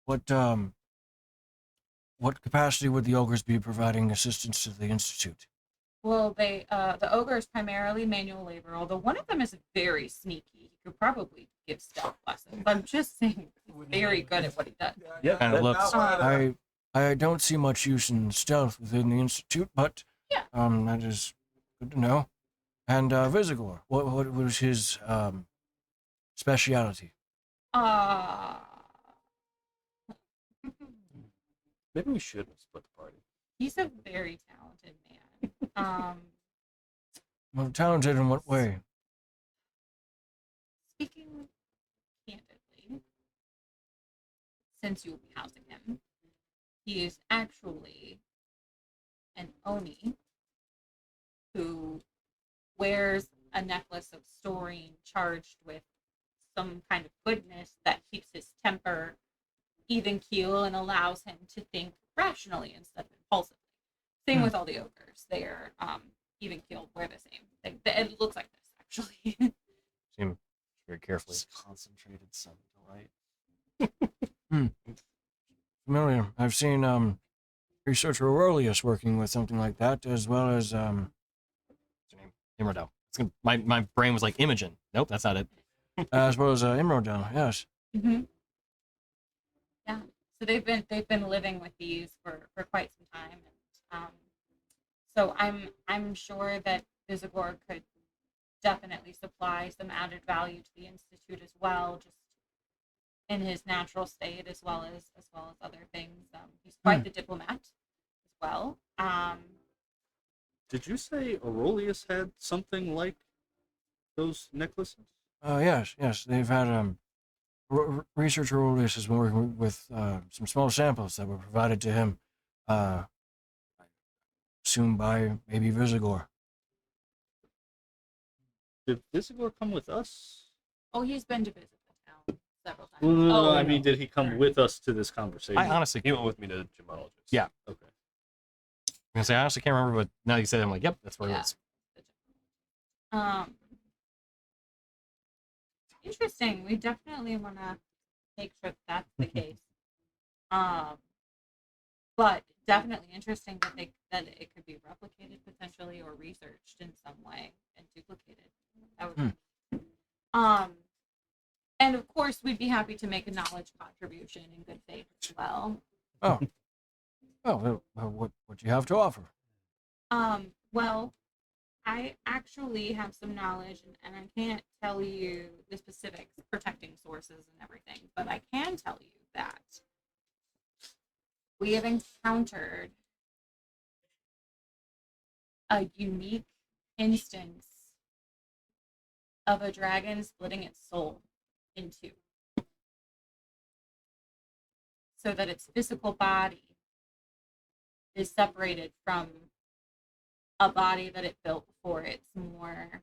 Speaker 1: What what capacity would the ogres be providing assistance to the institute?
Speaker 2: Well, they the ogre is primarily manual labor, although one of them is very sneaky. He could probably give stealth lessons. I'm just saying, he's very good at what he does.
Speaker 6: Yeah,
Speaker 1: Kind of
Speaker 6: that-
Speaker 1: looks.
Speaker 2: Uh,
Speaker 1: I don't see much use in stealth within the institute, but
Speaker 2: Yeah.
Speaker 1: that is good to know. And Vizagor, what was his speciality?
Speaker 2: Uh,
Speaker 3: Maybe we should have split the party.
Speaker 2: he's a very talented man.
Speaker 1: Well, talented in what way?
Speaker 2: Speaking candidly, since you'll be housing him, he is actually an Oni who wears a necklace of storine charged with some kind of goodness that keeps his temper even keel and allows him to think rationally instead of impulsively. Same with all the ogres. They are even keeled. We're the same. It looks like this actually.
Speaker 1: Seem very carefully.
Speaker 7: It's concentrated sun delight.
Speaker 1: Familiar. I've seen researcher Aurelius working with something like that, as well as what's her name? Imrodel. My brain was like Imogen. Nope, that's not it. As well as Imrodel. Yes.
Speaker 2: Mm-hmm. Yeah. So they've been living with these for quite some time, and so I'm sure that Vizagor could definitely supply some added value to the institute as well, just in his natural state as well as other things. He's quite the diplomat as well.
Speaker 3: Did you say Aurelius had something like those necklaces?
Speaker 1: Yes. They've had researcher Aurelius has been working with some small samples that were provided to him, soon by maybe Vizagor.
Speaker 3: Did Vizagor come with us?
Speaker 2: Oh, he's been to visit the town several times.
Speaker 3: No,
Speaker 2: Oh,
Speaker 3: I mean, did he come
Speaker 2: Sorry.
Speaker 3: with us to this conversation?
Speaker 1: I honestly,
Speaker 6: He went with me to gemologist.
Speaker 1: Yeah.
Speaker 3: Okay.
Speaker 1: I honestly can't remember, but now you said it, I'm like, yep, that's where
Speaker 2: Yeah.
Speaker 1: it is.
Speaker 2: Interesting. We definitely want to make sure that's the case. But definitely interesting that it could be replicated potentially or researched in some way and duplicated. That would and of course we'd be happy to make a knowledge contribution in good faith as well.
Speaker 1: Oh. Well, what do you have to offer?
Speaker 2: Well, I actually have some knowledge, and I can't tell you the specifics, protecting sources and everything, but I can tell you that we have encountered a unique instance of a dragon splitting its soul in two, so that its physical body is separated from a body that it built for its more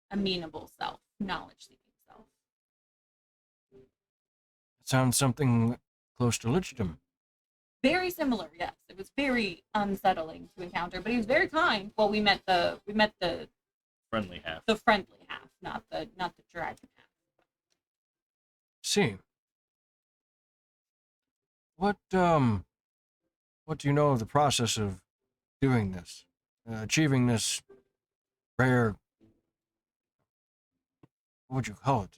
Speaker 2: amenable self, knowledge-seeking self.
Speaker 1: Sounds something close to lichdom.
Speaker 2: Very similar, yes. It was very unsettling to encounter, but he was very kind. Well, we met the
Speaker 3: Friendly half.
Speaker 2: the friendly half, not the dragon half.
Speaker 1: See. What do you know of the process of doing this? Achieving this rare, what would you call it?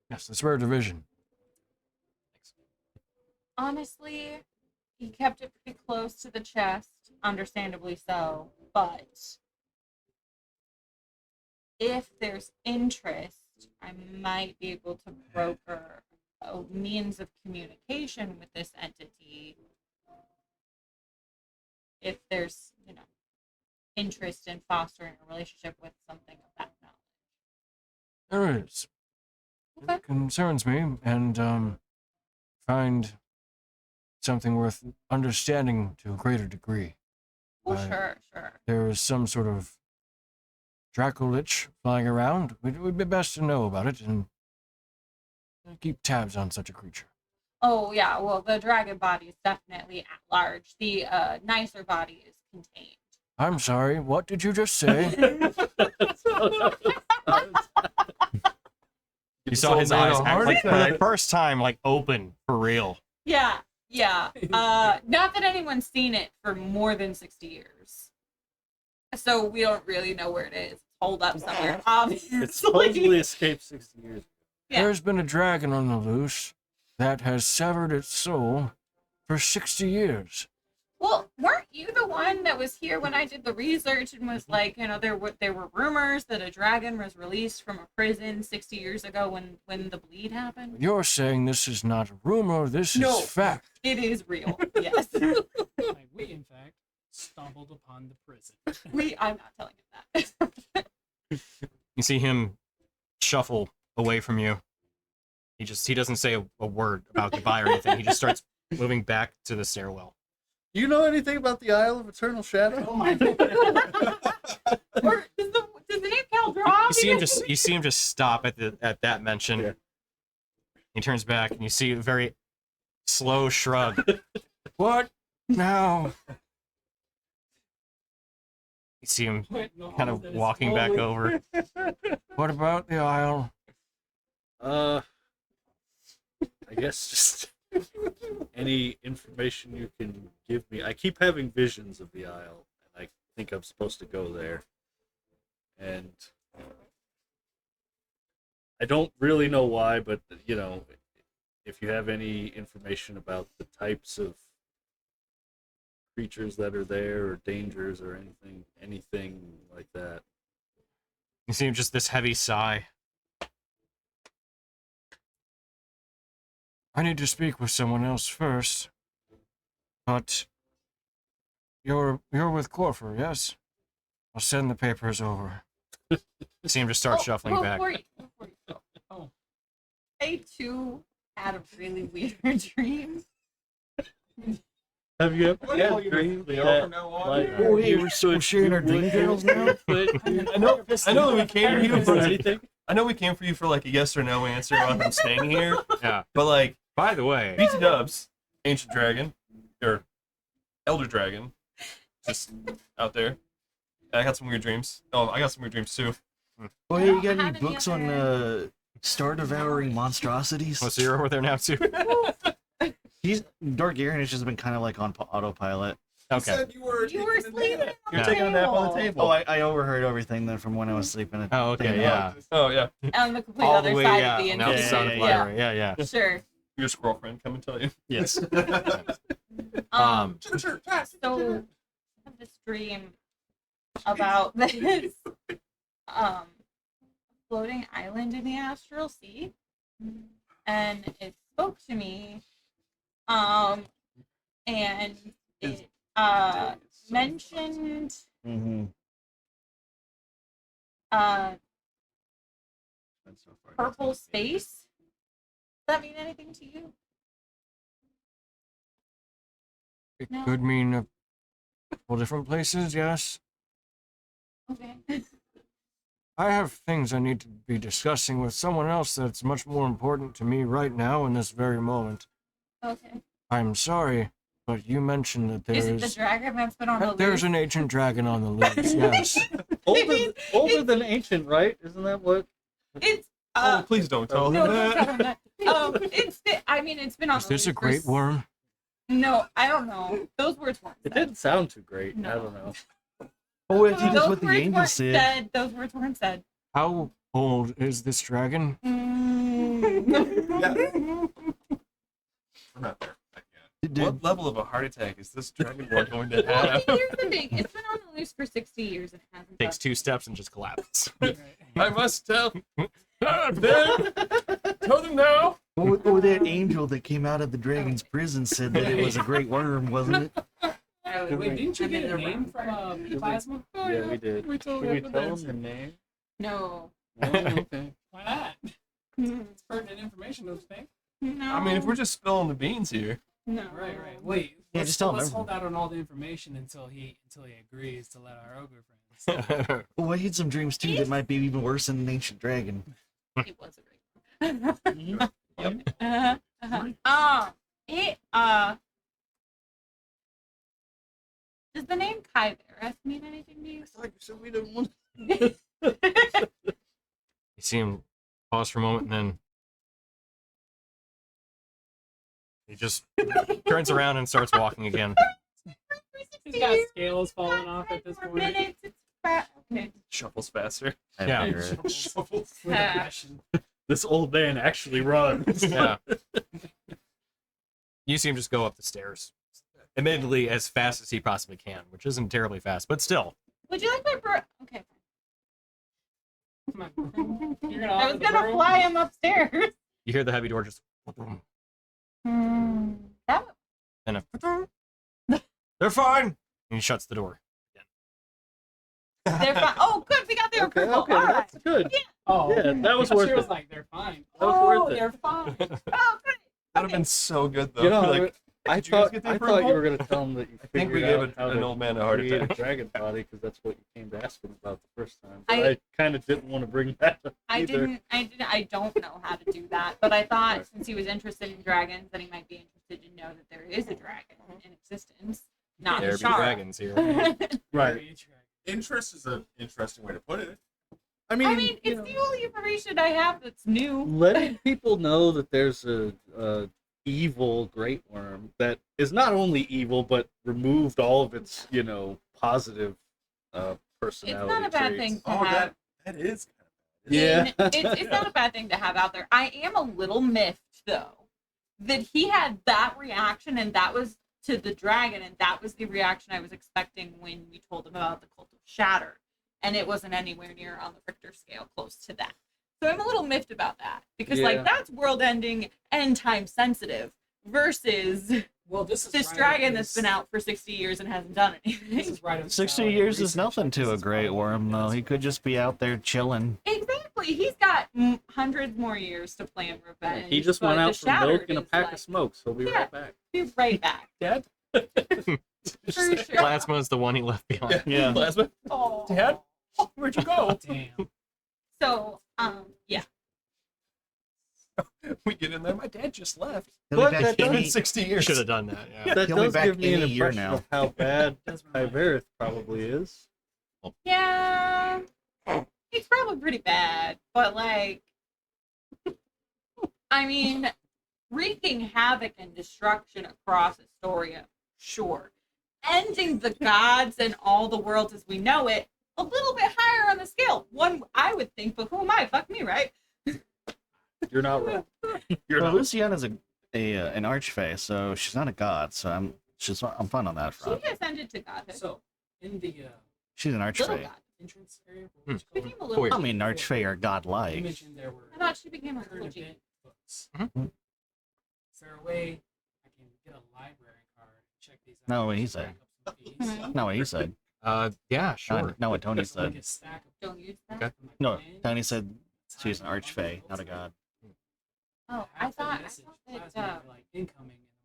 Speaker 1: This rare division.
Speaker 2: Honestly, he kept it pretty close to the chest, understandably so, but if there's interest, I might be able to broker a means of communication with this entity if there's, interest in fostering a relationship with something of that knowledge.
Speaker 1: There is.
Speaker 2: Okay.
Speaker 1: It concerns me, and find something worth understanding to a greater degree.
Speaker 2: Oh,
Speaker 1: Right.
Speaker 2: sure.
Speaker 1: There is some sort of Dracolich flying around. It would be best to know about it and keep tabs on such a creature?
Speaker 2: Oh yeah, well the dragon body is definitely at large. The nicer body is contained.
Speaker 1: I'm sorry, what did you just say? You saw his eyes act like for the first time, like open for real.
Speaker 2: Yeah, yeah. Not that anyone's seen it for more than 60 years. So we don't really know where it is. It's holed up somewhere, obviously.
Speaker 3: It supposedly escaped 60 years ago.
Speaker 2: Yeah.
Speaker 1: There's been a dragon on the loose that has severed its soul for 60 years.
Speaker 2: Well, weren't you the one that was here when I did the research and was like, you know, there were rumors that a dragon was released from a prison 60 years ago when the bleed happened?
Speaker 1: You're saying this is not a rumor, this
Speaker 2: No.
Speaker 1: is fact.
Speaker 2: It is real. Yes.
Speaker 5: Like, we, in fact, stumbled upon the prison.
Speaker 2: I'm not telling him that.
Speaker 1: You see him shuffle away from you. He doesn't say a word about goodbye or anything. He just starts moving back to the stairwell.
Speaker 3: Do you know anything about the Isle of Eternal Shadow?
Speaker 5: Oh my god.
Speaker 2: Or does the name Cal draw?
Speaker 1: You see him just stop at that mention.
Speaker 3: Yeah.
Speaker 1: He turns back and you see a very slow shrug. What now? You see him kind of walking back over. What about the Isle?
Speaker 3: I guess just any information you can give me. I keep having visions of the Isle, and I think I'm supposed to go there. And I don't really know why, but, you know, if you have any information about the types of creatures that are there, or dangers, or anything like that.
Speaker 1: You see him just this heavy sigh. I need to speak with someone else first. But you're with Corfer, yes? I'll send the papers over. You see him just start shuffling back.
Speaker 2: Before you
Speaker 5: Oh.
Speaker 2: I too had a really weird dream.
Speaker 3: Have you ever
Speaker 4: What
Speaker 3: had
Speaker 4: are you
Speaker 3: dreams
Speaker 4: the
Speaker 3: that,
Speaker 4: from now on?
Speaker 3: like,
Speaker 7: Oh, hey,
Speaker 3: you
Speaker 7: we're sharing our dream journals now?
Speaker 1: I know that we came to you for
Speaker 3: anything?
Speaker 1: I know we came for you for like a yes or no answer on him staying here.
Speaker 6: Yeah.
Speaker 1: But like,
Speaker 6: By the way,
Speaker 1: BT Dubs, Ancient Dragon, or Elder Dragon, just out there. I got some weird dreams. Oh, I got some weird dreams too.
Speaker 7: Oh, hey, you got any
Speaker 2: Have any
Speaker 7: books on star devouring monstrosities?
Speaker 1: Oh, so you're over there now too?
Speaker 7: Dargarian has just been kind of like on autopilot.
Speaker 4: You
Speaker 1: Okay.
Speaker 4: said you were
Speaker 2: You were
Speaker 4: taking a
Speaker 2: sleeping.
Speaker 4: nap.
Speaker 1: You're taking a nap on the table.
Speaker 7: Oh, I overheard everything then from when I was sleeping.
Speaker 1: Oh, okay,
Speaker 7: Yeah.
Speaker 1: yeah. Oh, yeah.
Speaker 2: On the complete
Speaker 1: All
Speaker 2: other
Speaker 1: the way,
Speaker 2: side
Speaker 1: yeah.
Speaker 2: of the
Speaker 1: Now it's
Speaker 2: infinity.
Speaker 1: sound of
Speaker 7: yeah.
Speaker 1: library. Yeah.
Speaker 2: Sure.
Speaker 1: Your squirrel friend come and tell you.
Speaker 7: Yes.
Speaker 4: Sure, pass.
Speaker 2: So I have this dream about this floating island in the astral sea, and it spoke to me, and it mentioned
Speaker 7: Mm-hmm.
Speaker 2: purple space. Does that mean anything to you?
Speaker 1: It
Speaker 2: No.
Speaker 1: could mean a couple different places, yes.
Speaker 2: Okay.
Speaker 1: I have things I need to be discussing with someone else that's much more important to me right now in this very moment.
Speaker 2: Okay.
Speaker 1: I'm sorry, but you mentioned that
Speaker 2: Is it the
Speaker 1: there's
Speaker 2: dragon that's been on the
Speaker 1: there's
Speaker 2: loose?
Speaker 1: an ancient dragon on the loose, yes.
Speaker 3: Older than ancient, right? Isn't that what?
Speaker 2: It's
Speaker 1: Oh, please don't tell
Speaker 2: no,
Speaker 1: him
Speaker 2: don't
Speaker 1: that.
Speaker 2: tell him that. It's been on
Speaker 1: Is
Speaker 2: the
Speaker 1: this a
Speaker 2: loose for
Speaker 1: great worm?
Speaker 2: No, I don't know. Those words weren't
Speaker 3: It
Speaker 2: said.
Speaker 3: didn't sound too great. I
Speaker 2: No.
Speaker 3: don't know.
Speaker 7: Oh, I think
Speaker 2: Those
Speaker 7: that's what the
Speaker 2: words
Speaker 7: angel
Speaker 2: weren't
Speaker 7: said.
Speaker 2: Those words weren't said.
Speaker 1: How old is this dragon?
Speaker 4: We're not there.
Speaker 1: What level of a heart attack is this dragon going to
Speaker 2: Well,
Speaker 1: have?
Speaker 2: here's the thing. It's been on the loose for 60 years and it hasn't
Speaker 1: Takes
Speaker 2: done-
Speaker 1: 2 steps and just collapses.
Speaker 5: Right.
Speaker 1: I must tell. Tell them now.
Speaker 7: Oh, that angel that came out of the dragon's prison said that it was a great worm, wasn't it?
Speaker 5: Wait, didn't you
Speaker 2: I'm in
Speaker 5: get a
Speaker 2: the
Speaker 5: name
Speaker 2: wrong
Speaker 5: from Plasma?
Speaker 3: Yeah, we did.
Speaker 1: We told
Speaker 3: Did we
Speaker 1: him
Speaker 3: tell him the name?
Speaker 2: No.
Speaker 3: Okay.
Speaker 5: Why not? It's pertinent information, don't you think?
Speaker 2: No.
Speaker 1: I mean, if we're just spilling the beans here.
Speaker 2: No.
Speaker 5: Right. Wait.
Speaker 7: Yeah,
Speaker 5: let's
Speaker 7: just tell him
Speaker 5: let's
Speaker 7: everything.
Speaker 5: hold out on all the information until he agrees to let our ogre friends.
Speaker 7: Oh, I had some dreams too that might be even worse than an ancient dragon.
Speaker 2: It was a great one. It does the name Kyveris mean anything to you?
Speaker 3: I thought you said we didn't want.
Speaker 1: You see him pause for a moment, and then he just turns around and starts walking again.
Speaker 5: He's got scales falling off at this point.
Speaker 2: Minutes, it's okay.
Speaker 6: Shuffles faster.
Speaker 7: I
Speaker 1: Yeah.
Speaker 7: figure it.
Speaker 4: Shovels.
Speaker 5: With aggression.
Speaker 3: This old man actually runs.
Speaker 1: Yeah. You see him just go up the stairs, admittedly as fast as he possibly can, which isn't terribly fast, but still.
Speaker 2: Would you like my bro? Okay.
Speaker 5: Come on. You're gonna
Speaker 2: I
Speaker 5: offer
Speaker 2: was
Speaker 5: the
Speaker 2: gonna
Speaker 5: broom?
Speaker 2: fly him upstairs.
Speaker 1: You hear the heavy door just.
Speaker 2: That
Speaker 1: And they're fine. And he shuts the door.
Speaker 2: they're fine. Oh, good. We got their
Speaker 3: Okay,
Speaker 2: approval.
Speaker 3: okay,
Speaker 2: All right.
Speaker 3: that's good.
Speaker 5: Oh,
Speaker 3: Yeah, that was
Speaker 5: I thought
Speaker 3: worth
Speaker 5: she was
Speaker 3: it.
Speaker 5: like, they're fine.
Speaker 3: That was
Speaker 2: Oh,
Speaker 3: worth it.
Speaker 2: they're fine. Oh, great.
Speaker 6: That'd have been so good though.
Speaker 3: You know,
Speaker 6: like,
Speaker 3: I
Speaker 6: did you guys
Speaker 3: thought
Speaker 6: get the
Speaker 3: I thought
Speaker 6: approval?
Speaker 3: you were gonna tell him that you
Speaker 6: I think we
Speaker 3: figured
Speaker 6: gave
Speaker 3: out how
Speaker 6: an
Speaker 3: to
Speaker 6: old man a heart
Speaker 3: create
Speaker 6: attack.
Speaker 3: a dragon body because that's what you came to ask him about the first time.
Speaker 2: I-
Speaker 3: But I kind of didn't want to bring that up either.
Speaker 2: I don't know how to do that, but I thought since he was interested in dragons, that he might be interested to know that there is a dragon in existence, not
Speaker 1: There
Speaker 2: a
Speaker 1: be
Speaker 2: shark.
Speaker 1: dragons here.
Speaker 3: Right.
Speaker 5: Very interesting.
Speaker 4: Interest is an interesting way to put it.
Speaker 3: I mean,
Speaker 2: I mean,
Speaker 3: you
Speaker 2: it's
Speaker 3: know,
Speaker 2: the only information I have that's new.
Speaker 3: letting people know that there's a evil great worm that is not only evil but removed all of its positive
Speaker 2: It's
Speaker 3: personality
Speaker 2: not a bad
Speaker 3: traits.
Speaker 2: thing to
Speaker 4: Oh,
Speaker 2: have.
Speaker 4: that is kind of
Speaker 3: Yeah.
Speaker 2: It's not a bad thing to have out there. I am a little miffed though that he had that reaction, and that was to the dragon, and that was the reaction I was expecting when we told him about the cult of Shatter, and it wasn't anywhere near on the Richter scale close to that. So I'm a little miffed about that because
Speaker 3: Yeah.
Speaker 2: that's world ending and time sensitive versus
Speaker 5: Well, this is
Speaker 2: this
Speaker 5: right
Speaker 2: dragon
Speaker 5: up
Speaker 2: that's
Speaker 5: his-
Speaker 2: been out for 60 years and hasn't done
Speaker 5: This
Speaker 2: anything.
Speaker 5: is right up his
Speaker 7: 60
Speaker 5: alley.
Speaker 7: years is
Speaker 5: Research
Speaker 7: nothing
Speaker 5: like
Speaker 7: to a
Speaker 5: this is
Speaker 7: great
Speaker 5: probably
Speaker 7: worm, though.
Speaker 5: this
Speaker 7: He could just be out there chilling.
Speaker 2: Exactly. He's got hundreds more years to plan revenge.
Speaker 3: He just
Speaker 2: but
Speaker 3: went
Speaker 2: the
Speaker 3: out for milk
Speaker 2: Shattered
Speaker 3: and a
Speaker 2: is
Speaker 3: pack
Speaker 2: like,
Speaker 3: of smokes. He'll be
Speaker 2: Yeah.
Speaker 3: right back.
Speaker 2: Be right back.
Speaker 6: Dad?
Speaker 2: For sure.
Speaker 1: Plasma's the one he left behind.
Speaker 7: Yeah.
Speaker 6: Plasma?
Speaker 2: Oh.
Speaker 6: Dad? Where'd you go?
Speaker 5: Damn.
Speaker 2: So, yeah.
Speaker 6: We get in there. My dad just left.
Speaker 7: He'll be
Speaker 3: But
Speaker 7: back
Speaker 3: that
Speaker 6: It's been
Speaker 3: doesn't-
Speaker 7: any-
Speaker 6: 60 years.
Speaker 1: Should have done that. Yeah.
Speaker 3: That
Speaker 7: He'll be
Speaker 3: does
Speaker 7: back
Speaker 3: give me an
Speaker 7: any year
Speaker 3: impression
Speaker 7: now.
Speaker 3: of how bad
Speaker 5: Does remind me.
Speaker 3: Kyverith probably is.
Speaker 2: Yeah. It's probably pretty bad, but like, I mean, wreaking havoc and destruction across Astoria, sure. Ending the gods and all the worlds as we know it, a little bit higher on the scale. One, I would think, but who am I? Fuck me, right?
Speaker 3: You're not wrong. You're
Speaker 7: Well,
Speaker 3: not.
Speaker 7: Luciana's an archfey, so she's not a god. So I'm fine on that front.
Speaker 2: She ascended to godhood.
Speaker 5: So, in the
Speaker 7: She's an
Speaker 2: Little
Speaker 7: archfey.
Speaker 2: god.
Speaker 5: entrance area, what would you call
Speaker 2: Became
Speaker 5: it?
Speaker 2: a little.
Speaker 1: Foyer.
Speaker 7: I mean, archfey are
Speaker 5: You
Speaker 7: godlike.
Speaker 5: mentioned there were
Speaker 2: I thought she became a
Speaker 5: current
Speaker 2: little G.
Speaker 5: event books.
Speaker 1: Mhm.
Speaker 5: Is there a way I can get a library card and check these out?
Speaker 7: No, what he
Speaker 5: and
Speaker 7: said.
Speaker 5: rack up some fees?
Speaker 2: Mhm.
Speaker 7: No, what he said.
Speaker 1: Yeah, sure.
Speaker 7: Not what Tony
Speaker 5: So like
Speaker 7: said.
Speaker 5: a stack of
Speaker 2: Don't use that.
Speaker 1: Okay.
Speaker 5: my
Speaker 7: No,
Speaker 5: plan,
Speaker 7: Tony said she's an
Speaker 5: time,
Speaker 7: archfey, not a
Speaker 5: bundles,
Speaker 7: god.
Speaker 2: Oh, I
Speaker 5: half the
Speaker 2: thought
Speaker 5: message
Speaker 2: that
Speaker 5: plasma, like incoming, and then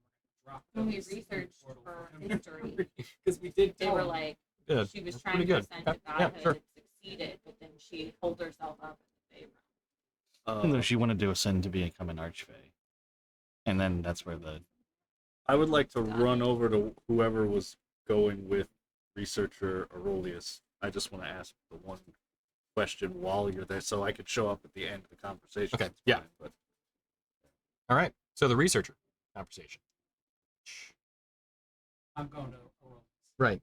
Speaker 5: we're gonna drop
Speaker 2: when we
Speaker 5: those in the
Speaker 2: researched
Speaker 5: portal
Speaker 2: for
Speaker 5: whenever-
Speaker 2: history,
Speaker 5: because we did.
Speaker 2: they
Speaker 5: tell
Speaker 2: were
Speaker 5: them.
Speaker 2: like,
Speaker 1: Good.
Speaker 2: she was
Speaker 1: That's
Speaker 2: trying
Speaker 1: pretty
Speaker 2: to
Speaker 1: good.
Speaker 2: ascend to
Speaker 1: Okay. Yeah,
Speaker 2: godhood
Speaker 1: sure.
Speaker 2: and succeeded, but then she pulled herself up in the Fey
Speaker 7: And then she wanted to ascend to become an archfey. And then that's where the
Speaker 3: I would like to run over to whoever was going with researcher Aurelius. I just want to ask the one question while you're there, so I could show up at the end of the conversation.
Speaker 1: Okay,
Speaker 3: It's
Speaker 1: yeah.
Speaker 3: fine, but
Speaker 1: All right. So the researcher conversation.
Speaker 5: I'm going to Aurora.
Speaker 1: Right.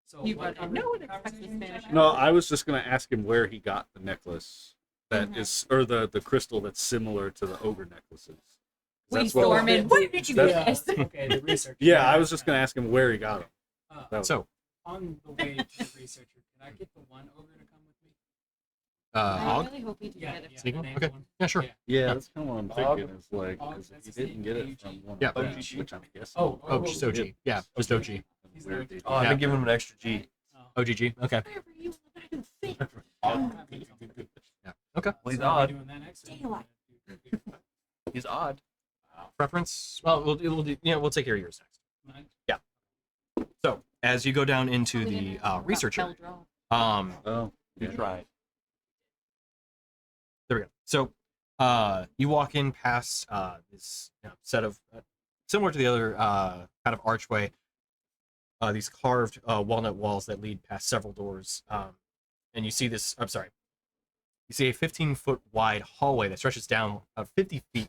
Speaker 5: So
Speaker 2: You
Speaker 5: what
Speaker 2: run in. No one expects the
Speaker 5: conversation
Speaker 2: Spanish.
Speaker 5: did I
Speaker 3: no,
Speaker 5: have?
Speaker 3: I was just gonna ask him where he got the necklace that is, or the crystal that's similar to the ogre necklaces.
Speaker 2: We
Speaker 3: That's what-
Speaker 2: storm in. Where did you
Speaker 3: That's-
Speaker 2: get this?
Speaker 5: Okay, the research.
Speaker 3: Yeah, I was just gonna ask him where he got them. That was-
Speaker 1: So,
Speaker 5: On the way to the researcher, can I get the one ogre to come with me?
Speaker 2: I
Speaker 1: Og?
Speaker 2: really hope we do
Speaker 5: Yeah,
Speaker 2: get it.
Speaker 5: yeah.
Speaker 1: Sneaking?
Speaker 5: the named
Speaker 1: Okay.
Speaker 5: one.
Speaker 1: Yeah, sure.
Speaker 5: Yeah.
Speaker 3: Yeah, that's kind of what I'm
Speaker 6: Og-
Speaker 3: thinking. Is like,
Speaker 5: Og,
Speaker 3: 'cause
Speaker 5: that's
Speaker 3: if
Speaker 5: his
Speaker 3: he didn't
Speaker 5: name,
Speaker 3: get it
Speaker 5: AUG.
Speaker 3: from one
Speaker 1: Yeah.
Speaker 3: of them,
Speaker 6: OG.
Speaker 3: which I'm guessing.
Speaker 5: Oh,
Speaker 1: Oh, just OG. Yeah, just OG.
Speaker 5: He's
Speaker 3: Weird
Speaker 5: not-
Speaker 3: detail.
Speaker 6: Oh, I've
Speaker 1: Yeah.
Speaker 6: been giving him an extra G.
Speaker 5: Oh.
Speaker 1: OGG. Okay.
Speaker 2: Wherever you want to think.
Speaker 1: Yeah. Okay.
Speaker 6: Well, he's
Speaker 5: So are we
Speaker 6: odd.
Speaker 5: doing that next, or
Speaker 2: Daylight.
Speaker 6: He's odd.
Speaker 1: Preference? Well, we'll take care of yours next.
Speaker 5: Mine?
Speaker 1: So, as you go down into the researcher,
Speaker 3: Oh,
Speaker 6: You tried.
Speaker 1: there we go. So, You walk in past this set of similar to the other kind of archway, these carved walnut walls that lead past several doors, and you see this. I'm sorry. You see a 15-foot wide hallway that stretches down 50 feet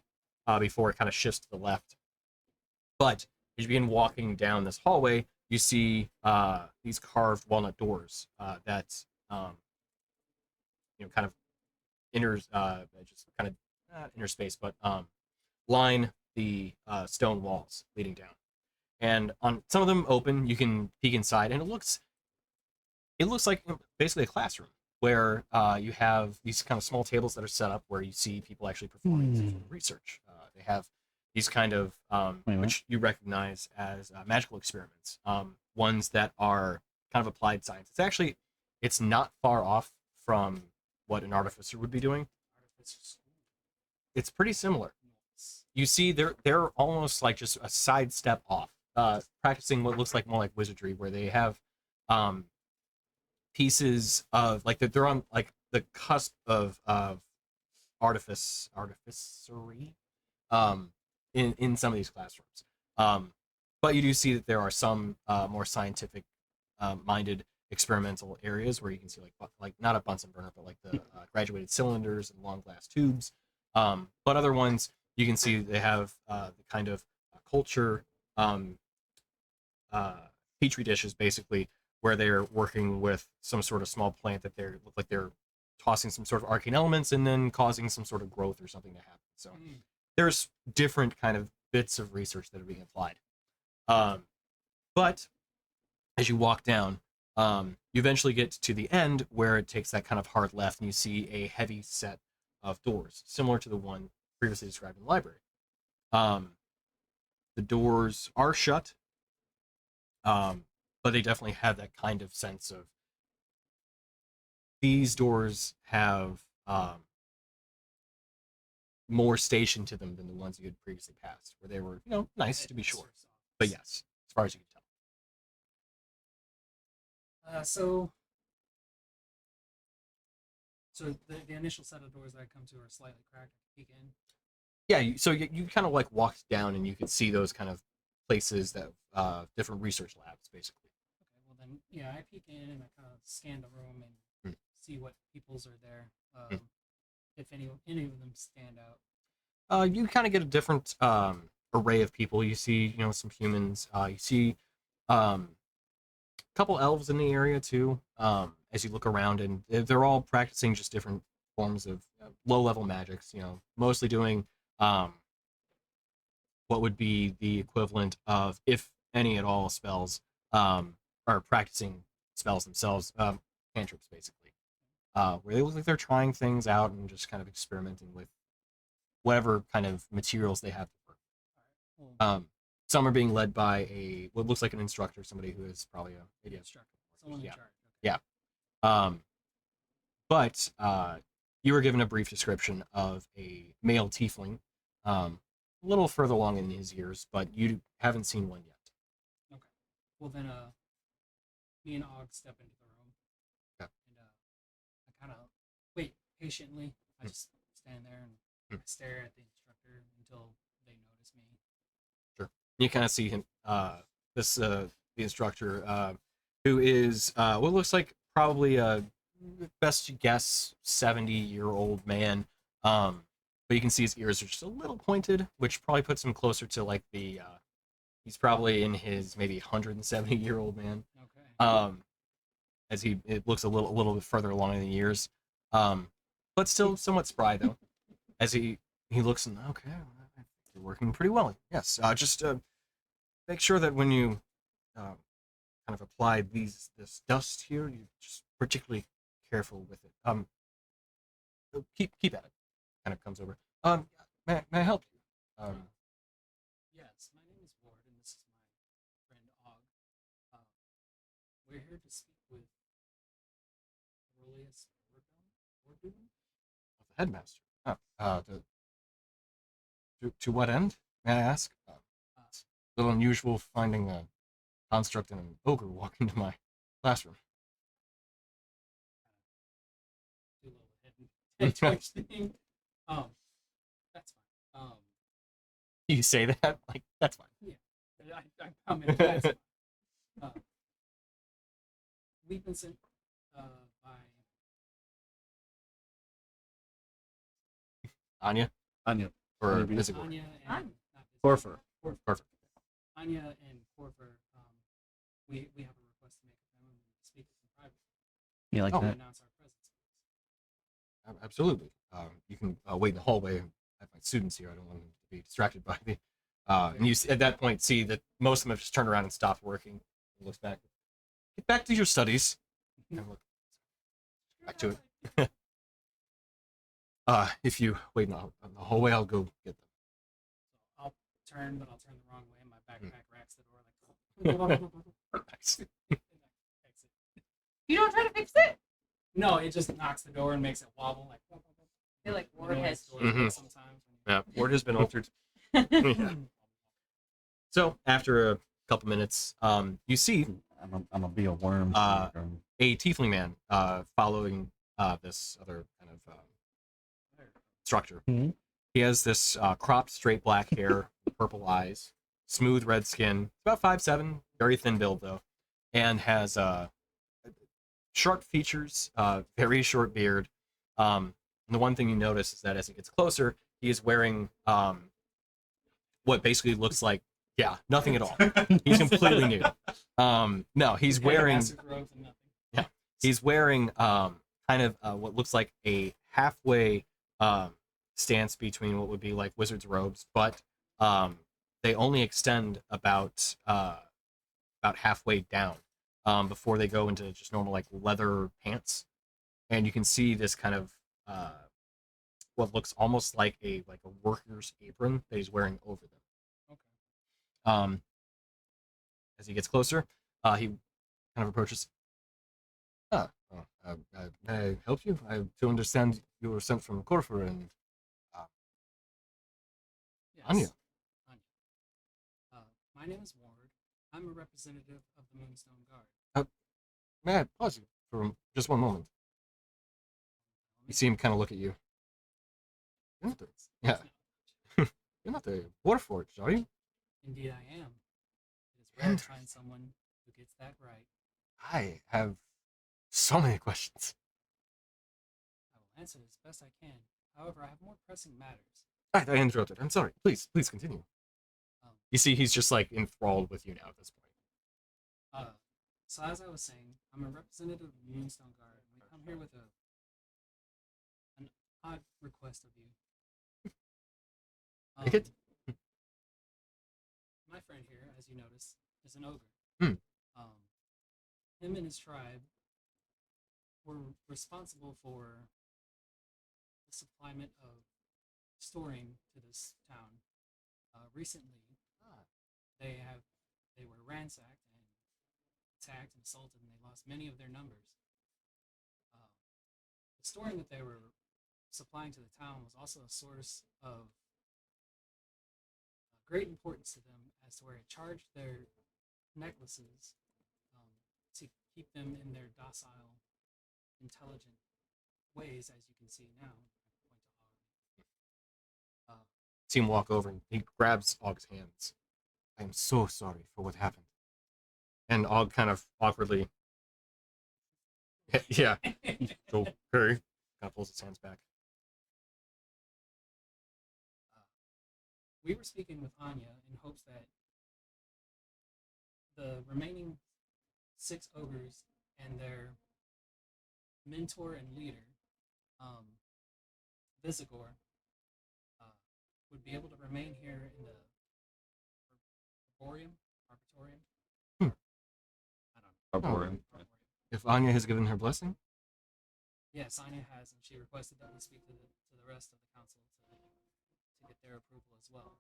Speaker 1: before it kind of shifts to the left. But as you begin walking down this hallway, you see these carved walnut doors that kind of just kind of not inner space, but line the stone walls leading down. And on some of them open, you can peek inside, and it looks like basically a classroom where you have these kind of small tables that are set up where you see people actually performing some sort of research. They have these kind of which you recognize as magical experiments, ones that are kind of applied science. It's not far off from what an artificer would be doing. It's pretty similar. You see, they're almost like just a side step off, practicing what looks like more like wizardry, where they have pieces of like they're on like the cusp of artificery in some of these classrooms. But you do see that there are some more scientific minded experimental areas where you can see like not a Bunsen burner, but like the graduated cylinders and long glass tubes. But other ones you can see they have the kind of culture petri dishes basically, where they're working with some sort of small plant that look like they're tossing some sort of arcane elements and then causing some sort of growth or something to happen. So there's different kind of bits of research that are being applied. But as you walk down, you eventually get to the end where it takes that kind of hard left and you see a heavy set of doors, similar to the one previously described in the library. The doors are shut, but they definitely have that kind of sense of these doors have more station to them than the ones you had previously passed, where they were, nice to be sure. But yes, as far as you can tell.
Speaker 5: So the initial set of doors that I come to are slightly cracked. I can peek in.
Speaker 1: Yeah, so you kind of like walked down and you could see those kind of places that different research labs basically.
Speaker 5: Okay, well then, yeah, I peek in and I kind of scan the room and see what peoples are there. If any of them stand out.
Speaker 1: You kind of get a different array of people. You see, some humans. You see a couple elves in the area too. As you look around, and they're all practicing just different forms of low-level magics. Mostly doing what would be the equivalent of, if any at all, spells, or practicing spells themselves, cantrips basically, where they look like they're trying things out and just kind of experimenting with whatever kind of materials they have to work. Some are being led by what looks like an instructor, somebody who is probably a
Speaker 5: Instructor. Someone in charge.
Speaker 1: Yeah. But you were given a brief description of a male tiefling, a little further along in his years, but you haven't seen one yet.
Speaker 5: Okay. Well then, me and Og step into the room.
Speaker 1: Okay.
Speaker 5: And I kind of wait patiently. I just stand there and stare at the instructor until they notice me.
Speaker 1: Sure. You kind of see him, the instructor, who is what looks like probably a best you guess 70-year-old man. But you can see his ears are just a little pointed, which probably puts him closer to like he's probably in his maybe 170-year-old man.
Speaker 5: Okay.
Speaker 1: As it looks a little bit further along in the years, but still somewhat spry though. As he looks and okay, you're working pretty well. Yes, just make sure that when you kind of apply this dust here, you just particularly careful with it. Keep at it. Kind of comes over. May I help you?
Speaker 5: Yes, my name is Ward, and this is my friend Og. We're here to speak with Aurelius Ordun.
Speaker 1: The headmaster. To what end? May I ask? It's a little unusual finding a construct and an ogre walk into my classroom.
Speaker 5: Do a little head twitch thing. Um,
Speaker 1: You say that like that's fine.
Speaker 5: I found it. That's fine. We've been sent by
Speaker 1: Anya
Speaker 7: Anya.
Speaker 1: or
Speaker 7: Anya B.
Speaker 1: Vizagor?
Speaker 5: Anya
Speaker 2: Anya.
Speaker 5: and not Vizagor.
Speaker 7: Corfer.
Speaker 1: Perfect.
Speaker 5: Anya and Corfer. We have a request to make of them and speak with them privately.
Speaker 7: You like
Speaker 1: Oh.
Speaker 5: To
Speaker 7: that?
Speaker 5: announce our presence.
Speaker 1: Absolutely. You can wait in the hallway. I have my students here. I don't want them to be distracted by me. And you at that point see that most of them have just turned around and stopped working. He looks back. Get back to your studies. And look back to it. If you wait in the hallway, I'll go get them.
Speaker 5: So I'll turn, but I'll turn the wrong way, and my backpack racks the door like.
Speaker 1: Nice.
Speaker 5: Exit.
Speaker 2: You don't try to fix it.
Speaker 5: No, it just knocks the door and makes it wobble like.
Speaker 2: I feel like
Speaker 5: You know,
Speaker 2: warheads.
Speaker 5: doors work
Speaker 1: Mhm.
Speaker 5: sometimes.
Speaker 1: Yeah, word has been altered. Yeah. So after a couple minutes, you see
Speaker 7: I'm gonna be a worm.
Speaker 1: a tiefling man following this other kind of structure.
Speaker 7: Mhm.
Speaker 1: He has this cropped, straight black hair, purple eyes, smooth red skin, about 5'7", very thin build though, and has sharp features, very short beard. And the one thing you notice is that as he gets closer, he is wearing what basically looks like nothing at all. He's completely new. No, he's wearing.
Speaker 5: Massive robes and nothing.
Speaker 1: He's wearing kind of what looks like a halfway stance between what would be like wizard's robes, but they only extend about halfway down before they go into just normal like leather pants, and you can see this kind of what looks almost like a worker's apron that he's wearing over them.
Speaker 5: Okay.
Speaker 1: As he gets closer, he kind of approaches. May I help you? I do understand you were sent from Corfu and
Speaker 5: Yes.
Speaker 1: Anya.
Speaker 5: My name is Ward. I'm a representative of the Moonstone Guard.
Speaker 1: May I pause you for just one moment? You see him kind of look at you. You're not the, yeah, you're not the Warforged, are you?
Speaker 5: Indeed, I am. It is rare to find someone who gets that right.
Speaker 1: I have so many questions.
Speaker 5: I will answer as best I can. However, I have more pressing matters.
Speaker 1: I interrupted. I'm sorry. Please continue.
Speaker 5: Um,
Speaker 1: You see, he's just like enthralled with you now at this point.
Speaker 5: So as I was saying, I'm a representative of the Moonstone Guard, and we come here with an odd request of you.
Speaker 1: Take it.
Speaker 5: My friend here, as you notice, is an ogre.
Speaker 1: Hmm.
Speaker 5: Him and his tribe were responsible for the supplyment of storine to this town. Recently, they were ransacked and attacked and assaulted, and they lost many of their numbers. The storine that they were supplying to the town was also a source of great importance to them, as to where it charged their necklaces to keep them in their docile, intelligent ways, as you can see now.
Speaker 1: See him walk over and he grabs Og's hands. I am so sorry for what happened. And Og kind of awkwardly, yeah, so okay, kind of pulls his hands back.
Speaker 5: We were speaking with Anya in hopes that the remaining 6 ogres and their mentor and leader, Vizagor, would be able to remain here in the Arboreum.
Speaker 1: Hmm.
Speaker 5: I don't know.
Speaker 6: Arboreum.
Speaker 1: If Anya has given her blessing,
Speaker 5: Yes, Anya has, and she requested that we speak to the rest of the council to get their approval as well.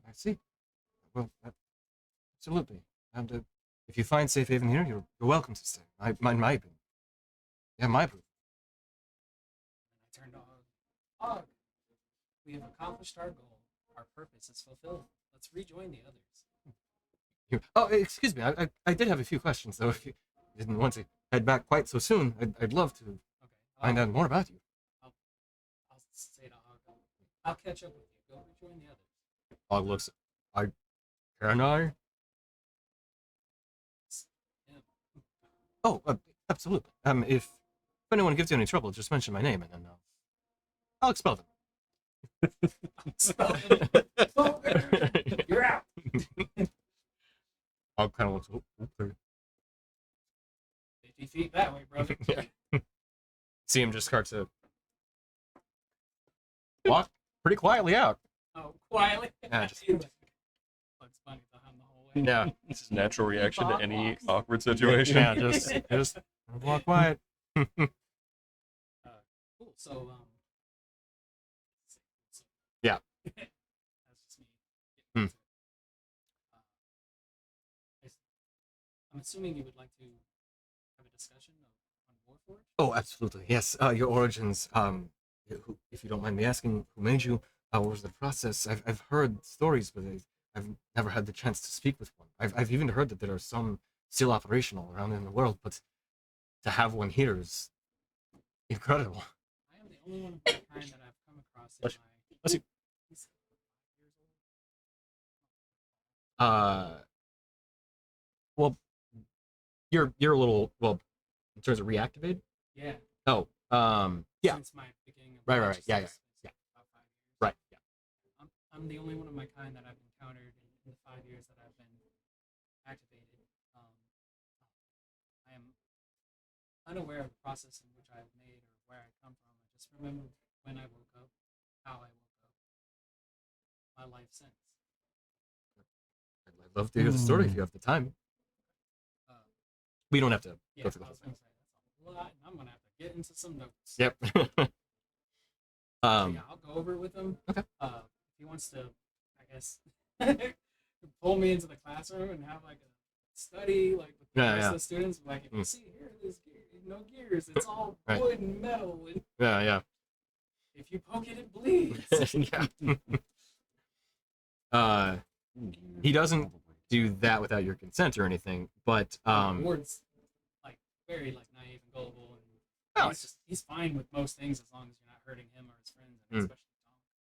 Speaker 1: I see. Well, absolutely. And if you find safe haven here, you're welcome to stay. My opinion. Yeah, my approval.
Speaker 5: And I turned to Og. Og, we have accomplished our goal. Our purpose is fulfilled. Let's rejoin the others.
Speaker 1: Oh, excuse me. I did have a few questions, though. If you didn't want to head back quite so soon, I'd love to
Speaker 5: Okay.
Speaker 1: find out more about you.
Speaker 5: I'll say to Og, I'll catch up with you. go rejoin the others.
Speaker 1: Og looks. Can I?
Speaker 5: Yeah.
Speaker 1: Oh, absolutely. If anyone gives you any trouble, just mention my name and then I'll expel them.
Speaker 5: You're out.
Speaker 1: Og kind of looks. Oh, okay.
Speaker 5: 50 feet that way, brother.
Speaker 1: Yeah. See him just start to walk pretty quietly out.
Speaker 5: Oh, quietly.
Speaker 1: Yeah, just-
Speaker 5: Bugs Bunny behind the whole way.
Speaker 1: Yeah.
Speaker 6: This is natural reaction to
Speaker 5: Bob
Speaker 6: any
Speaker 5: walks.
Speaker 6: awkward situation.
Speaker 1: Yeah, just walk quiet.
Speaker 5: Cool. So,
Speaker 1: Yeah.
Speaker 5: That's just me.
Speaker 1: Hmm.
Speaker 5: I'm assuming you would like to have a discussion on Warforged?
Speaker 1: Oh, absolutely. Yes. Your origins. If you don't mind me asking, who made you? What was the process? I've heard stories, but I've never had the chance to speak with one. I've even heard that there are some still operational around in the world, but to have one here is incredible.
Speaker 5: I am the only one of my kind that I've come across in
Speaker 1: Let's-
Speaker 5: my.
Speaker 1: let's see.
Speaker 5: He's 5 years old.
Speaker 1: Well, you're a little in terms of reactivated.
Speaker 5: Yeah.
Speaker 1: Oh, yeah,
Speaker 5: Since my beginning of
Speaker 1: Right, right, right. Yeah,
Speaker 5: consciousness
Speaker 1: yeah,
Speaker 5: is about 5 years.
Speaker 1: right. Yeah.
Speaker 5: I'm the only one of my kind that I've encountered in the 5 years that I've been activated. I am unaware of the process in which I've made or where I come from. I just remember when I woke up, how I woke up, my life since.
Speaker 1: I'd love to hear the story if you have the time. We don't have to
Speaker 5: Yeah,
Speaker 1: go through the
Speaker 5: I
Speaker 1: whole
Speaker 5: was
Speaker 1: thing.
Speaker 5: gonna say that's a lot. And I'm gonna have to get into some notes.
Speaker 1: Yep.
Speaker 5: So yeah, I'll go over it with him.
Speaker 1: Okay.
Speaker 5: If he wants to, I guess, pull me into the classroom and have like a study, like with the
Speaker 1: Yeah,
Speaker 5: rest
Speaker 1: yeah.
Speaker 5: of the students, like if you
Speaker 1: Mm.
Speaker 5: see here, there's no gears. It's all
Speaker 1: Right.
Speaker 5: wood and metal, and
Speaker 1: Yeah,
Speaker 5: if you poke it, it bleeds.
Speaker 1: yeah. He doesn't do that without your consent or anything, but
Speaker 5: Ward's like very like naive and gullible, and
Speaker 1: Oh,
Speaker 5: he's fine with most things as long as you're not hurting him or his friends, and
Speaker 1: Mm.
Speaker 5: especially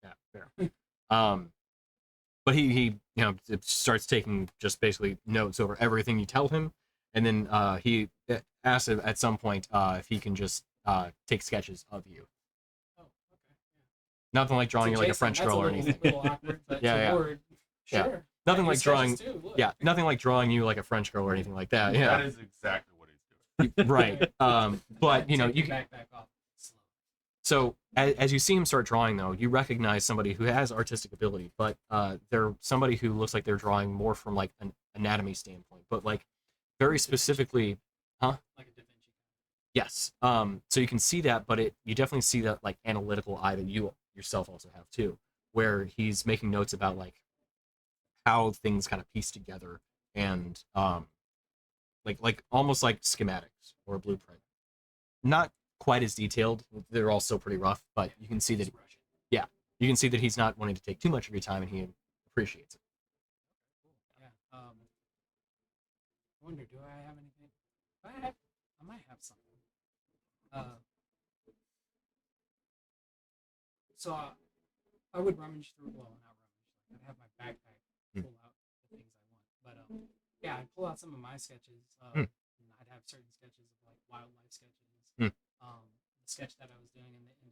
Speaker 5: Tom.
Speaker 1: yeah, fair. But he starts taking just basically notes over everything you tell him, and then he asks at some point if he can just take sketches of you.
Speaker 5: Oh, okay.
Speaker 1: Nothing like drawing
Speaker 5: To
Speaker 1: you like a
Speaker 5: Jason,
Speaker 1: French
Speaker 5: that's
Speaker 1: girl or
Speaker 5: little,
Speaker 1: anything.
Speaker 5: little awkward, but
Speaker 1: Yeah,
Speaker 5: to
Speaker 1: yeah.
Speaker 5: Ward,
Speaker 1: Yeah.
Speaker 5: sure.
Speaker 1: Nothing
Speaker 5: Yeah,
Speaker 1: like
Speaker 5: he
Speaker 1: drawing.
Speaker 5: sketches too, look.
Speaker 1: Yeah, nothing like drawing you like a French girl or anything like that.
Speaker 4: That
Speaker 1: Yeah,
Speaker 4: is exactly what he's doing.
Speaker 1: right. But you know,
Speaker 5: Take
Speaker 1: you
Speaker 5: it
Speaker 1: can,
Speaker 5: back off. Slow.
Speaker 1: so as you see him start drawing, though, you recognize somebody who has artistic ability, but they're somebody who looks like they're drawing more from like an anatomy standpoint, but like very specifically,
Speaker 5: Like a Da Vinci.
Speaker 1: yes. So you can see that, but you definitely see that like analytical eye that you yourself also have too, where he's making notes about like how things kind of piece together and like almost like schematics or a blueprint. Not quite as detailed. They're all still pretty rough, but you can see that
Speaker 5: Just rush it.
Speaker 1: you can see that he's not wanting to take too much of your time and he appreciates it.
Speaker 5: Yeah. I wonder, do I have anything? I might have something. So I would rummage through. Well, not rummage. I'd have my backpack pull out the things I want. But yeah, I'd pull out some of my sketches. And I'd have certain sketches of like wildlife sketches. The sketch that I was doing in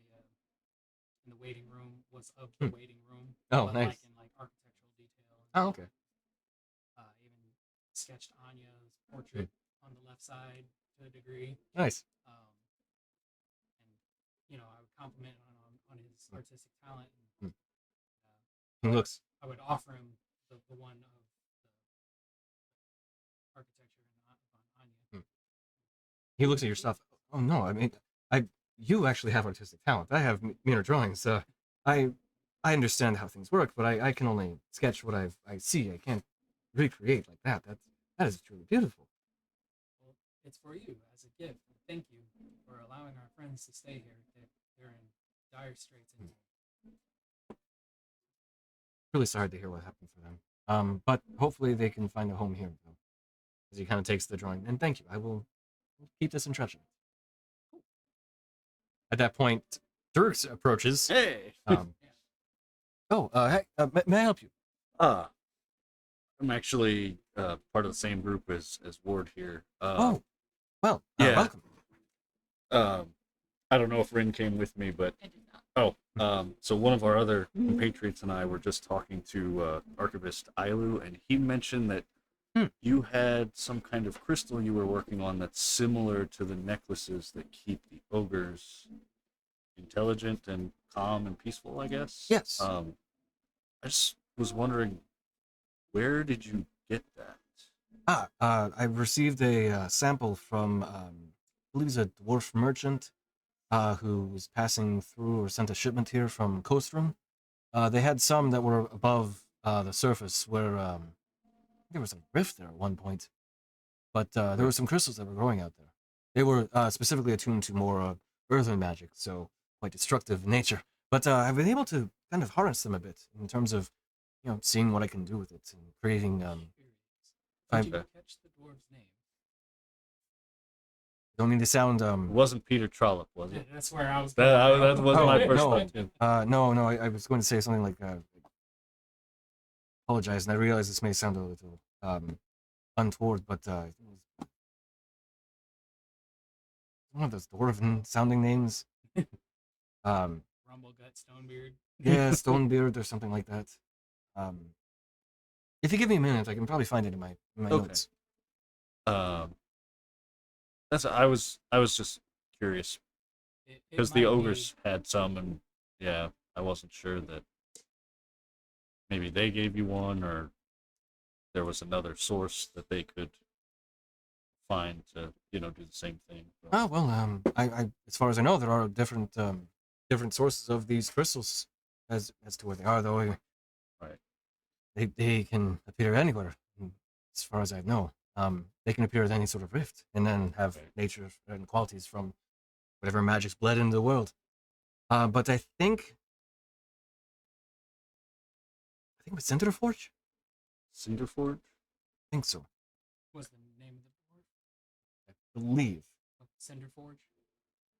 Speaker 5: the waiting room was of the waiting room.
Speaker 1: Oh,
Speaker 5: but
Speaker 1: nice.
Speaker 5: Like in like architectural detail.
Speaker 1: Oh, okay.
Speaker 5: Even sketched Anya's portrait on the left side to a degree.
Speaker 1: Nice.
Speaker 5: And you know, I would compliment on his artistic talent. And,
Speaker 1: He looks.
Speaker 5: I would offer him the one of the architecture on Anya.
Speaker 1: He looks at your stuff. Oh no! I mean, you actually have artistic talent. I have meaner drawings. I understand how things work, but I can only sketch what I see. I can't recreate like that. That is truly beautiful.
Speaker 5: Well, it's for you as a gift. Thank you for allowing our friends to stay here. They're in dire straits. And
Speaker 1: Really sorry to hear what happened for them. But hopefully they can find a home here. Though. As he kind of takes the drawing. And thank you. I will keep this in treasure. At that point, Dirks approaches.
Speaker 6: Hey.
Speaker 1: Um, Oh, hey, may I help you?
Speaker 3: Ah, I'm actually part of the same group as Ward here.
Speaker 1: Oh, well,
Speaker 3: yeah.
Speaker 1: welcome.
Speaker 3: I don't know if Rin came with me, but
Speaker 2: I did not.
Speaker 3: so one of our other compatriots and I were just talking to Archivist Ailu, and he mentioned that you had some kind of crystal you were working on that's similar to the necklaces that keep the ogres intelligent and calm and peaceful, I guess.
Speaker 1: Yes.
Speaker 3: I just was wondering, where did you get that?
Speaker 1: I received a sample from, I believe it's a dwarf merchant, who was passing through or sent a shipment here from Coastrum. They had some that were above the surface where there was a rift there at one point, but there were some crystals that were growing out there. They were specifically attuned to more earthen magic, so quite destructive in nature. But I've been able to kind of harness them a bit in terms of, seeing what I can do with it and creating.
Speaker 5: Did you catch the dwarf's name?
Speaker 1: Don't mean to sound.
Speaker 3: It wasn't Peter Trollope, was
Speaker 5: Yeah,
Speaker 3: it?
Speaker 5: that's where I was.
Speaker 3: That was
Speaker 1: Oh,
Speaker 3: my first
Speaker 1: no.
Speaker 3: thought too.
Speaker 1: No, I was going to say something like, apologize, and I realize this may sound a little untoward, but it was one of those dwarven sounding names.
Speaker 5: Rumblegut Stonebeard.
Speaker 1: Yeah, Stonebeard or something like that. If you give me a minute, I can probably find it in my
Speaker 3: Okay.
Speaker 1: notes.
Speaker 3: I was just curious
Speaker 5: It
Speaker 3: because the
Speaker 5: might
Speaker 3: ogres had some, and yeah, I wasn't sure that maybe they gave you one or there was another source that they could find to do the same thing.
Speaker 1: Oh well, I as far as I know, there are different sources of these crystals as to where they are, though.
Speaker 3: Right.
Speaker 1: They can appear anywhere, as far as I know. They can appear at any sort of rift, and then have nature and qualities from whatever magic's bled into the world. But I think it was Cinder Forge.
Speaker 3: Cinder Forge?
Speaker 1: I think so.
Speaker 5: was the name of the dwarf.
Speaker 1: I believe.
Speaker 5: Oh, Cinder Forge.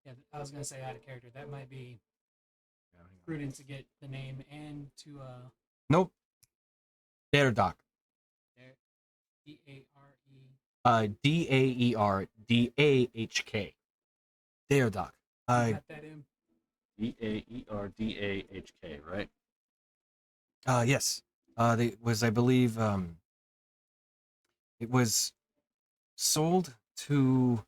Speaker 5: Yeah, I was gonna say out of character. That might be prudent to get the name and to
Speaker 1: Nope. Daer Doc.
Speaker 5: Daerdahk.
Speaker 1: Daerdahk. Daer Doc.
Speaker 5: Got that in.
Speaker 3: Daerdahk, right?
Speaker 1: Yes. They was, I believe, it was sold to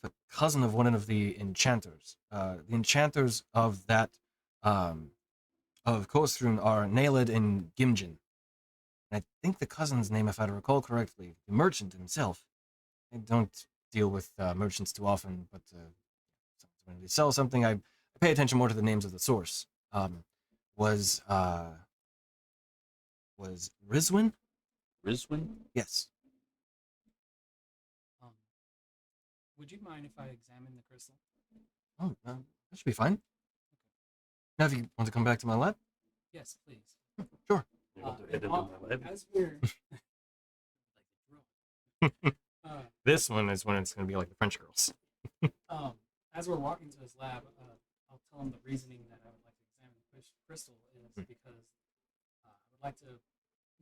Speaker 1: a cousin of one of the enchanters. The enchanters of that, of Kostrun are Nailed and Gimjin. And I think the cousin's name, if I recall correctly, the merchant himself. I don't deal with merchants too often, but when they sell something, I pay attention more to the names of the source. Was Rizwin?
Speaker 3: Rizwin?
Speaker 1: Yes.
Speaker 5: Would you mind if I examine the crystal?
Speaker 1: Oh, that should be fine. Now, if you want to come back to my lab,
Speaker 5: Yes, please.
Speaker 1: sure.
Speaker 3: You want to head into my lab?
Speaker 5: As we're
Speaker 1: This one is when it's going to be like the French girls.
Speaker 5: as we're walking to his lab, I'll tell him the reasoning that I would like to examine the crystal is because I would like to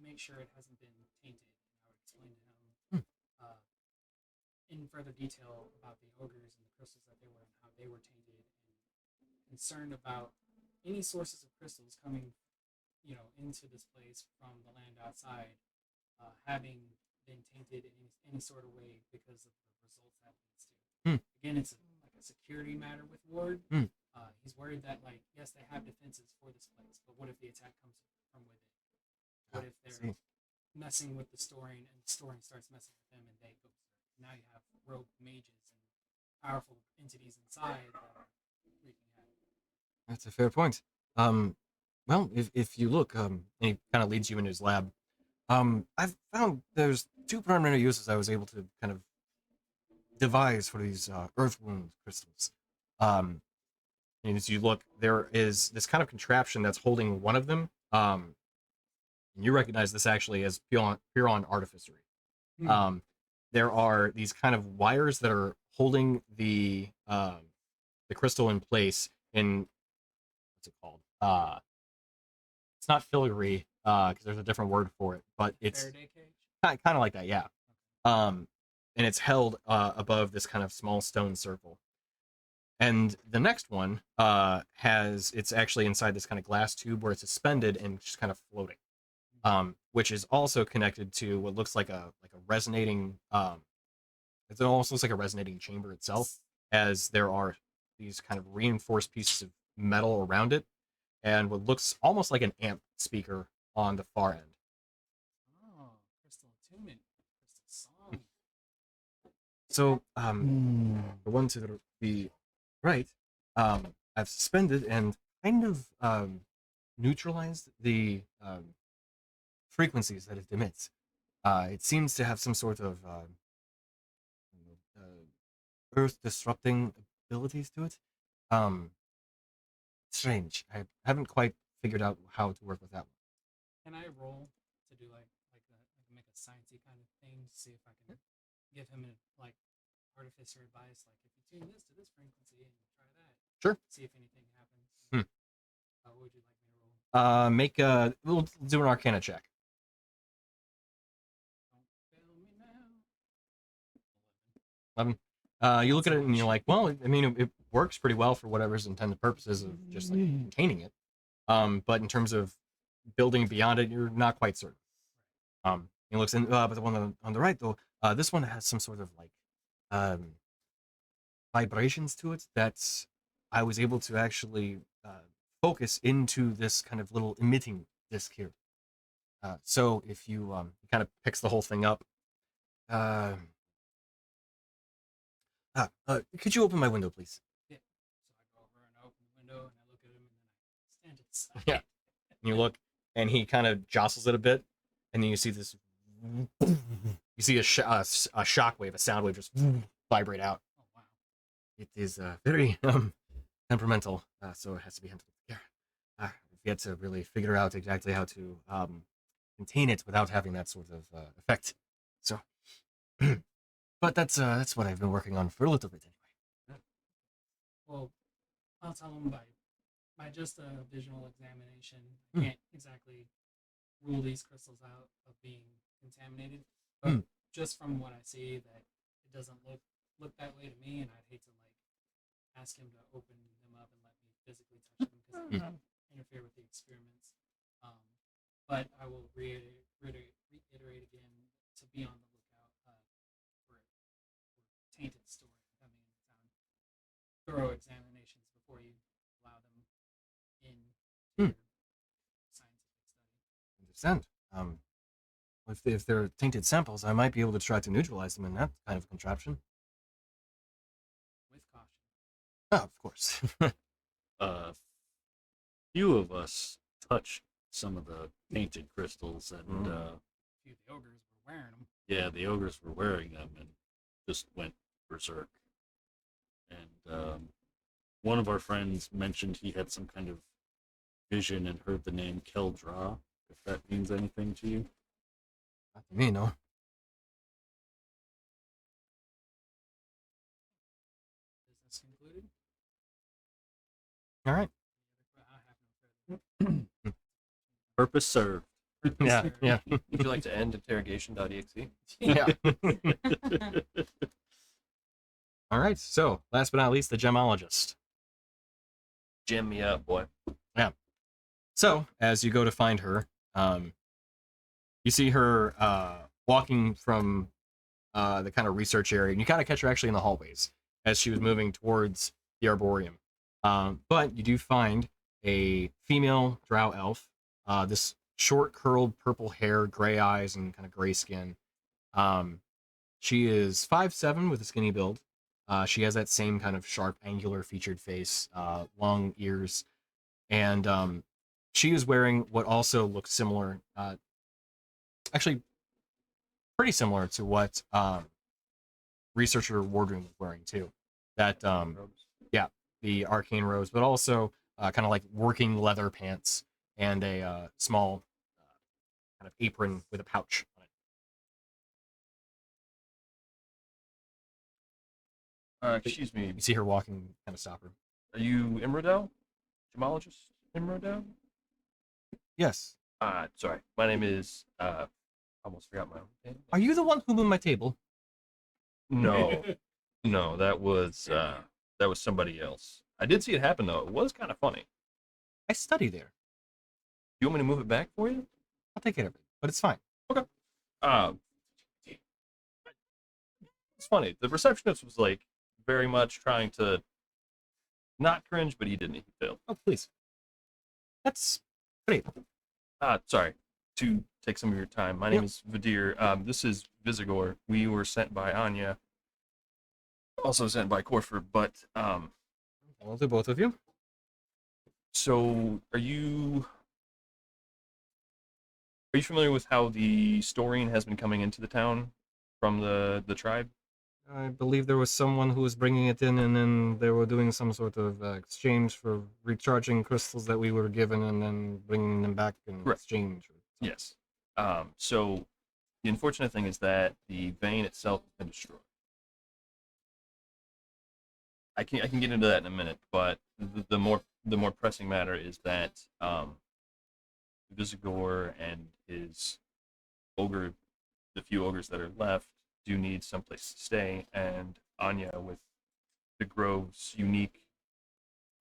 Speaker 5: make sure it hasn't been tainted. I would explain to him in further detail about the ogres and the crystals that they were and how they were tainted, and concerned about any sources of crystals coming, into this place from the land outside, having been tainted in any sort of way because of the results that leads to. Again, it's like a security matter with Ward. He's worried that, yes, they have defenses for this place, but what if the attack comes from within? What if they're messing with the storine and the storine starts messing with them and they go? Now you have rogue mages and powerful entities inside that are wreaking havoc.
Speaker 1: That's a fair point. Well, if you look, and he kind of leads you into his lab. I've found there's two primary uses I was able to kind of devise for these earth wound crystals. And as you look, there is this kind of contraption that's holding one of them. And you recognize this actually as Huron artificery. There are these kind of wires that are holding the crystal in place in, what's it called? It's not filigree, because there's a different word for it, but it's
Speaker 5: Faraday cage.
Speaker 1: kind of like that, yeah. And it's held above this kind of small stone circle. And the next one it's actually inside this kind of glass tube where it's suspended and just kind of floating, which is also connected to what looks like a resonating. It almost looks like a resonating chamber itself, as there are these kind of reinforced pieces of metal around it, and what looks almost like an amp speaker on the far end.
Speaker 5: Oh, crystal attunement, crystal song.
Speaker 1: So, the one to the right, I've suspended and kind of neutralized the frequencies that it emits. It seems to have some sort of earth disrupting abilities to it. Strange. I haven't quite figured out how to work with that one.
Speaker 5: Can I roll to do like make a sciencey kind of thing to see if I can give him like artificer advice, like if you tune this to this frequency and try that.
Speaker 1: Sure.
Speaker 5: See if anything happens. What would you like me to roll?
Speaker 1: We'll do an Arcana check.
Speaker 5: Don't fail me now.
Speaker 1: 11. You look at it and you're like, well, I mean, it works pretty well for whatever's intended purposes of just like containing it. But in terms of building beyond it, you're not quite certain. He looks in, but the one on the right though, this one has some sort of like vibrations to it that I was able to actually focus into this kind of little emitting disc here. So if you he kind of picks the whole thing up. Could you open my window, please?
Speaker 5: Yeah. So I go over and I open the window and I look at him and then I stand to the side.
Speaker 1: Yeah. And you look, and he kind of jostles it a bit, and then you see this. You see a shock wave, a sound wave, just vibrate out.
Speaker 5: Oh wow.
Speaker 1: It is very temperamental, so it has to be handled with care. I've yet to really figure out exactly how to contain it without having that sort of effect. So, but that's what I've been working on for a little bit anyway.
Speaker 5: Well, I'll tell him by just a visual examination, I can't exactly rule these crystals out of being contaminated. But just from what I see, that it doesn't look that way to me, and I'd hate to like ask him to open them up and let me physically touch them because it would interfere with the experiments. But I will reiterate again to be on the lookout for tainted storine coming into town. Thorough examinations before you allow them in to your scientific study.
Speaker 1: Understand. If they're tainted samples, I might be able to try to neutralize them in that kind of contraption.
Speaker 5: With caution.
Speaker 1: Oh, of course.
Speaker 3: Few of us touched some of the tainted crystals, and
Speaker 5: A few of the ogres were wearing them.
Speaker 3: yeah, the ogres were wearing them and just went berserk. And one of our friends mentioned he had some kind of vision and heard the name Keldra, if that means anything to you.
Speaker 1: Not to me, no.
Speaker 5: Business concluded.
Speaker 1: All right.
Speaker 5: I have no further.
Speaker 3: Purpose served.
Speaker 1: Yeah, yeah,
Speaker 6: Would you like to end interrogation.exe?
Speaker 1: yeah. All right. So, last but not least, the gemologist.
Speaker 6: Jam me up, boy.
Speaker 1: So, as you go to find her, you see her walking from the kind of research area, and you kind of catch her actually in the hallways as she was moving towards the arboreum. But you do find a female drow elf, this short, curled purple hair, gray eyes, and kind of gray skin. She is 5'7" with a skinny build. She has that same kind of sharp, angular featured face, long ears, and she is wearing what also looks similar, actually pretty similar to what researcher Wardroom was wearing too. That yeah, the arcane robes, but also kind of like working leather pants and a small kind of apron with a pouch on it.
Speaker 6: Excuse me.
Speaker 1: You see her walking, kind of stop her.
Speaker 6: Are you Imrodel? Gemologist Imrodel?
Speaker 1: Yes.
Speaker 6: Sorry. My name is almost forgot my own name.
Speaker 1: Are you the one who moved my table?
Speaker 6: No. No, that was somebody else. I did see it happen though. It was kind of funny.
Speaker 1: I study there.
Speaker 6: You want me to move it back for you?
Speaker 1: I'll take care of it, but it's fine.
Speaker 6: Um, it's funny. The receptionist was like very much trying to not cringe, but he didn't. He failed.
Speaker 1: Oh, please. That's great.
Speaker 6: Sorry to take some of your time. My name is Vadir. This is Vizagor. We were sent by Anya, also sent by Corford, but
Speaker 1: Well, to both of you.
Speaker 6: so are you familiar with how the storine has been coming into the town from the tribe?
Speaker 1: I believe there was someone who was bringing it in, and then they were doing some sort of exchange for recharging crystals that we were given, and then bringing them back in
Speaker 6: Correct.
Speaker 1: exchange.
Speaker 6: Yes. So the unfortunate thing is that the vein itself has been destroyed. I can get into that in a minute, but the more pressing matter is that Vizagor and his ogre, the few ogres that are left, do need someplace to stay, and Anya, with the grove's unique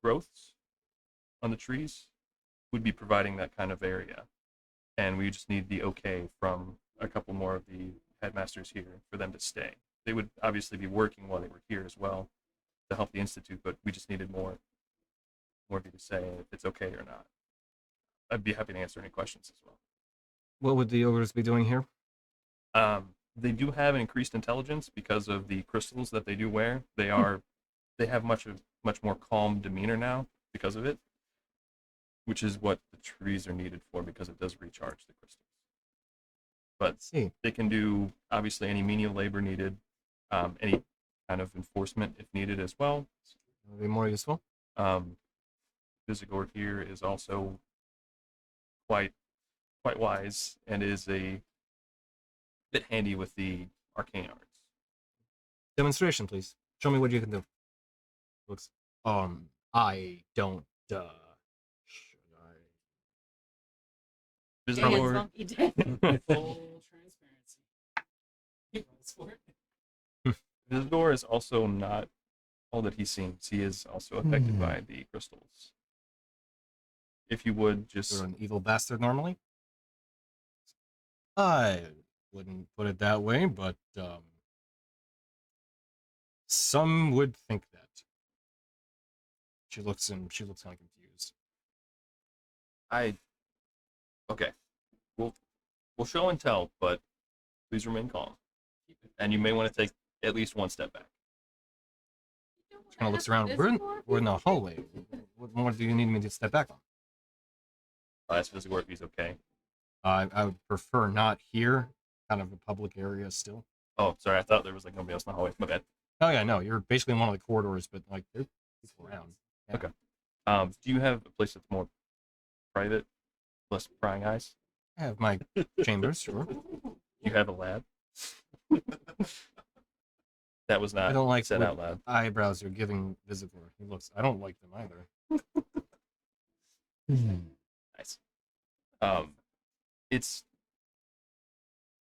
Speaker 6: growths on the trees, would be providing that kind of area. And we just need the okay from a couple more of the headmasters here for them to stay. They would obviously be working while they were here as well to help the institute, but we just needed more of you to say if it's okay or not. I'd be happy to answer any questions as well.
Speaker 1: What would the ogres be doing here?
Speaker 6: They do have an increased intelligence because of the crystals that they do wear. They have much more calm demeanor now because of it, which is what the trees are needed for because it does recharge the crystals. But
Speaker 1: Let's see.
Speaker 6: they can do obviously any menial labor needed, any kind of enforcement if needed as well.
Speaker 1: Will be more useful.
Speaker 6: Vizagor here is also quite wise and is a bit handy with the arcane arts.
Speaker 1: Demonstration, please. Show me what you can do. Looks. I don't. Should I?
Speaker 6: Vizagor,
Speaker 2: Monkey day.
Speaker 5: Full transparency. He rolls for it.
Speaker 6: Vizagor is also not all that he seems. He is also affected by the crystals. If you would just
Speaker 1: You're an evil bastard normally. I wouldn't put it that way, but some would think that. She looks kind of confused.
Speaker 6: Okay. We'll show and tell, but please remain calm. And you may want to take at least one step back.
Speaker 1: She kind of looks around. We're in the hallway. What more do you need me to step back on?
Speaker 6: I'll ask Vizagor if he's okay.
Speaker 1: I would prefer not here. Kind of a public area still.
Speaker 6: Oh, sorry, I thought there was like nobody else in the hallway. My bad.
Speaker 1: Oh yeah, no, you're basically in one of the corridors, but like there's people around. Yeah.
Speaker 6: Okay. Do you have a place that's more private, less prying eyes?
Speaker 1: I have my chambers, sure.
Speaker 6: You have a lab? That was not
Speaker 1: I don't like
Speaker 6: said
Speaker 1: what
Speaker 6: out loud.
Speaker 1: eyebrows you're giving Vizagor. He looks. I don't like them either.
Speaker 6: Nice.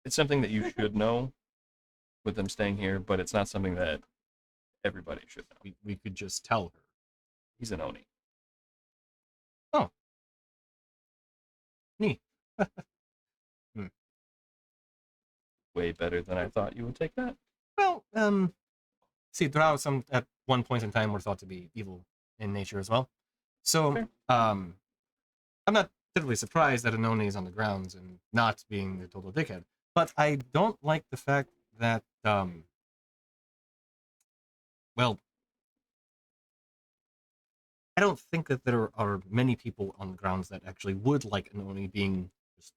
Speaker 6: It's something that you should know with them staying here, but it's not something that everybody should know.
Speaker 1: We could just tell her.
Speaker 6: He's an Oni.
Speaker 1: Me.
Speaker 6: Way better than I thought you would take that.
Speaker 1: Well, see, drow at one point in time were thought to be evil in nature as well. So,
Speaker 6: Fair.
Speaker 1: I'm not typically surprised that Anoni is on the grounds and not being the total dickhead. But I don't like the fact that, well, I don't think that there are many people on the grounds that actually would like Anoni being just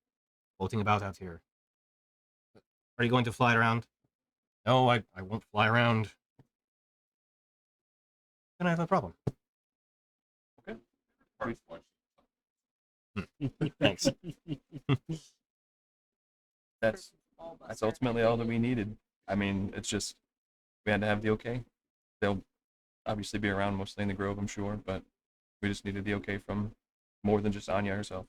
Speaker 1: floating about out here. Are you going to fly around? No, I won't fly around. Then I have no problem. Thanks.
Speaker 6: That's ultimately all that we needed. I mean, it's just we had to have the okay. They'll obviously be around mostly in the grove, I'm sure, but we just needed the okay from more than just Anya herself.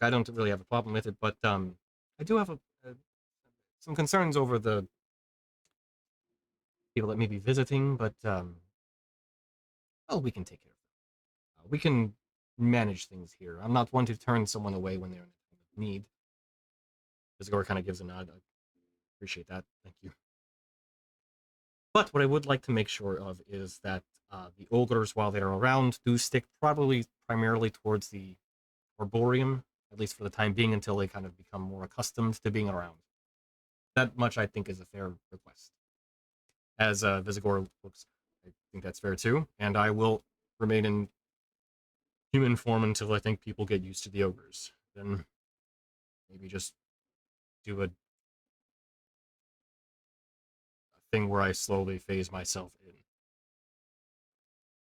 Speaker 1: I don't really have a problem with it, but I do have some concerns over the people that may be visiting. But well, we can take care of it. We can manage things here. I'm not one to turn someone away when they're in time of need. Vizagor kind of gives a nod. I appreciate that. Thank you. But what I would like to make sure of is that the ogres, while they're around, do stick probably primarily towards the arboreum, at least for the time being, until they kind of become more accustomed to being around. That much, I think, is a fair request. As Vizagor looks, I think that's fair too, and I will remain in human form until I think people get used to the ogres. Then maybe just do a thing where I slowly phase myself in.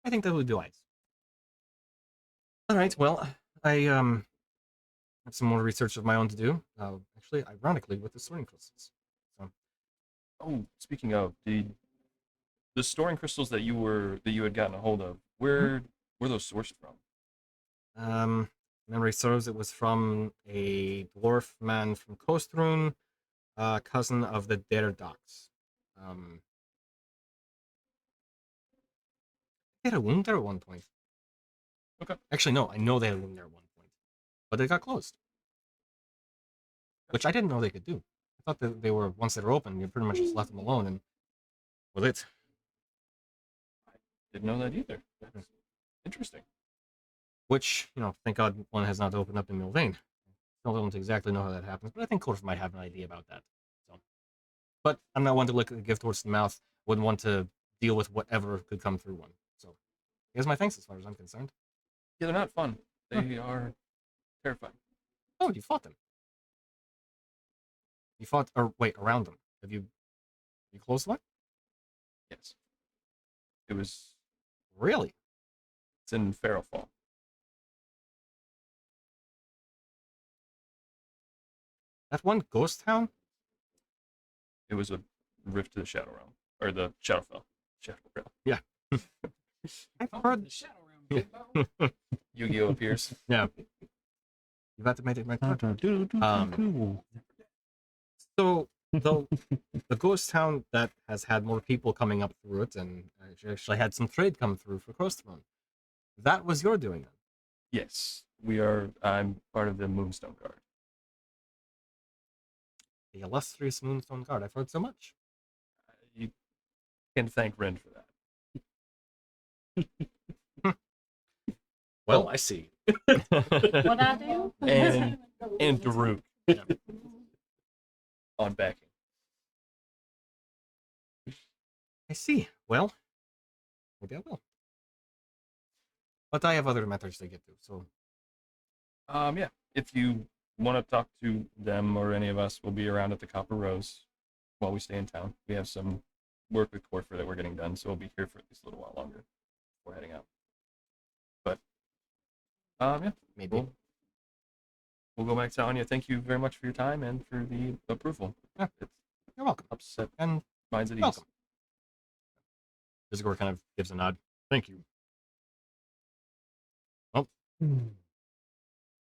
Speaker 1: I think that would be wise. All right, well, I have some more research of my own to do. Actually, ironically, with the sorting crystals. So,
Speaker 6: Oh, speaking of the storing crystals that you had gotten a hold of, where were those sourced from?
Speaker 1: Memory serves, it was from a dwarf man from Kostrun, cousin of the Derdox. They had a wound there at one point.
Speaker 6: Okay.
Speaker 1: Actually, no, I know they had a wound there at one point, but it got closed, which I didn't know they could do. I thought that they were, once they were open, you pretty much just left them alone and with it.
Speaker 6: Didn't know that either. That's interesting.
Speaker 1: Which, thank God one has not opened up in Milvain. I don't exactly know how that happens, but I think Corf might have an idea about that. So, but I'm not one to look at the gift horse in the mouth. Wouldn't want to deal with whatever could come through one. So, here's my thanks as far as I'm concerned.
Speaker 6: Yeah, they're not fun. They are terrifying.
Speaker 1: Oh, you fought them. You fought, or wait, around them. Have you closed one?
Speaker 6: Yes. It was.
Speaker 1: Really?
Speaker 6: It's in Feral Fall.
Speaker 1: That one ghost town?
Speaker 6: It was a rift to the Shadow Realm, or the Shadowfell. Shadow Realm.
Speaker 1: Yeah. I've heard.
Speaker 5: The Shadow Realm. Big Bo.
Speaker 6: Yu-Gi-Oh appears.
Speaker 1: Yeah. You've got to make it my So the ghost town that has had more people coming up through it, and actually had some trade come through for Crossthrone. That was your doing then?
Speaker 6: Yes, we are. I'm part of the Moonstone Guard.
Speaker 1: The illustrious Moonstone Guard. I've heard so much.
Speaker 6: You can thank Ren for that.
Speaker 1: Well, I see.
Speaker 2: What I do?
Speaker 6: And Daruk on backing.
Speaker 1: I see. Well, maybe I will. But I have other methods to get to, so
Speaker 6: Yeah. If you want to talk to them or any of us, we'll be around at the Copper Rose while we stay in town. We have some work with Corfer that we're getting done, so we'll be here for at least a little while longer before heading out. But yeah,
Speaker 1: maybe.
Speaker 6: We'll go back to Anya. Thank you very much for your time and for the approval.
Speaker 1: Yeah.
Speaker 6: It
Speaker 1: You're welcome.
Speaker 6: helps set
Speaker 1: And
Speaker 6: minds at ease.
Speaker 1: welcome. Vizagor kind of gives a nod. Thank you. Well,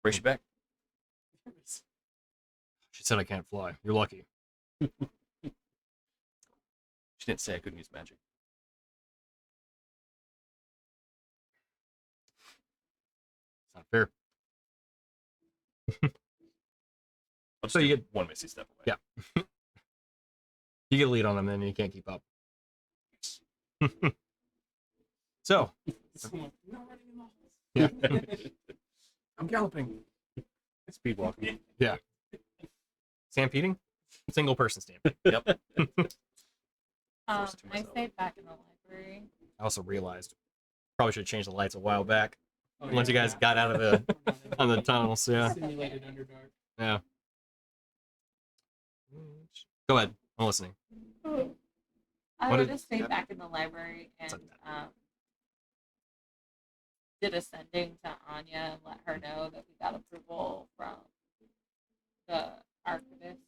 Speaker 6: Brace you back.
Speaker 1: she said I can't fly. You're lucky.
Speaker 6: She didn't say I couldn't use magic.
Speaker 1: It's not fair.
Speaker 6: I'll just
Speaker 1: So you
Speaker 6: take
Speaker 1: get-
Speaker 6: one missy step away.
Speaker 1: Yeah. You get a lead on them, then you can't keep up. So,
Speaker 5: Someone, not running in the halls.
Speaker 1: yeah.
Speaker 6: I'm galloping. Speed walking.
Speaker 1: Stampeding? Single person stampede.
Speaker 6: Yep.
Speaker 2: I
Speaker 6: Forced it to myself.
Speaker 2: stayed back in the library.
Speaker 1: I also realized probably should have changed the lights a while back.
Speaker 5: Oh,
Speaker 1: Once you
Speaker 5: yeah,
Speaker 1: guys
Speaker 5: yeah.
Speaker 1: got out of the on the tunnels, yeah.
Speaker 5: Simulated Underdark.
Speaker 1: Yeah. Go ahead. I'm listening.
Speaker 2: I
Speaker 1: What
Speaker 2: would
Speaker 1: did-
Speaker 2: have stayed
Speaker 1: yeah.
Speaker 2: back in the library and
Speaker 1: Something like
Speaker 2: did a sending to Anya and let her know that we got approval from the archivist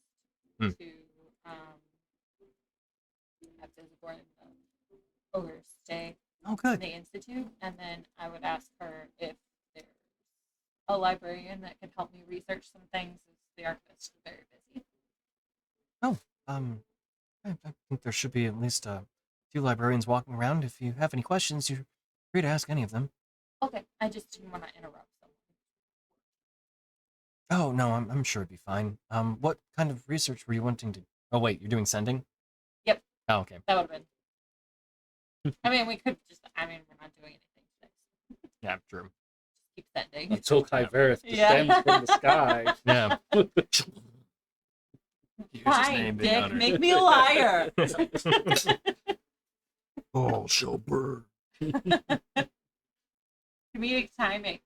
Speaker 1: Hmm.
Speaker 2: to have Vizagor and the ogres stay
Speaker 1: Oh,
Speaker 2: in
Speaker 1: good.
Speaker 2: the institute, and then I would ask her if there's a a librarian that could help me research some things. The archivist is very busy.
Speaker 1: I think there should be at least two librarians walking around. If you have any questions, you're free to ask any of them.
Speaker 2: Okay, I just didn't want to interrupt someone.
Speaker 1: Oh no, I'm sure it'd be fine. What kind of research were you wanting to? Oh wait, you're doing sending?
Speaker 2: Yep.
Speaker 1: Oh, okay.
Speaker 2: That would have been. I mean, we could just. I mean, we're not doing anything today.
Speaker 1: Yeah, true.
Speaker 2: Just keep sending.
Speaker 3: Until Kyverith
Speaker 2: Yeah.
Speaker 3: descends from the sky.
Speaker 1: Yeah.
Speaker 2: Fine, Dick, make me a liar.
Speaker 4: Oh, shall burn.
Speaker 2: Comedic timing,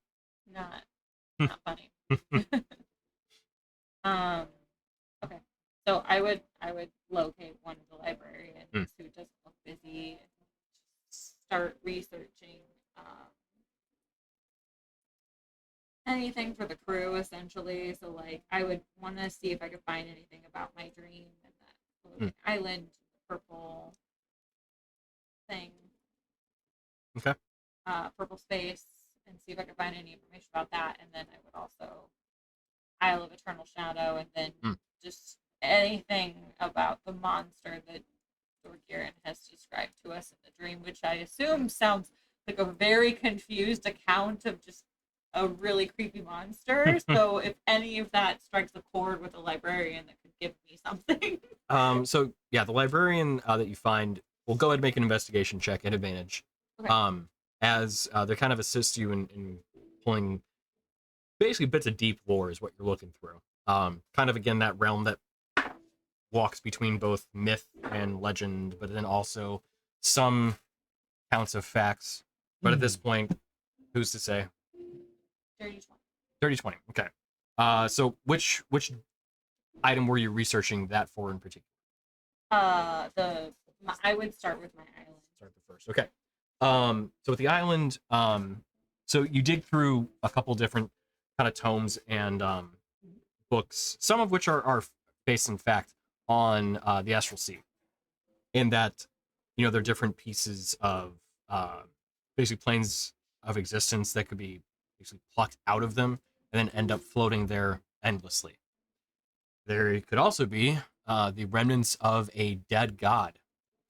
Speaker 2: not funny. Okay, so I would locate one of the librarians who doesn't look busy, start researching anything for the crew, essentially. So, like, I would want to see if I could find anything about my dream and that floating island, purple thing.
Speaker 1: Okay.
Speaker 2: Purple space, and see if I could find any information about that. And then I would also Isle of Eternal Shadow, and then just anything about the monster that Dorgirin has described to us in the dream, which I assume sounds like a very confused account of just a really creepy monster. So if any of that strikes a chord with a librarian that could give me something.
Speaker 1: So yeah, the librarian that you find will go ahead and make an investigation check at advantage.
Speaker 2: Okay.
Speaker 1: As they kind of assist you in pulling basically bits of deep lore is what you're looking through. Kind of again that realm that walks between both myth and legend, but then also some counts of facts. But at this point, who's to say?
Speaker 2: 30-20.
Speaker 1: 30-20. Okay. So which item were you researching that for in particular?
Speaker 2: I would start with my island.
Speaker 1: Start the first. Okay. So with the island, so you dig through a couple different kind of tomes and books, some of which are based in fact on the Astral Sea, in that they're different pieces of basically planes of existence that could be basically plucked out of them and then end up floating there endlessly. There could also be the remnants of a dead god,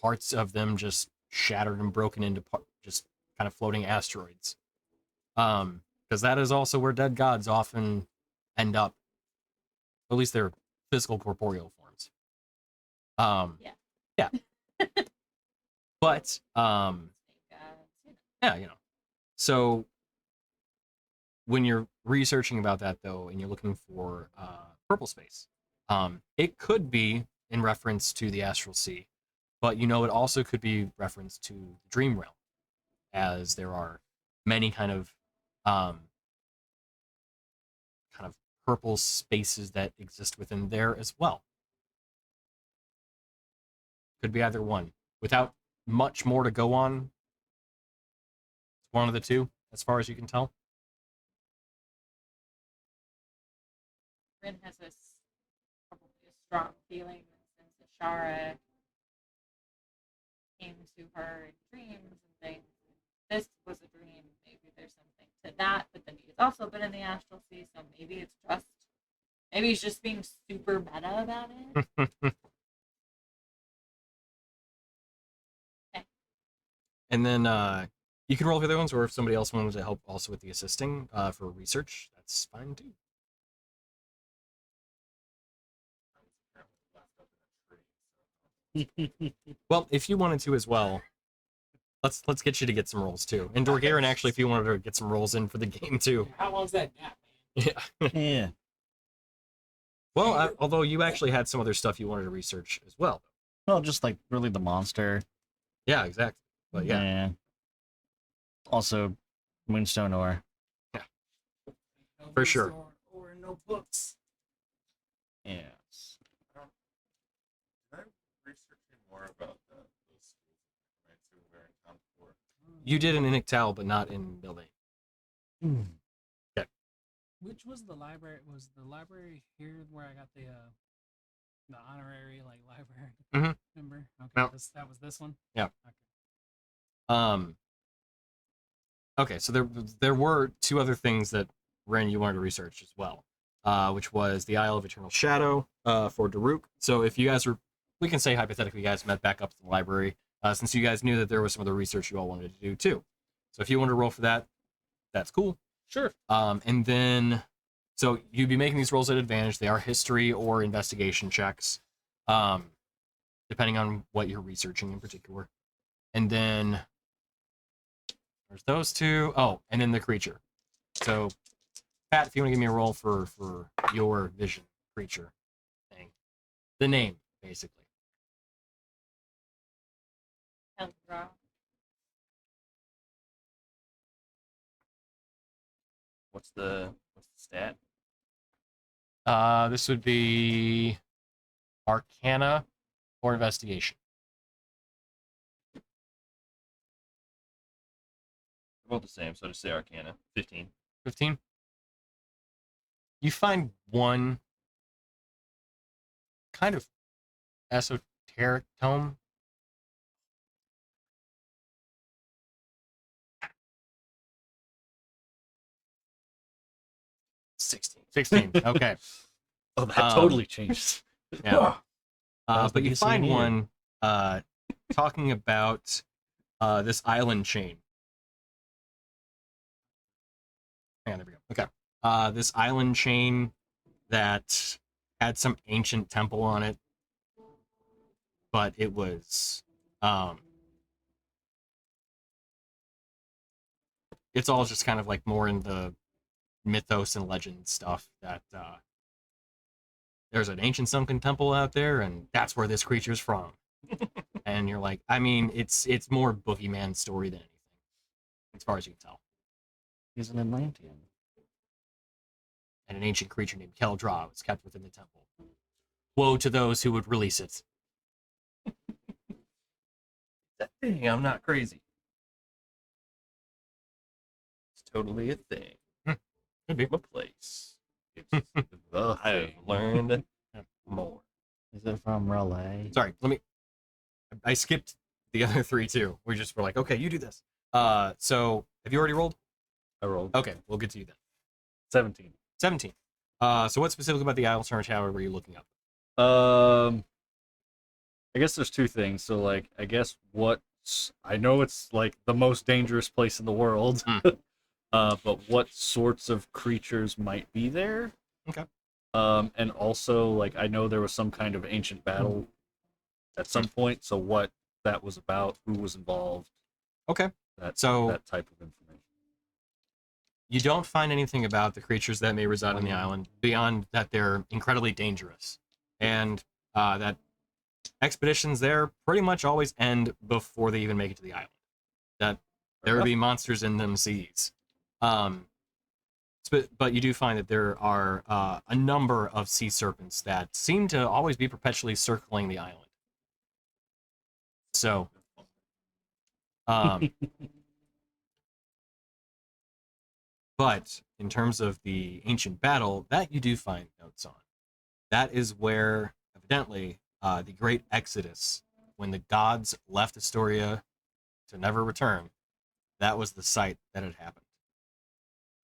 Speaker 1: parts of them just shattered and broken into just kind of floating asteroids. Because that is also where dead gods often end up, at least their physical corporeal forms. Yeah. But yeah, so when you're researching about that though, and you're looking for purple space, it could be in reference to the Astral Sea, but it also could be reference to the Dream Realm, as there are many kind of purple spaces that exist within there as well. Could be either one. Without much more to go on, it's one of the two, as far as you can tell.
Speaker 2: Rin has this probably a strong feeling that since Ashara came to her in dreams and things, this was a dream. Maybe there's something to that, but then he's also been in the Astral Sea, so maybe he's just being super meta about it. Okay.
Speaker 1: And then you can roll for the other ones, or if somebody else wanted to help also with the assisting for research, that's fine too. Well, if you wanted to as well, let's get you to get some rolls too. And Dorgirin, actually, if you wanted to get some rolls in for the game too.
Speaker 5: How long's that nap, man?
Speaker 1: Yeah.
Speaker 7: Yeah.
Speaker 1: Well, although you actually had some other stuff you wanted to research as well.
Speaker 7: Well, just like really the monster.
Speaker 1: Yeah, exactly. But yeah.
Speaker 7: And also, Moonstone ore.
Speaker 5: No
Speaker 1: For sure.
Speaker 5: Or no books.
Speaker 7: Yes.
Speaker 4: I'm researching more about those schools I went to where in town before.
Speaker 1: You did in Inictal, but not in building.
Speaker 5: Which was the library? Was the library here where I got the honorary library
Speaker 1: Mhm.
Speaker 5: member? Okay,
Speaker 1: No.
Speaker 5: that was this one.
Speaker 1: Yeah.
Speaker 5: Okay.
Speaker 1: Okay, so there were two other things that Ren, you wanted to research as well, which was the Isle of Eternal Shadow for Daruk. So if you guys were, we can say hypothetically, you guys met back up to the library, since you guys knew that there was some other research you all wanted to do too. So if you want to roll for that, that's cool.
Speaker 3: Sure.
Speaker 1: And then, so you'd be making these rolls at advantage. They are history or investigation checks, depending on what you're researching in particular. And then there's those two. Oh, and then the creature. So, Pat, if you want to give me a roll for your vision creature thing, the name basically.
Speaker 2: Eldra.
Speaker 6: What's the stat?
Speaker 1: This would be Arcana or Investigation.
Speaker 6: Both the same, so just say Arcana. 15.
Speaker 1: 15. You find one kind of esoteric tome. Sixteen. Okay.
Speaker 3: Oh, that totally changes.
Speaker 1: Yeah.
Speaker 7: That's
Speaker 1: But
Speaker 7: what
Speaker 1: you
Speaker 7: you see
Speaker 1: find
Speaker 7: here.
Speaker 1: one talking about this island chain. Yeah, there we go. Okay. This island chain that had some ancient temple on it, but it was it's all just kind of like more in the mythos and legend stuff that there's an ancient sunken temple out there and that's where this creature's from. And you're like, I mean, it's more boogeyman story than anything, as far as you can tell.
Speaker 7: He's an Atlantean.
Speaker 1: And an ancient creature named Keldra was kept within the temple. Woe to those who would release it.
Speaker 6: That thing, I'm not crazy. It's totally a thing.
Speaker 1: Could be.
Speaker 6: A place.
Speaker 3: It's the
Speaker 6: I've
Speaker 3: thing.
Speaker 6: learned more.
Speaker 7: Is it from Relay?
Speaker 1: Sorry, I skipped the other three too. We just were like, okay, you do this. So have you already rolled?
Speaker 3: I rolled
Speaker 1: Okay, we'll get to you then.
Speaker 3: 17.
Speaker 1: 17. So what specifically about the Isle Turner Tower were you looking up?
Speaker 3: I guess there's two things. So, like, I guess I know it's like the most dangerous place in the world, but what sorts of creatures might be there?
Speaker 1: Okay.
Speaker 3: And also, like, I know there was some kind of ancient battle at some point. So, what that was about, who was involved,
Speaker 1: Okay.
Speaker 3: that type of information.
Speaker 1: You don't find anything about the creatures that may reside on the island beyond that they're incredibly dangerous. And that expeditions there pretty much always end before they even make it to the island. That there would be monsters in them seas. But you do find that there are a number of sea serpents that seem to always be perpetually circling the island. So, but in terms of the ancient battle, that you do find notes on. That is where, evidently, the Great Exodus, when the gods left Istoria to never return, that was the site that had happened.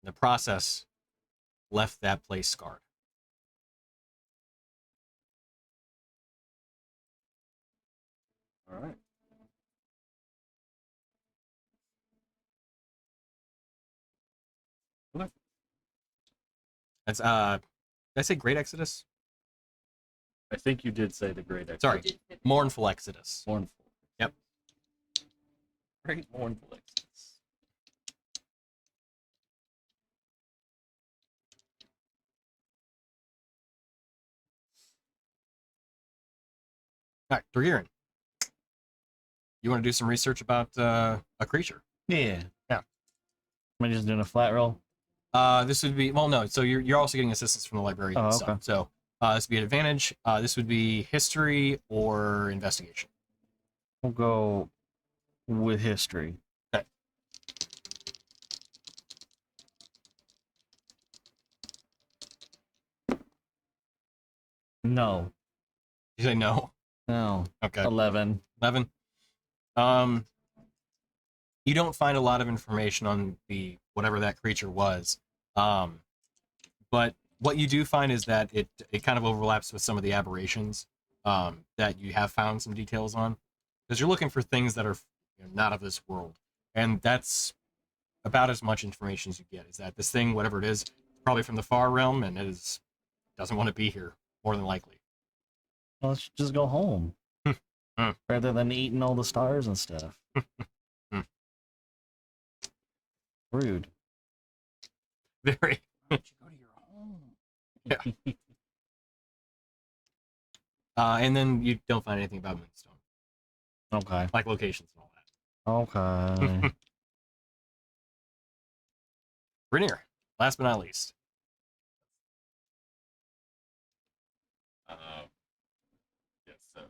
Speaker 1: The process left that place scarred.
Speaker 3: All right.
Speaker 1: That's did I say Great Exodus?
Speaker 3: I think you did say the Great Exodus.
Speaker 1: Sorry, Mournful Exodus.
Speaker 3: Mournful.
Speaker 1: Yep.
Speaker 6: Great mournful exodus.
Speaker 1: All right, Dragirin. You want to do some research about a creature?
Speaker 7: Yeah.
Speaker 1: Yeah.
Speaker 7: Am I just doing a flat roll?
Speaker 1: This would be, well, no. So you're also getting assistance from the librarian and
Speaker 7: Oh,
Speaker 1: stuff.
Speaker 7: okay.
Speaker 1: So this would be an advantage. This would be history or investigation.
Speaker 7: We'll go with history.
Speaker 1: Okay.
Speaker 7: No.
Speaker 1: You say no.
Speaker 7: No.
Speaker 1: Okay.
Speaker 7: 11.
Speaker 1: 11. You don't find a lot of information on the whatever that creature was. But what you do find is that it kind of overlaps with some of the aberrations that you have found some details on, because you're looking for things that are not of this world, and that's about as much information as you get. Is that this thing, whatever it is, probably from the far realm, and doesn't want to be here more than likely.
Speaker 7: Well, let's just go home.
Speaker 1: Hmm.
Speaker 7: Rather than eating all the stars and stuff. Rude.
Speaker 1: Very.
Speaker 5: Why don't you go to your home?
Speaker 1: Yeah. And then you don't find anything about Moonstone,
Speaker 7: Okay.
Speaker 1: like locations and all that.
Speaker 7: Okay.
Speaker 1: Rainier, last but not least.
Speaker 4: Yeah, so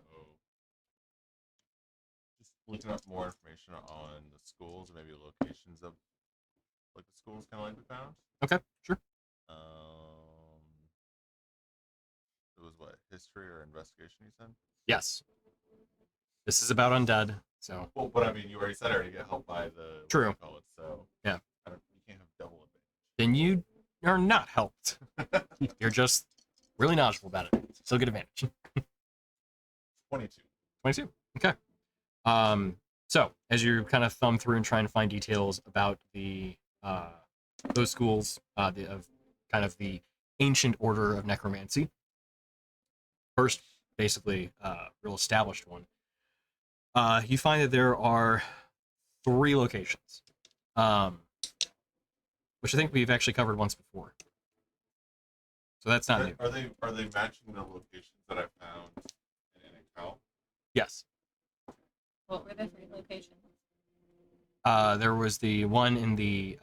Speaker 4: just looking up more information on the schools, or maybe locations of like the schools kind of like we found.
Speaker 1: Okay, sure.
Speaker 4: It was what, history or investigation you said?
Speaker 1: Yes. This is about undead, so.
Speaker 4: Well, but I mean, you already said I already get helped by the
Speaker 1: True.
Speaker 4: what do you call it, so
Speaker 1: Yeah.
Speaker 4: You can't have double
Speaker 1: Then you are not helped. You're just really knowledgeable about it. Still get advantage.
Speaker 4: advantage. 22.
Speaker 1: 22. Okay. So as you kind of thumb through and trying to find details about the those schools, of kind of the ancient order of necromancy, first basically real established one, you find that there are 3 locations, which I think we've actually covered once before. So that's not new.
Speaker 4: Are they matching the locations that I found in Cal?
Speaker 1: Yes.
Speaker 2: What were the 3 locations?
Speaker 1: There was the one in the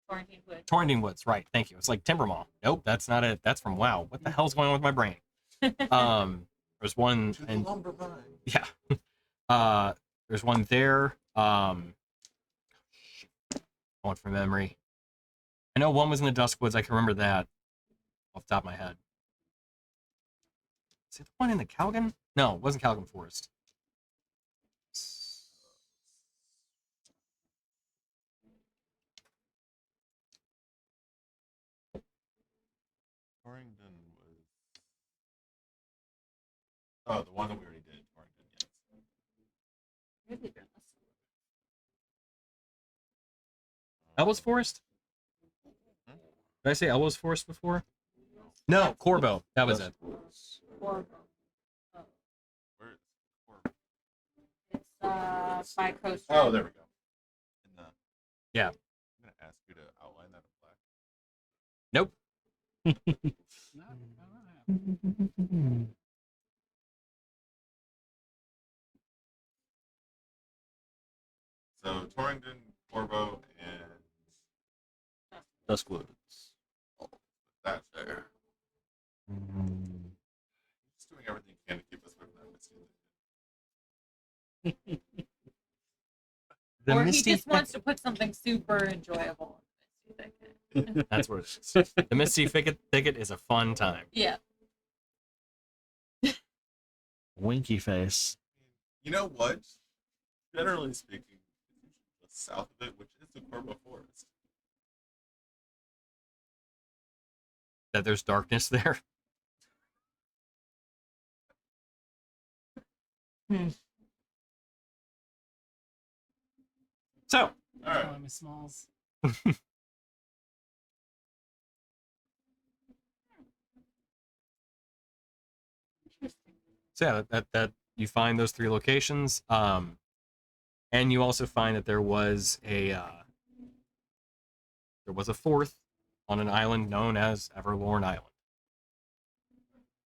Speaker 2: Quarantine Wood.
Speaker 1: Torrington Woods, right? Thank you. It's like Timber Mall. Nope, that's not it. That's from WoW. What the hell's going on with my brain? There's one,
Speaker 4: To the
Speaker 1: and
Speaker 4: lumber mine.
Speaker 1: yeah, there's one there. Going from memory. I know one was in the Duskwoods. I can remember that off the top of my head. Is it the one in the Kalgon? No, it wasn't Kalgon Forest.
Speaker 4: Torrington was. Oh, the one that we already did. Torrington, yes.
Speaker 2: Really good.
Speaker 1: Elbows Forest? Did I say Elbows Forest before? No, Corbo. That was it.
Speaker 2: Or,
Speaker 4: Where?
Speaker 2: it's by Coast.
Speaker 4: Oh, there we go. In the,
Speaker 1: Yeah.
Speaker 4: I'm gonna ask you to outline that in black.
Speaker 1: Nope.
Speaker 5: No, I don't have.
Speaker 4: So Torrington, Corbo, and
Speaker 6: Duskwoods.
Speaker 4: that's there. Just doing everything you can to keep us from that misty.
Speaker 1: The
Speaker 2: Or
Speaker 1: Misty
Speaker 2: he just wants
Speaker 1: Thicket.
Speaker 2: to put something super enjoyable in the Misty Thicket.
Speaker 1: That's what it is. The Misty Thicket is a fun time.
Speaker 2: Yeah.
Speaker 7: Winky face.
Speaker 4: You know what? Generally speaking, the south of it, which is the Corbo Forest.
Speaker 1: That there's darkness there. So,
Speaker 4: All right.
Speaker 5: Calling me Smalls.
Speaker 1: so yeah, that you find those 3 locations, and you also find that there was a 4th on an island known as Everlorn Island.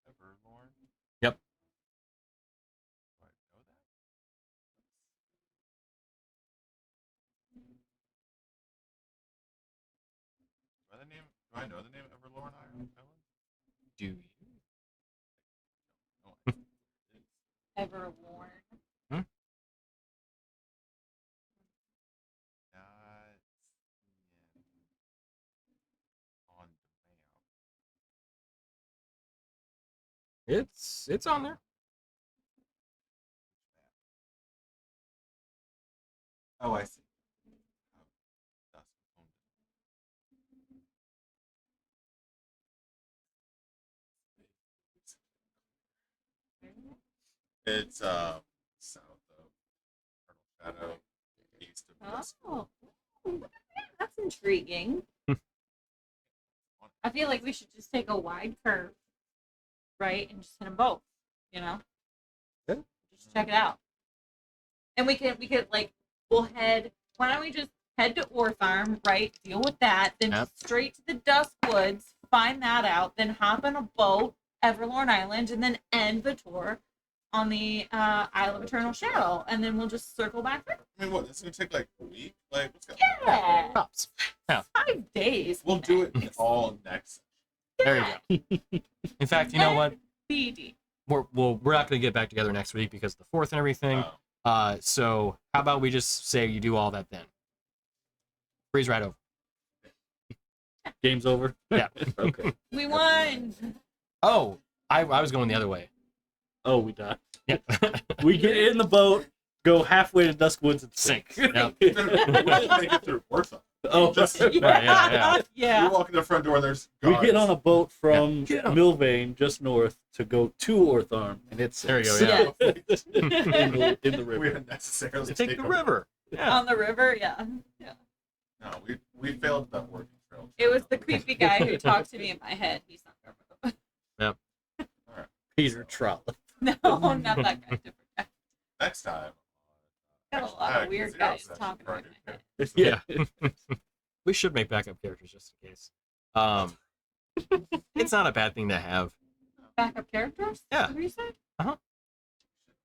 Speaker 4: Everlorn?
Speaker 1: Yep.
Speaker 4: Do I know that? Do I know the name Everlorn Island?
Speaker 1: Do you?
Speaker 4: No, I don't.
Speaker 2: Ever worn.
Speaker 4: Not on the map.
Speaker 1: It's on there.
Speaker 4: Oh, I see. Oh, Dusk Owned It's south of Eternal Shadow, east of Dusk.
Speaker 2: Oh, that's intriguing. I feel like we should just take a wide curve, right, and just hit them both. You know,
Speaker 1: Yeah.
Speaker 2: just check it out. And we could like we'll head. Why don't we just head to Ore Farm, right? Deal with that, then
Speaker 1: Yep.
Speaker 2: just straight to the Dusk Woods, find that out, then hop on a boat, Everlorn Island, and then end the tour on the Isle of Eternal Shadow, and then we'll just circle back through.
Speaker 4: I mean, what? It's gonna take like a week. Like, what's going on?
Speaker 2: Yeah,
Speaker 1: Tops. Yeah.
Speaker 2: 5 days.
Speaker 4: We'll do it all next.
Speaker 1: There you go. In fact, you know what?
Speaker 2: BD.
Speaker 1: We're not going to get back together next week because of the 4th and everything. So how about we just say you do all that then? Breeze right over.
Speaker 3: Game's over.
Speaker 1: Yeah.
Speaker 3: Okay.
Speaker 2: We won.
Speaker 1: Oh, I was going the other way.
Speaker 3: Oh, we die.
Speaker 1: Yeah.
Speaker 3: We get in the boat, go halfway to Duskwoods and
Speaker 1: Sink.
Speaker 3: sink.
Speaker 1: Yep.
Speaker 4: We make it through Warsaw.
Speaker 3: Oh,
Speaker 4: Just
Speaker 1: yeah.
Speaker 2: Yeah.
Speaker 4: you walk in the front door. There's
Speaker 3: we
Speaker 4: guards.
Speaker 3: get on a boat from
Speaker 1: Yeah.
Speaker 3: Milvane, just north, to go to Ortharm, and it's
Speaker 1: There you go,
Speaker 2: Yeah.
Speaker 3: in the
Speaker 4: We
Speaker 3: river.
Speaker 4: unnecessarily
Speaker 1: Take the
Speaker 4: a-
Speaker 1: river. Yeah.
Speaker 2: On the river, yeah.
Speaker 4: No, we failed that working trail.
Speaker 2: It was the creepy guy who talked to me in my head. He's not there.
Speaker 3: Peter Trollope.
Speaker 2: No, not that guy. Different guy.
Speaker 4: Next time.
Speaker 2: Got a lot of weird guys talking about my head.
Speaker 3: Yeah.
Speaker 1: We should make backup characters just in case. It's not a bad thing to have.
Speaker 2: Backup characters?
Speaker 1: Yeah.
Speaker 2: What you say?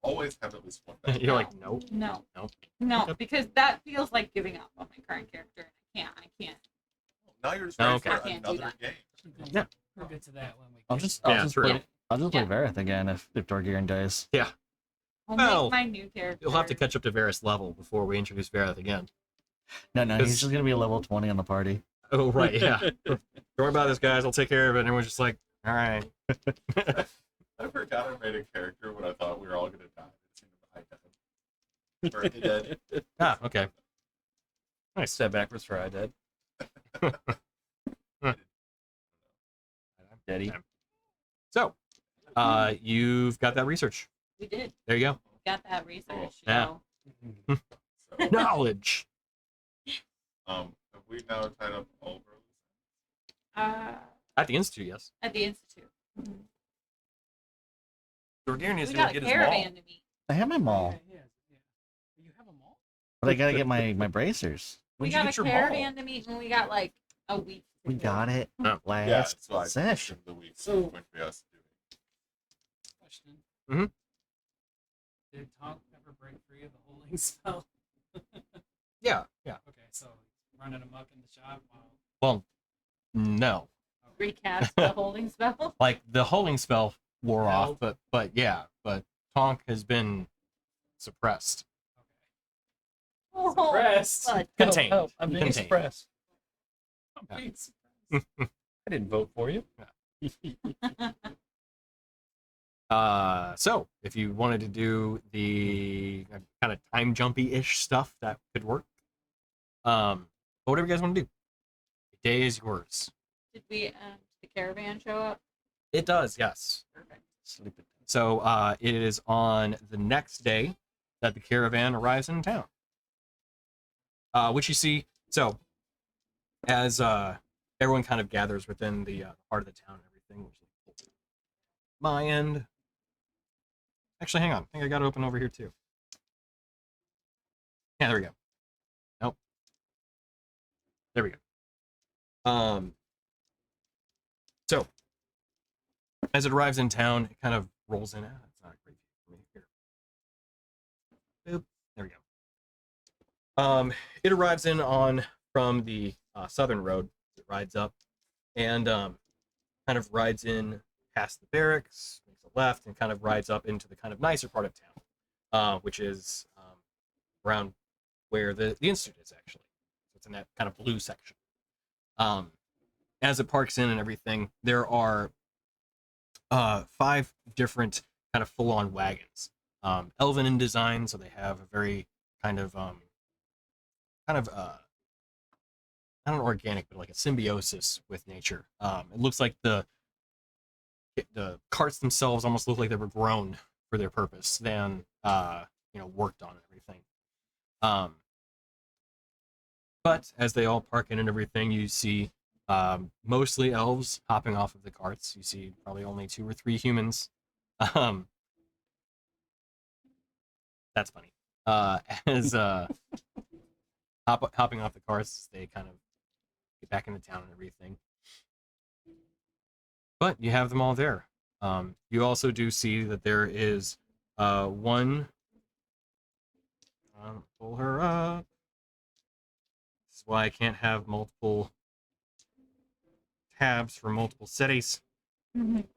Speaker 4: Always have at least one.
Speaker 1: You're like, nope.
Speaker 2: No.
Speaker 1: Nope.
Speaker 2: No, because that feels like giving up on my current character. I can't.
Speaker 4: Now you're just
Speaker 1: Oh,
Speaker 4: ready
Speaker 1: okay.
Speaker 4: for
Speaker 2: I can't do
Speaker 4: another
Speaker 2: that.
Speaker 4: game.
Speaker 1: Yeah.
Speaker 5: We'll get to that when we.
Speaker 7: I'll
Speaker 5: get
Speaker 7: just
Speaker 1: Yeah, true.
Speaker 7: play
Speaker 2: Yeah.
Speaker 7: Vareth again if Dorgiran dies.
Speaker 2: I'll
Speaker 1: Well,
Speaker 2: make my new character.
Speaker 1: You'll have to catch up to Varys level before we introduce Vareth again.
Speaker 7: No, he's
Speaker 1: 'Cause-
Speaker 7: just gonna be a level 20 on the party.
Speaker 1: Oh, right, yeah. Don't worry about this, guys. I'll take care of it. And everyone's just like, all right.
Speaker 4: I forgot I made a character when I thought we were all gonna die. It seemed I died. Or he did.
Speaker 1: Ah, okay. Nice.
Speaker 6: Step backwards for I dead. Daddy.
Speaker 1: So, you've got that research.
Speaker 2: We did.
Speaker 1: There you
Speaker 2: Got that research.
Speaker 1: Yeah.
Speaker 2: So.
Speaker 1: go. Knowledge.
Speaker 4: Have we now tied up all roads?
Speaker 1: At the Institute, yes.
Speaker 2: At the Institute. Mhm.
Speaker 6: Dorgier needs
Speaker 2: We
Speaker 6: to
Speaker 2: got a
Speaker 6: get his maul.
Speaker 2: caravan to meet.
Speaker 7: I have my maul,
Speaker 5: Yeah. You have them all?
Speaker 7: but I gotta get my bracers.
Speaker 2: We
Speaker 6: When'd you
Speaker 2: got a
Speaker 6: get your maul?
Speaker 2: caravan to meet, and we got like a week. to
Speaker 7: We
Speaker 2: do it.
Speaker 7: got it
Speaker 1: Oh.
Speaker 7: last
Speaker 4: Yeah, so I
Speaker 7: session.
Speaker 4: the week
Speaker 5: So-
Speaker 4: going to be us doing.
Speaker 5: Question.
Speaker 1: Mhm.
Speaker 5: Did Tonk ever break free of the holding spell?
Speaker 1: Yeah.
Speaker 5: Okay, so running amok in the shop while.
Speaker 1: Well, no.
Speaker 2: Recast the holding spell.
Speaker 1: Like, the holding spell wore off,
Speaker 5: Well-
Speaker 1: but yeah. But Tonk has been suppressed.
Speaker 2: Oh,
Speaker 5: Suppressed.
Speaker 2: but-
Speaker 1: Contained.
Speaker 6: Oh, I'm being
Speaker 1: Contained.
Speaker 6: suppressed.
Speaker 5: I'm
Speaker 1: Yeah.
Speaker 5: being surprised.
Speaker 6: I didn't vote for you.
Speaker 1: So if you wanted to do the kind of time jumpy-ish stuff, that could work. But whatever you guys want to do, the day is yours.
Speaker 2: Did the caravan show up?
Speaker 1: It does, yes.
Speaker 2: Perfect.
Speaker 7: Sleep it.
Speaker 1: So it is on the next day that the caravan arrives in town. Which you see, so as everyone kind of gathers within the heart of the town and everything, which is my end. Actually, hang on. I think I got it open over here too. Yeah, there we go. Nope. There we go. So as it arrives in town, it kind of rolls in. It's not a great view for me here. Boop. There we go. It arrives in on from the southern road. It rides up and kind of rides in past the barracks, makes a left, and kind of rides up into the kind of nicer part of town, which is around where the institute is actually. It's in that kind of blue section. As it parks in and everything, there are 5 different kind of full-on wagons, elven in design, so they have a very kind of not an organic, but like a symbiosis with nature. It looks like the carts themselves almost look like they were grown for their purpose than worked on and everything. But as they all park in and everything, you see mostly elves hopping off of the carts. You see probably only 2 or 3 humans. That's funny. As hopping off the carts, they kind of get back into town and everything. But you have them all there. You also do see that there is one. Pull her up. This is why I can't have multiple tabs for multiple cities.
Speaker 2: Mhm.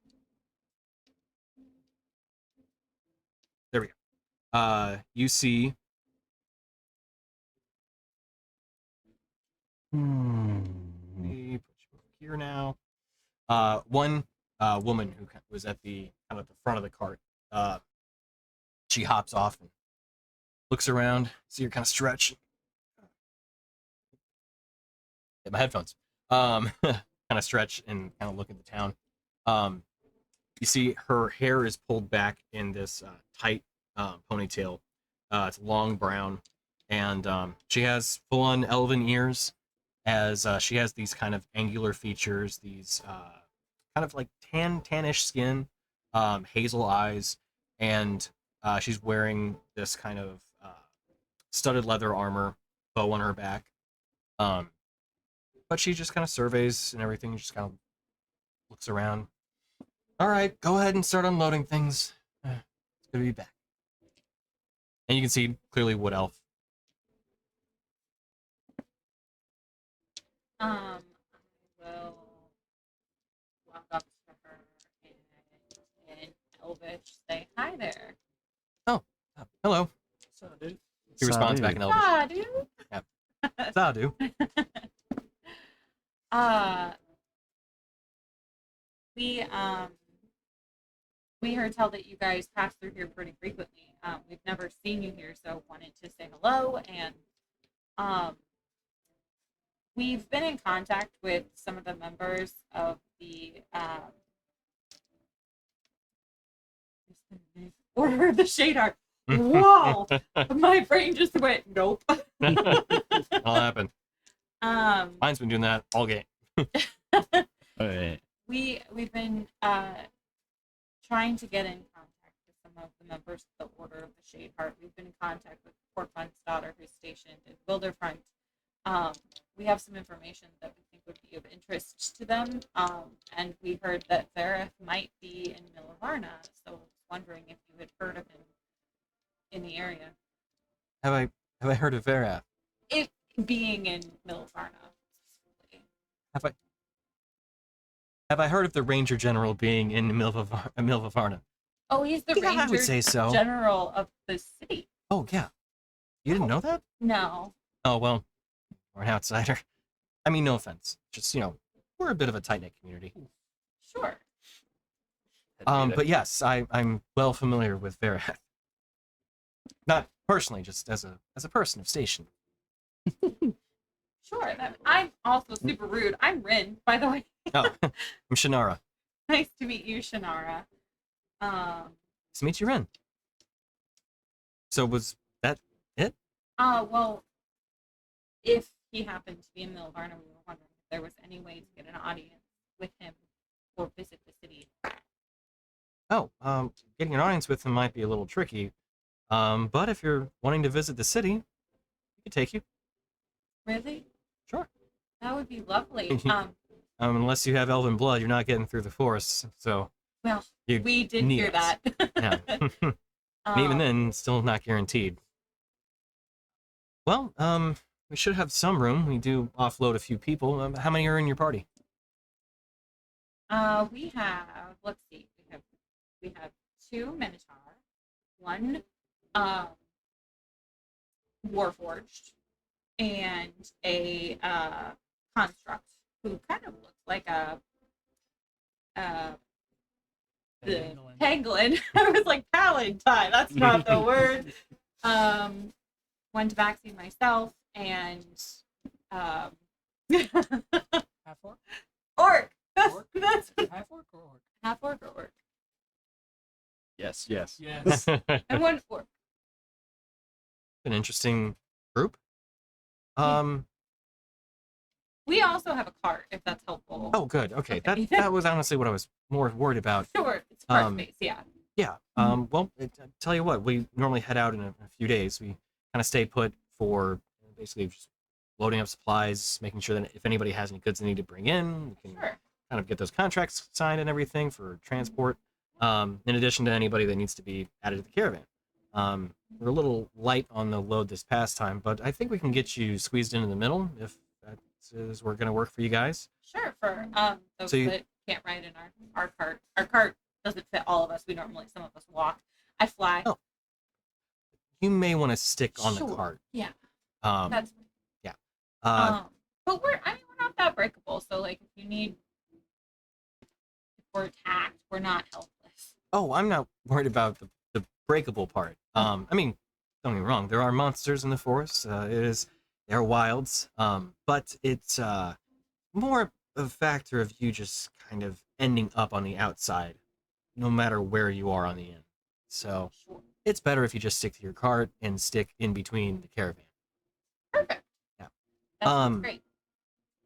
Speaker 1: There we go. You see. Let me put you over here now. One woman who was at the kind of the front of the cart. She hops off and looks around. See her kind of stretch. Get my headphones. Kind of stretch and kind of look at the town. You see her hair is pulled back in this tight ponytail. It's long brown, and she has full-on elven ears. As she has these kind of angular features, these kind of like tannish skin, hazel eyes, and she's wearing this kind of studded leather armor, bow on her back. But she just kind of surveys and everything. She just kind of looks around. All right, go ahead and start unloading things. It's good to be back. And you can see clearly Wood Elf.
Speaker 2: I will walk up to her and in Elvish say, "Hi there."
Speaker 1: Hello.
Speaker 3: So, dude.
Speaker 1: He responds back in Elvish.
Speaker 2: Ah, dude.
Speaker 1: Sadu.
Speaker 2: We heard tell that you guys pass through here pretty frequently. We've never seen you here, so wanted to say hello. And we've been in contact with some of the members of the Order of the Shade Heart. Whoa! My brain just went nope.
Speaker 1: All happened. Mine's been doing that all game.
Speaker 7: Alright.
Speaker 2: We've been trying to get in contact with some of the members of the Order of the Shade Heart. We've been in contact with Portman's daughter, who's stationed in Wilderfront. We have some information that we think would be of interest to them, and we heard that Vareth might be in Milva Varna, so I was wondering if you had heard of him in the area.
Speaker 1: Have I heard of Vera?
Speaker 2: It being in Milva Varna.
Speaker 1: Have I heard of the Ranger General being in Milva Varna?
Speaker 2: Oh, he's the
Speaker 1: Yeah, I would
Speaker 2: Ranger
Speaker 1: say so.
Speaker 2: General of the city.
Speaker 1: Oh yeah. You didn't know that?
Speaker 2: No.
Speaker 1: Oh well, we're an outsider. I mean, no offense. Just we're a bit of a tight knit community.
Speaker 2: Sure.
Speaker 1: But yes, I'm well familiar with Vera. Not personally, just as a person of station.
Speaker 2: Sure. I'm also super rude. I'm Rin, by the way.
Speaker 1: Oh, I'm Shannara.
Speaker 2: Nice to meet you, Shannara.
Speaker 1: Nice to meet you, Ren. So was that it?
Speaker 2: Well, if he happened to be in Milva Varna, we were wondering if there was any way to get an audience with him or visit the city.
Speaker 1: Oh, getting an audience with him might be a little tricky. But if you're wanting to visit the city, we could take you.
Speaker 2: Really?
Speaker 1: Sure.
Speaker 2: That would be lovely.
Speaker 1: Unless you have elven blood, you're not getting through the forest. So
Speaker 2: Well,
Speaker 1: you
Speaker 2: we did
Speaker 1: need
Speaker 2: hear
Speaker 1: us.
Speaker 2: that.
Speaker 1: Yeah. And even then, still not guaranteed. Well, we should have some room. We do offload a few people. How many are in your party?
Speaker 2: We have. Let's see. We have 2 Minotaur, 1 Warforged, and a construct who kind of looks like a the pangolin. I was like Paladin. That's not the word. 1 Tabaxi myself and
Speaker 5: Half orc?
Speaker 2: Orc.
Speaker 5: Orc?
Speaker 2: That's
Speaker 5: Half orc or orc?
Speaker 2: half orc or orc.
Speaker 6: Yes.
Speaker 7: Yes.
Speaker 5: Yes.
Speaker 2: And one orc.
Speaker 1: An interesting group.
Speaker 2: We also have a cart, if that's helpful.
Speaker 1: Oh, good. Okay,
Speaker 2: Okay.
Speaker 1: that was honestly what I was more worried about.
Speaker 2: Sure, it's cart
Speaker 1: Um,
Speaker 2: space, yeah.
Speaker 1: Yeah. Well, tell you what, we normally head out in a few days. We kind of stay put for basically just loading up supplies, making sure that if anybody has any goods they need to bring in, we can
Speaker 2: Sure.
Speaker 1: kind of get those contracts signed and everything for transport. In addition to anybody that needs to be added to the caravan. We're a little light on the load this past time, but I think we can get you squeezed into the middle if that is we're going to work for you guys.
Speaker 2: Sure, for those
Speaker 1: So you-
Speaker 2: that can't ride in our cart. Our cart doesn't fit all of us. Some of us walk. I fly.
Speaker 1: Oh. You may want to stick on the
Speaker 2: Sure.
Speaker 1: cart.
Speaker 2: Yeah,
Speaker 1: Um,
Speaker 2: that's
Speaker 1: uh,
Speaker 2: but we're not that breakable, so like if you need if we're attacked, we're not helpless.
Speaker 1: oh, I'm not worried about the breakable part. I mean, don't get me wrong, there are monsters in the forest. They're wilds. But it's more a factor of you just kind of ending up on the outside, no matter where you are on the end. So
Speaker 2: Sure.
Speaker 1: it's better if you just stick to your cart and stick in between the caravan.
Speaker 2: Perfect.
Speaker 1: Yeah.
Speaker 2: That sounds
Speaker 1: Um,
Speaker 2: great.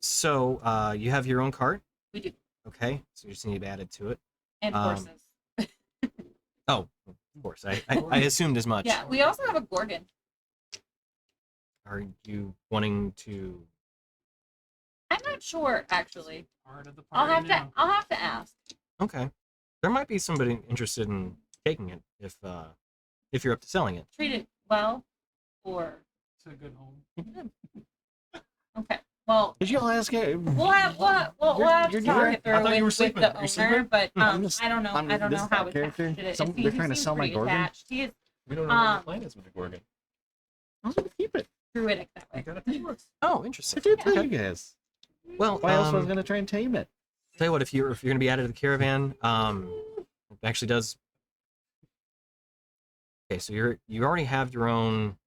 Speaker 1: So you have your own cart,
Speaker 2: We do.
Speaker 1: okay? So you just need to be added to it.
Speaker 2: And
Speaker 1: um,
Speaker 2: horses.
Speaker 1: Oh, of course. I assumed as much.
Speaker 2: Yeah, we also have a gorgon.
Speaker 1: Are you wanting to?
Speaker 2: I'm not sure actually.
Speaker 5: Part of the
Speaker 2: I'll
Speaker 5: party
Speaker 2: have
Speaker 5: now.
Speaker 2: to I'll have to ask.
Speaker 1: Okay, there might be somebody interested in taking it if you're up to selling it.
Speaker 2: Treat it well or
Speaker 5: It's a good home.
Speaker 2: okay. Well,
Speaker 7: Did you all ask it?
Speaker 2: we'll have to
Speaker 7: You're
Speaker 2: talk
Speaker 7: here?
Speaker 2: it through
Speaker 4: I thought you were
Speaker 2: with
Speaker 4: sleeping.
Speaker 2: the
Speaker 4: Are you
Speaker 2: owner,
Speaker 4: sleeping?
Speaker 2: but
Speaker 7: I'm just-
Speaker 2: I don't know.
Speaker 7: I'm-
Speaker 2: I don't
Speaker 7: this
Speaker 2: know
Speaker 7: is
Speaker 2: how
Speaker 7: that
Speaker 2: attached
Speaker 7: character?
Speaker 2: it is.
Speaker 7: Some-
Speaker 2: He
Speaker 7: they're trying to
Speaker 2: seems
Speaker 7: sell my
Speaker 2: pretty
Speaker 7: Gorgon?
Speaker 2: attached. He is
Speaker 6: We don't know what
Speaker 2: Um,
Speaker 6: the plan is with the Gorgon.
Speaker 7: I'm gonna keep it.
Speaker 2: druidic that
Speaker 6: We
Speaker 2: way.
Speaker 6: gotta see what's
Speaker 1: Oh,
Speaker 7: I
Speaker 1: interesting.
Speaker 7: did tell
Speaker 1: Okay.
Speaker 7: you guys.
Speaker 1: Well,
Speaker 7: Why else was I gonna try and tame it?
Speaker 1: tell you what, if you're gonna be added to the caravan, it actually does. Okay, so you already have your own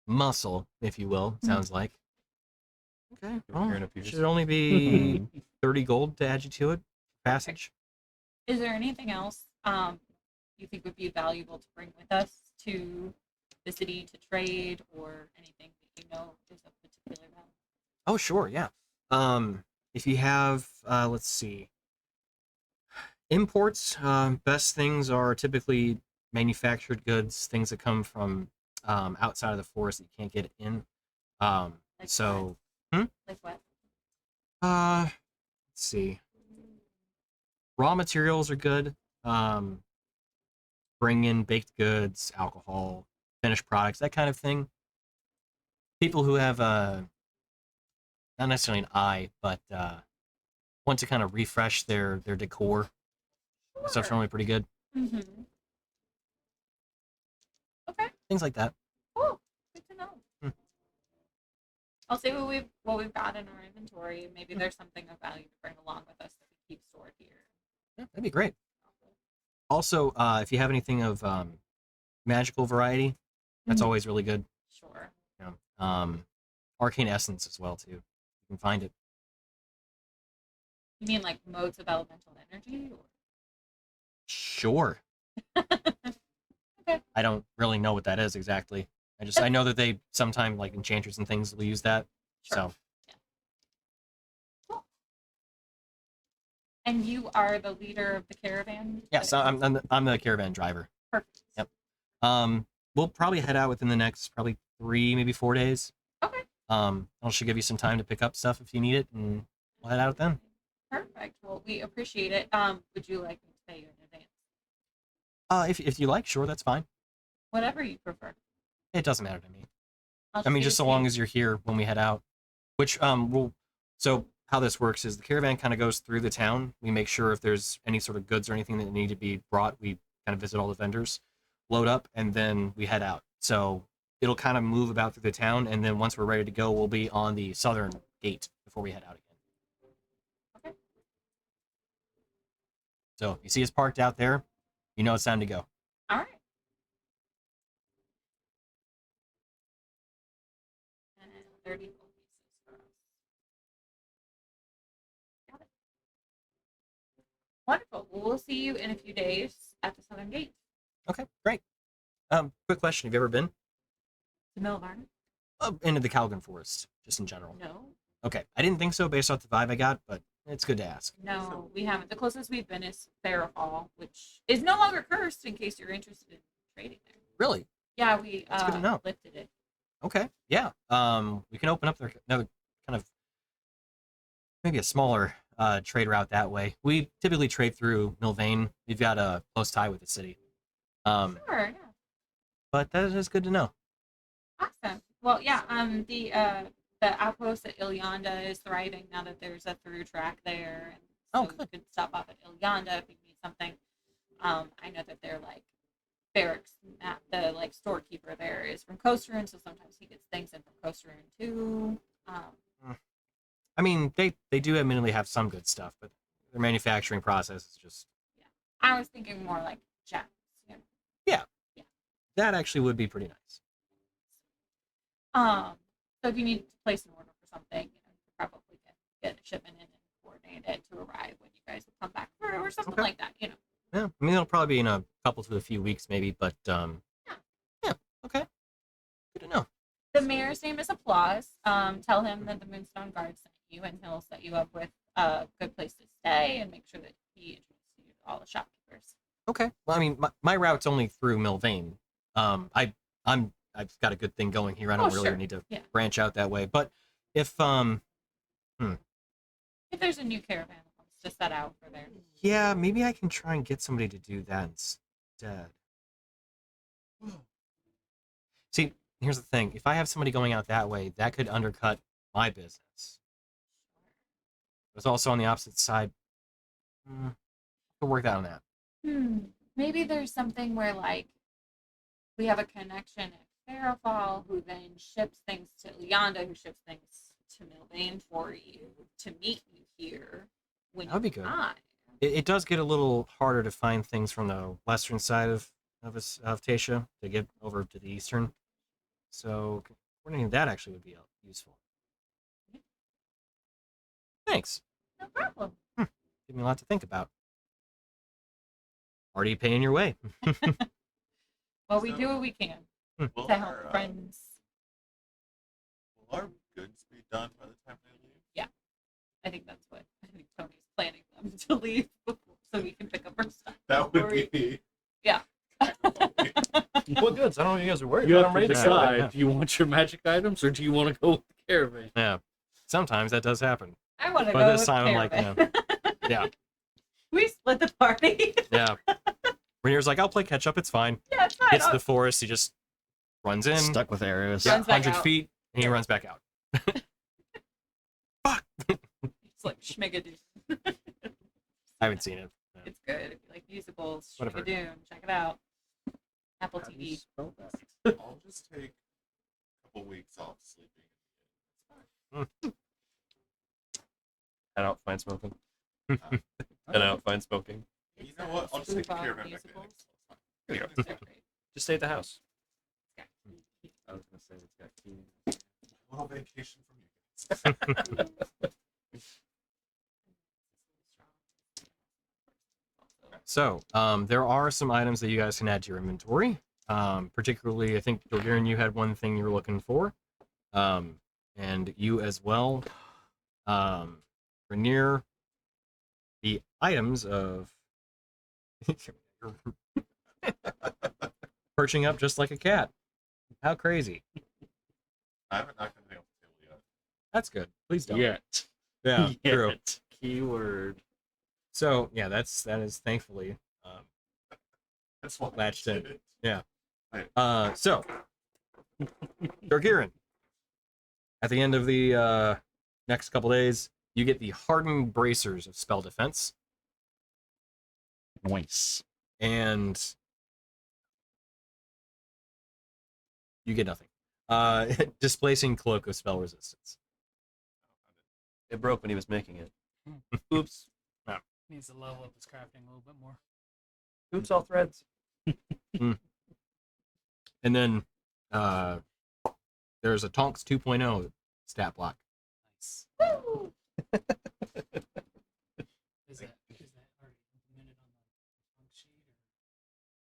Speaker 1: muscle, if you will. Sounds like. Okay.
Speaker 6: Your
Speaker 1: Well,
Speaker 6: urine appears.
Speaker 1: should only be 30 gold to add you to it. Passage.
Speaker 2: Is there anything else you think would be valuable to bring with us to the city to trade or anything that you know is of particular value?
Speaker 1: Oh, sure, yeah. If you have, let's see, imports, best things are typically manufactured goods, things that come from outside of the forest that you can't get in.
Speaker 2: Like
Speaker 1: So,
Speaker 2: Like what?
Speaker 1: let's see. Raw materials are good. Bring in baked goods, alcohol, finished products, that kind of thing. People who have not necessarily an eye, but want to kind of refresh their decor. That stuff's normally pretty good.
Speaker 2: Mm-hmm. Okay,
Speaker 1: Things like that.
Speaker 2: cool. Good to know.
Speaker 1: Hmm.
Speaker 2: I'll see what we've got in our inventory. Maybe there's something of value to bring along with us that we keep stored here.
Speaker 1: Yeah, that'd be great. Also, if you have anything of magical variety, that's
Speaker 2: Mhm.
Speaker 1: always really good.
Speaker 2: Sure.
Speaker 1: You know, arcane essence as well too. You can find it.
Speaker 2: You mean like modes of elemental energy? Or...
Speaker 1: Sure.
Speaker 2: Okay.
Speaker 1: I don't really know what that is exactly. I know that they sometimes like enchanters and things will use that.
Speaker 2: Sure.
Speaker 1: So
Speaker 2: Cool. And you are the leader of the caravan?
Speaker 1: yes,
Speaker 2: That-
Speaker 1: I'm the caravan driver.
Speaker 2: Perfect.
Speaker 1: Yep. We'll probably head out within the next probably 3, maybe 4 days.
Speaker 2: Okay.
Speaker 1: I should give you some time to pick up stuff if you need it, and we'll head out then.
Speaker 2: Perfect. Well, we appreciate it. Would you like me to pay you in advance?
Speaker 1: If you like, sure, that's fine.
Speaker 2: Whatever you prefer.
Speaker 1: It doesn't matter to me.
Speaker 2: I'll
Speaker 1: I mean,
Speaker 2: do
Speaker 1: just
Speaker 2: the
Speaker 1: so long
Speaker 2: same.
Speaker 1: as you're here when we head out. Which will. So how this works is the caravan kind of goes through the town. We make sure if there's any sort of goods or anything that need to be brought, we kind of visit all the vendors, load up, and then we head out. So it'll kind of move about through the town, and then once we're ready to go, we'll be on the southern gate before we head out again.
Speaker 2: Okay.
Speaker 1: So if you see us parked out there, you know it's time to go.
Speaker 2: All right. And 30 gold pieces for us. Got it. Wonderful. Well, we'll see you in a few days at the Southern Gate.
Speaker 1: Okay, great. Quick question: have you ever been
Speaker 2: To Milva Varna?
Speaker 1: into the Kalgon Forest, just in general?
Speaker 2: No.
Speaker 1: Okay, I didn't think so based off the vibe I got, but it's good to ask.
Speaker 2: No, we haven't. The closest we've been is Farrafall, which is no longer cursed in case you're interested in trading there.
Speaker 1: Really?
Speaker 2: Yeah, we
Speaker 1: That's good to know.
Speaker 2: lifted it.
Speaker 1: Okay, yeah. We can open up another kind of maybe a smaller trade route that way. We typically trade through Milvain. We've got a close tie with the city.
Speaker 2: Sure, yeah.
Speaker 1: But that is good to know.
Speaker 2: Awesome. Well, yeah, the outpost at Ilyanda is thriving now that there's a through track there. And so
Speaker 1: Oh, good.
Speaker 2: you could stop off at Ilyanda if you need something. I know that they're like barracks, the like storekeeper there is from Coasterun, so sometimes he gets things in from Coasterun too.
Speaker 1: I mean, they do admittedly have some good stuff, but their manufacturing process is just
Speaker 2: I was thinking more like gems. You know?
Speaker 1: that actually would be pretty nice.
Speaker 2: So if you need to place an order for something, you know, you could probably get a shipment in and coordinate it to arrive when you guys will come back through or something
Speaker 1: Okay.
Speaker 2: like that, you know.
Speaker 1: Yeah, I mean it'll probably be in a couple to a few weeks maybe, but yeah, okay, good to know.
Speaker 2: The mayor's name is Applause. Tell him that the Moonstone Guard sent you, and he'll set you up with a good place to stay and make sure that he introduces you to all the shopkeepers.
Speaker 1: Okay, well I mean my route's only through Milvain. I've got a good thing going here. I don't really
Speaker 2: Sure.
Speaker 1: need to
Speaker 2: Yeah.
Speaker 1: branch out that way. But if
Speaker 2: If there's a new caravan that wants to set out for there.
Speaker 1: yeah, maybe I can try and get somebody to do that instead. See, here's the thing. If I have somebody going out that way, that could undercut my business. But it's also on the opposite side. We'll work out on that.
Speaker 2: Maybe there's something where like we have a connection at Farrafall who then ships things to Leonda, who ships things to Milvain for you to meet you here when
Speaker 1: That would be
Speaker 2: you
Speaker 1: good.
Speaker 2: arrive.
Speaker 1: It does get a little harder to find things from the western side of Tasha to get over to the eastern. So coordinating that actually would be useful. Thanks.
Speaker 2: No problem.
Speaker 1: Give me a lot to think about. Already paying your way.
Speaker 2: Well, we do what we can
Speaker 4: Will
Speaker 2: to help
Speaker 4: our,
Speaker 2: friends.
Speaker 4: will our goods be done by the time they leave?
Speaker 2: I think that's what I think Tony's planning them to leave before, so we can pick up our stuff.
Speaker 4: That
Speaker 2: before
Speaker 4: would
Speaker 2: we-
Speaker 4: be.
Speaker 2: Yeah.
Speaker 6: What goods? I don't know what you guys are worried
Speaker 3: You
Speaker 6: about.
Speaker 3: have
Speaker 6: I'm
Speaker 3: to
Speaker 6: ready to go.
Speaker 3: decide:
Speaker 1: Yeah.
Speaker 3: do you want your magic items or do you want to go with the caravan?
Speaker 1: Yeah. Sometimes that does happen.
Speaker 2: I want to
Speaker 1: But
Speaker 2: go
Speaker 1: this
Speaker 2: with
Speaker 1: time I'm like,
Speaker 2: caravan.
Speaker 1: Yeah.
Speaker 2: We split the party.
Speaker 1: Yeah. Rainier's like, I'll play catch up. It's fine.
Speaker 2: Yeah, it's fine.
Speaker 1: Gets to
Speaker 2: I'll-
Speaker 1: the forest. He just runs in.
Speaker 7: Stuck with arrows.
Speaker 1: Yeah,
Speaker 2: Runs back
Speaker 1: 100
Speaker 2: out.
Speaker 1: feet, and he runs back out.
Speaker 2: It's like Schmigadoon.
Speaker 1: I haven't seen it. Yeah.
Speaker 2: It's good. If you like musicals,
Speaker 1: What I've heard.
Speaker 2: Schmigadoon, check it out. Apple
Speaker 3: How do you
Speaker 2: TV.
Speaker 3: spell that?
Speaker 4: I'll just take a couple weeks off sleeping.
Speaker 6: Head out, find smoking.
Speaker 4: Uh,
Speaker 6: Head out, find smoking.
Speaker 4: You know what? I'll just take the
Speaker 2: Super
Speaker 4: caravan back
Speaker 2: musicals.
Speaker 4: to
Speaker 6: There you go.
Speaker 2: They're great.
Speaker 6: Just stay at the house.
Speaker 3: I was gonna say it's got keys.
Speaker 4: A little vacation from you guys.
Speaker 1: So, there are some items that you guys can add to your inventory. Particularly, I think, Dorgirin, you had one thing you were looking for. And you as well. Rainier, the items of perching up just like a cat. How crazy.
Speaker 4: I haven't knocked anything off the table yet.
Speaker 1: That's good. Please don't.
Speaker 3: Yet.
Speaker 1: Yeah, true.
Speaker 3: Yet. Keyword.
Speaker 1: So, yeah, that is thankfully
Speaker 4: That's why
Speaker 1: Latched
Speaker 4: I
Speaker 1: in.
Speaker 4: did it.
Speaker 1: So, Dorgirin, at the end of the next couple days, you get the hardened bracers of spell defense,
Speaker 7: Nice.
Speaker 1: and you get nothing. Displacing cloak of spell resistance.
Speaker 6: It broke when he was making it. Oops.
Speaker 5: Needs to level up his crafting a little bit more.
Speaker 6: Oops, all threads.
Speaker 1: And then there's a Tonks 2.0 stat block.
Speaker 5: Nice.
Speaker 2: Woo!
Speaker 5: Is that already?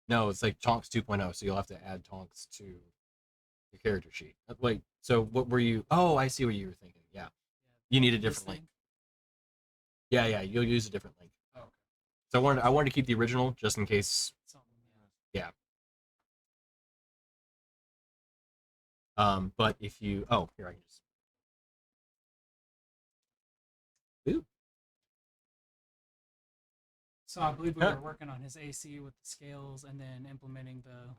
Speaker 1: No, it's like Tonks 2.0, so you'll have to add Tonks to your character sheet. Wait, so what were you? Oh, I see what you were thinking. Yeah, you need a
Speaker 5: This
Speaker 1: different link.
Speaker 5: thing?
Speaker 1: Yeah, you'll use a different link.
Speaker 5: Oh, okay.
Speaker 1: So I wanted to keep the original just in case.
Speaker 5: Something,
Speaker 1: Yeah. But if you, oh, here I can just. Ooh.
Speaker 5: So I believe we
Speaker 1: Huh.
Speaker 5: were working on his AC with the scales and then implementing the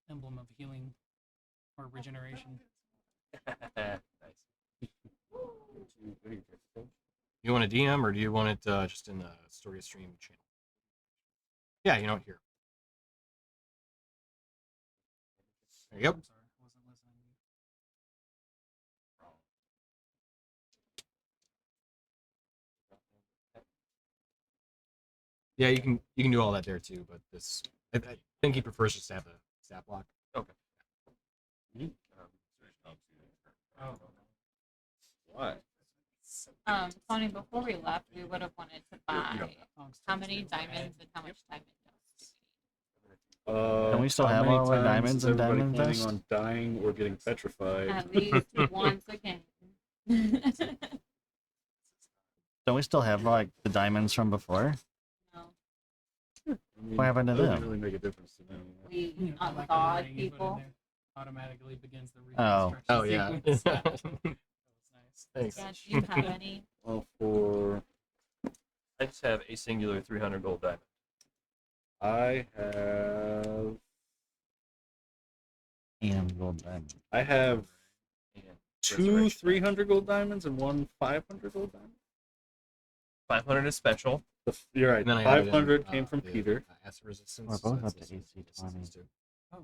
Speaker 5: emblem of healing or regeneration.
Speaker 6: Nice.
Speaker 1: You want a DM or do you want it just in the story stream channel? Yeah, you know what, here. Yep.
Speaker 5: I'm sorry, I wasn't listening.
Speaker 1: Yeah, you can do all that there too, but this I think he prefers just to have a stat block.
Speaker 6: Okay.
Speaker 5: Oh,
Speaker 3: Why?
Speaker 2: Tony, before we left, we would have wanted to buy
Speaker 5: Tonks
Speaker 2: how
Speaker 5: turns
Speaker 2: many
Speaker 5: to
Speaker 2: diamonds
Speaker 5: red.
Speaker 2: and how much diamond dust.
Speaker 3: Can
Speaker 7: we still have all our diamonds and diamond
Speaker 3: planning
Speaker 7: dust?
Speaker 3: on dying or getting petrified?
Speaker 2: At least once again.
Speaker 7: Don't we still have like the diamonds from before?
Speaker 2: No,
Speaker 3: I mean,
Speaker 7: What happened to
Speaker 3: doesn't
Speaker 7: them?
Speaker 3: really make a difference to me.
Speaker 2: we
Speaker 5: You know, I like the
Speaker 2: unthawed
Speaker 5: wording you put in
Speaker 2: people.
Speaker 5: there. Automatically begins the
Speaker 7: Oh.
Speaker 5: reconstruction
Speaker 1: Oh yeah.
Speaker 5: sequence. That was nice.
Speaker 1: Thanks.
Speaker 2: Yeah, do you have any?
Speaker 3: Well, for
Speaker 6: I just have a singular 300 gold diamond.
Speaker 3: I have
Speaker 7: And gold diamond.
Speaker 3: I have
Speaker 6: And
Speaker 3: two
Speaker 6: restoration.
Speaker 3: 300 gold diamonds and one 500 gold diamond.
Speaker 6: 500 is special.
Speaker 3: You're right.
Speaker 1: And then I added in,
Speaker 3: 500 came from
Speaker 1: the,
Speaker 3: Peter.
Speaker 1: acid resistance.
Speaker 7: We're
Speaker 1: so
Speaker 7: both
Speaker 1: that's
Speaker 7: up to
Speaker 1: the
Speaker 7: AC
Speaker 1: resistance
Speaker 7: 20.
Speaker 1: too.
Speaker 5: Oh, I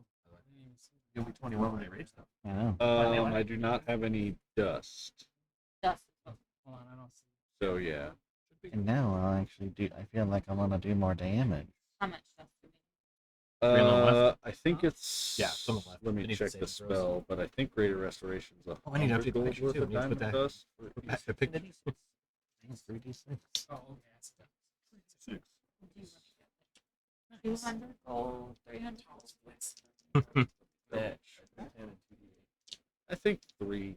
Speaker 5: didn't even see that.
Speaker 6: You'll be 21 when I raise them.
Speaker 7: I know.
Speaker 3: I do not have any dust.
Speaker 2: Dust.
Speaker 5: Hold on, I don't see.
Speaker 3: So yeah.
Speaker 7: And now I'll actually do. I feel like I want to do more damage.
Speaker 2: How much dust do we
Speaker 1: Three on the left?
Speaker 3: I think it's
Speaker 1: Yeah, some left.
Speaker 3: Let me
Speaker 1: Beneath
Speaker 3: check
Speaker 1: the
Speaker 3: the
Speaker 1: saving throws.
Speaker 3: spell, but I think Greater Restoration's a
Speaker 1: Oh, I need to update the
Speaker 3: gold
Speaker 1: picture,
Speaker 3: worth
Speaker 1: too.
Speaker 3: of
Speaker 1: I need to put
Speaker 3: diamond
Speaker 1: that-
Speaker 3: dust. for
Speaker 1: Back
Speaker 3: each-
Speaker 1: to picture.
Speaker 7: It's 3d6.
Speaker 5: Oh, okay, that's that.
Speaker 2: do? Do you want to get 200 gold, 300 gold?
Speaker 6: Match.
Speaker 3: I think 3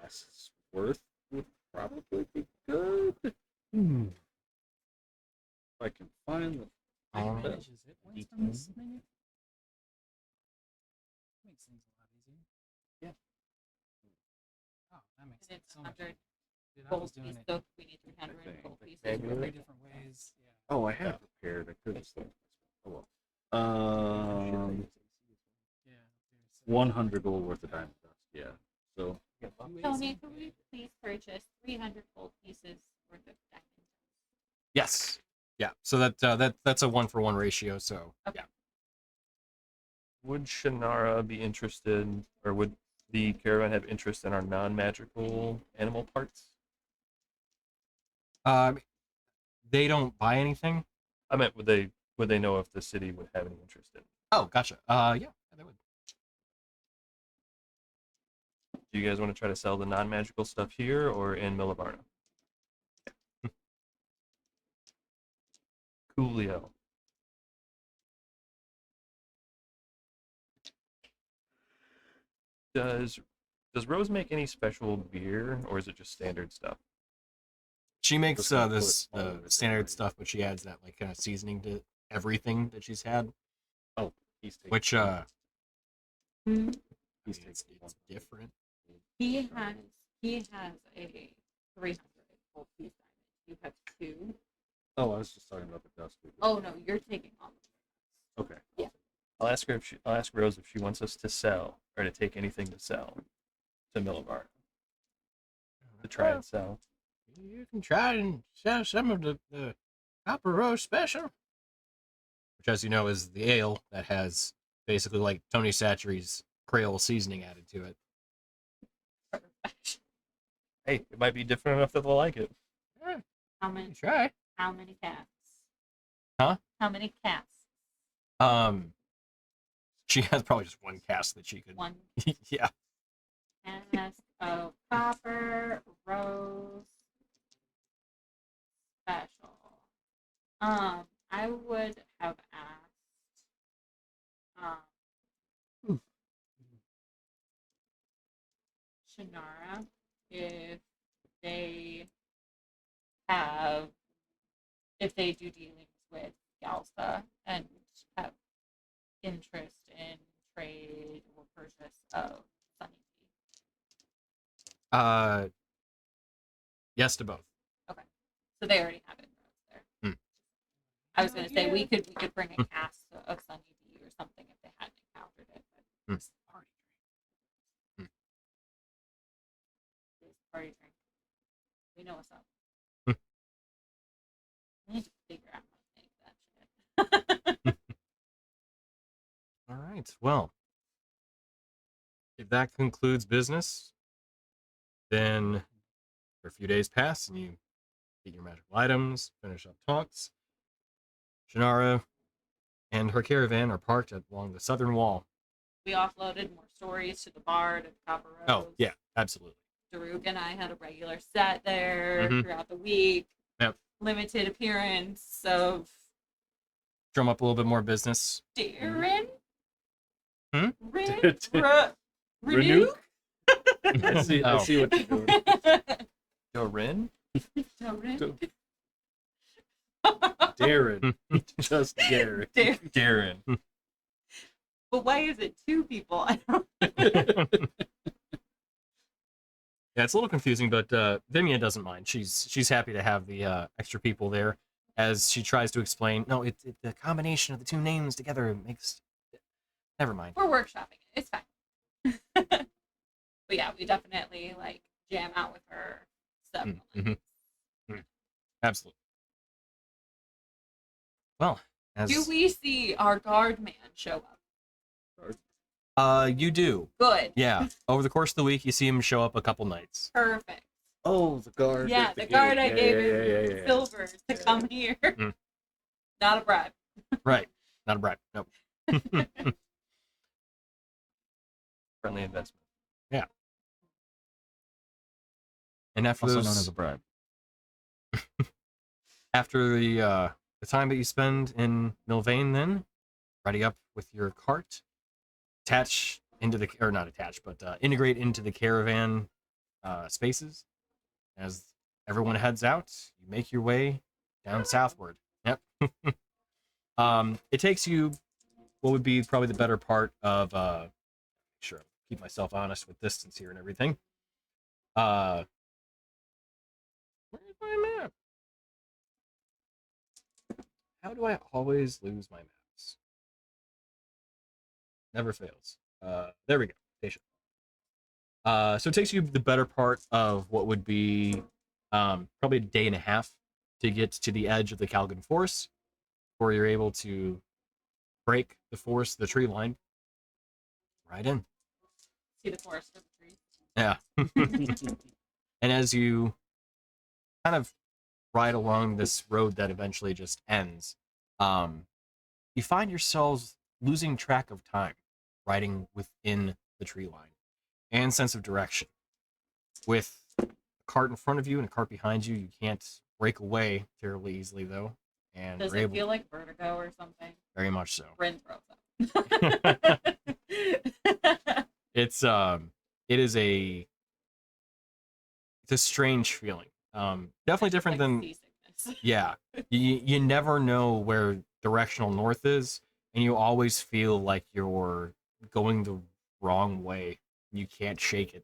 Speaker 3: casts worth would probably be good. If I can find the
Speaker 5: Manages hit points from this menu. Makes things a lot easier.
Speaker 6: Yeah.
Speaker 5: Oh, that makes
Speaker 2: And it's
Speaker 5: so much.
Speaker 2: 100
Speaker 5: Dude, I
Speaker 2: gold
Speaker 5: was doing
Speaker 2: pieces.
Speaker 5: it
Speaker 2: So we need 300
Speaker 3: think.
Speaker 2: gold pieces.
Speaker 6: Maybe.
Speaker 2: for
Speaker 5: three
Speaker 2: the-
Speaker 5: different ways. Yeah.
Speaker 3: Oh, I have prepared. I could have still. Oh well.
Speaker 5: Yeah. there's-
Speaker 3: 100 gold worth of diamond dust. Yeah. So
Speaker 2: Tony, could we please purchase 300 gold pieces worth of diamond?
Speaker 1: Yes. Yeah. So that's a 1-for-1 ratio. So
Speaker 2: Okay.
Speaker 1: yeah.
Speaker 6: Would Shannara be interested, or would the caravan have interest in our non-magical animal parts?
Speaker 1: They don't buy anything.
Speaker 6: I meant, would they know if the city would have any interest in?
Speaker 1: Oh, gotcha. Yeah, they would.
Speaker 6: Do you guys want to try to sell the non-magical stuff here or in Milva Varna? Coolio. Does Rose make any special beer, or is it just standard stuff?
Speaker 1: She makes
Speaker 3: Just gonna
Speaker 1: this
Speaker 3: put all of it
Speaker 1: standard
Speaker 3: in.
Speaker 1: stuff, but she adds that like kind of seasoning to everything that she's had,
Speaker 3: he's taking
Speaker 1: which
Speaker 3: he's
Speaker 1: I mean,
Speaker 3: taking
Speaker 1: it's
Speaker 3: one.
Speaker 1: different.
Speaker 2: He has a 300 gold piece diamond. You have 2.
Speaker 3: Oh, I was just talking about the dust.
Speaker 2: Oh no, you're taking all of
Speaker 3: Okay.
Speaker 6: I'll ask Rose if she wants us to sell or to take anything to sell to Milva Varna. To try and sell.
Speaker 1: You can try and sell some of the Copper Rose Special, which, as you know, is the ale that has basically like Tony Chachere's Creole seasoning added to it.
Speaker 2: it.
Speaker 6: Hey, it might be different enough that they'll like it.
Speaker 2: How
Speaker 1: You
Speaker 2: many?
Speaker 1: try.
Speaker 2: How many cats?
Speaker 1: Huh?
Speaker 2: How many cats?
Speaker 1: She has probably just one cast that she could.
Speaker 2: One
Speaker 1: Yeah.
Speaker 2: cask of copper rose special. I would have asked if they have, if they do dealings with Galsa and have interest in trade or purchase of Sunnybee.
Speaker 1: Yes to both.
Speaker 2: So they already have inroads there.
Speaker 1: Hmm.
Speaker 2: I was going to say we could bring a cask of Sunnybee or something if they hadn't encountered it. But
Speaker 1: Hmm.
Speaker 2: it's a party drink. It's a party drink. We know what's up.
Speaker 1: Hmm.
Speaker 2: I need to figure out how to make that shit.
Speaker 1: All right. Well, if that concludes business, then for a few days pass and you get your magical items, finish up talks. Shannara and her caravan are parked along the southern wall.
Speaker 2: We offloaded more stories to the bard and Copper Rose.
Speaker 1: Oh, yeah, absolutely.
Speaker 2: Daruk and I had a regular set there
Speaker 1: Mhm.
Speaker 2: throughout the week.
Speaker 1: Yep.
Speaker 2: Limited appearance of
Speaker 1: Drum up a little bit more business.
Speaker 2: Darren.
Speaker 1: Hmm?
Speaker 2: Renew?
Speaker 3: I see
Speaker 1: Oh.
Speaker 3: what you're doing.
Speaker 1: Dorin?
Speaker 2: Darren.
Speaker 3: Darren. Just Darren.
Speaker 1: Darren.
Speaker 2: But why is it two people? I don't.
Speaker 1: Yeah, it's a little confusing, but Vimia doesn't mind. She's happy to have the extra people there, as she tries to explain. No, the combination of the two names together makes. Never mind.
Speaker 2: We're workshopping it. It's fine. But yeah, we definitely like jam out with her stuff.
Speaker 1: Absolutely. Well, as
Speaker 2: Do we see our guard man show up?
Speaker 1: you do,
Speaker 2: Good.
Speaker 1: yeah. Over the course of the week, you see him show up a couple nights.
Speaker 2: Perfect.
Speaker 3: Oh, the guard.
Speaker 2: Yeah,
Speaker 3: at
Speaker 2: the
Speaker 3: gate.
Speaker 2: guard I gave
Speaker 3: Yeah,
Speaker 2: him silver to
Speaker 3: Yeah.
Speaker 2: come here.
Speaker 1: Mm.
Speaker 2: Not a bribe.
Speaker 1: Right. Not a bribe. Nope.
Speaker 6: Friendly investment.
Speaker 1: And after
Speaker 7: Also
Speaker 1: those,
Speaker 7: known as a bribe.
Speaker 1: after the time that you spend in Milvain, then ready up with your cart, attach into the or not attach, but integrate into the caravan spaces. As everyone heads out, you make your way down southward. Yep. It takes you what would be probably the better part of sure, keep myself honest with distance here and everything. Where's my map? How do I always lose my maps? Never fails. There we go. Patient. So it takes you the better part of what would be probably a day and a half to get to the edge of the Kalgon Forest, where you're able to break the forest, the tree line, right in.
Speaker 2: See the forest for the trees.
Speaker 1: Yeah. And as you kind of ride along this road that eventually just ends, you find yourselves losing track of time, riding within the tree line and sense of direction. With a cart in front of you and a cart behind you, you can't break away terribly easily, though. And
Speaker 2: Does
Speaker 1: you're
Speaker 2: it
Speaker 1: able,
Speaker 2: feel like vertigo or something?
Speaker 1: very much so.
Speaker 2: Rin throws up.
Speaker 1: It's a strange feeling. Definitely different
Speaker 2: Like
Speaker 1: than
Speaker 2: seasickness.
Speaker 1: yeah. You never know where directional north is, and you always feel like you're going the wrong way. You can't shake it.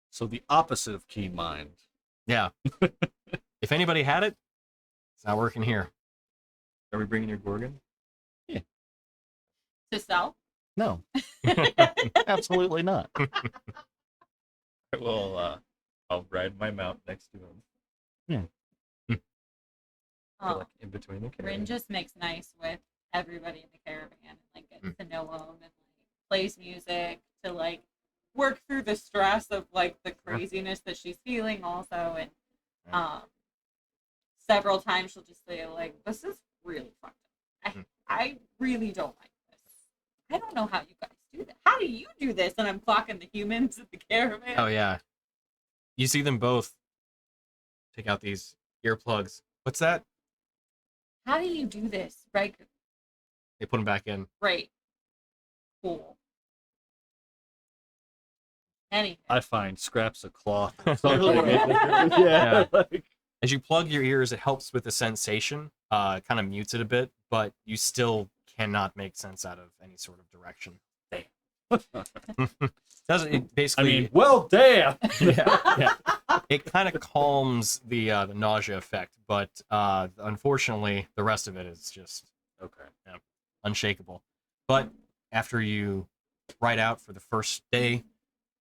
Speaker 3: So the opposite of keen mind.
Speaker 1: Yeah. If anybody had it, it's not working here.
Speaker 6: Are we bringing your Gorgon?
Speaker 2: To sell?
Speaker 7: No, absolutely not.
Speaker 6: Well, I'll ride my mount next to him.
Speaker 2: Oh,
Speaker 6: Like in between the
Speaker 2: Rin
Speaker 6: caravan.
Speaker 2: just makes nice with everybody in the caravan and like gets to know them and like plays music to like work through the stress of like the craziness that she's feeling also, and several times she'll just say like, this is really fucked up. I really don't like this. I don't know how you guys do that. How do you do this? And I'm clocking the humans at the caravan.
Speaker 1: Oh yeah. You see them both take out these earplugs. What's that?
Speaker 2: How do you do this? Right.
Speaker 1: They put them back in.
Speaker 2: Great. Cool. Anything.
Speaker 3: I find scraps of cloth.
Speaker 1: Yeah.
Speaker 3: like,
Speaker 1: As you plug your ears, it helps with the sensation. Kind of mutes it a bit, but you still cannot make sense out of any sort of direction. Doesn't it
Speaker 3: I
Speaker 1: basically?
Speaker 3: mean, well, damn.
Speaker 1: yeah. It kind of calms the nausea effect, but unfortunately, the rest of it is just
Speaker 3: Okay.
Speaker 1: unshakable. But after you ride out for the first day,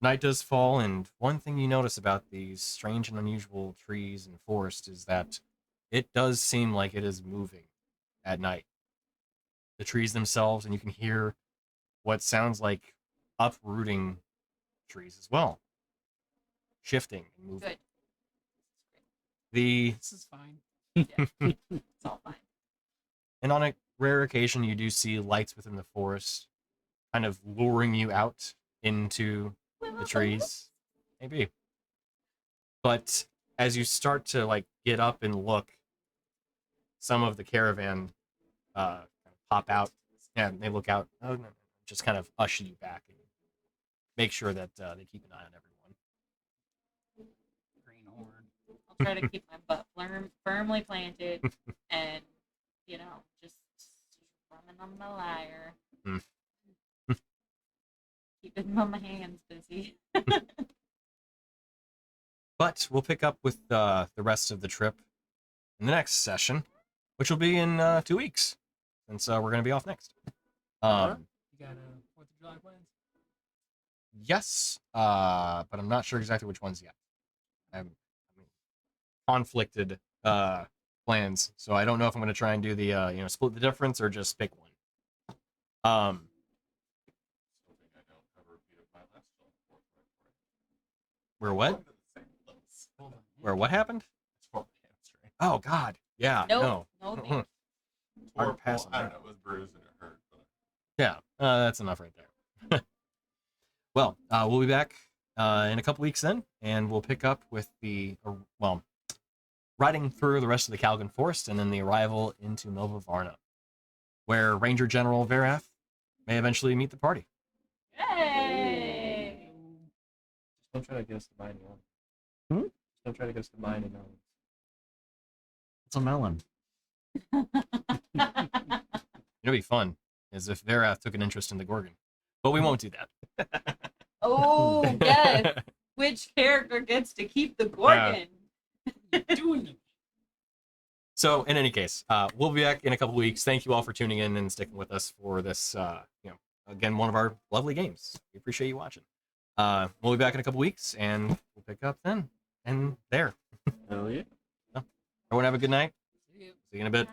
Speaker 1: night does fall, and one thing you notice about these strange and unusual trees and forest is that it does seem like it is moving at night. The trees themselves, and you can hear what sounds like uprooting trees as well, shifting and moving.
Speaker 2: Good.
Speaker 1: The
Speaker 5: This is fine.
Speaker 2: It's all fine.
Speaker 1: And on a rare occasion, you do see lights within the forest, kind of luring you out into the trees. Maybe. But as you start to like get up and look, some of the caravan pop out, and they look out, just kind of usher you back and make sure that they keep an eye on everyone.
Speaker 5: Greenhorn.
Speaker 2: I'll try to keep my butt firmly planted and, just running on my lyre.
Speaker 1: Mm.
Speaker 2: Keeping my hands busy.
Speaker 1: But we'll pick up with the rest of the trip in the next session, which will be in 2 weeks, since we're going to be off next.
Speaker 5: You got 4th of July plans?
Speaker 1: Yes, but I'm not sure exactly which ones yet. I mean, conflicted plans, so I don't know if I'm going to try and do the split the difference or just pick one. Where what?
Speaker 5: Hold on.
Speaker 1: Where what happened? Oh God, yeah,
Speaker 2: Nope.
Speaker 1: no.
Speaker 2: No, thanks.
Speaker 1: Hard pass on
Speaker 4: I don't
Speaker 1: that.
Speaker 4: know. It was bruised and it hurt. But...
Speaker 1: Yeah, that's enough right there. Well, we'll be back in a couple weeks then, and we'll pick up with riding through the rest of the Kalgon Forest and then the arrival into Milva Varna, where Ranger General Varath may eventually meet the party.
Speaker 2: Yay!
Speaker 6: Just don't try to get us to buy any melons. Just don't try to get us to buy any melons.
Speaker 7: It's a melon.
Speaker 1: It'll be fun, as if Varath took an interest in the Gorgon. But we won't do that.
Speaker 2: Oh, yes. Which character gets to keep the Gorgon?
Speaker 5: Doing it.
Speaker 1: So, in any case, we'll be back in a couple weeks. Thank you all for tuning in and sticking with us for this, again, one of our lovely games. We appreciate you watching. We'll be back in a couple weeks, and we'll pick up then and there.
Speaker 3: Hell yeah.
Speaker 1: Everyone have a good night.
Speaker 5: See you.
Speaker 1: See you in a bit.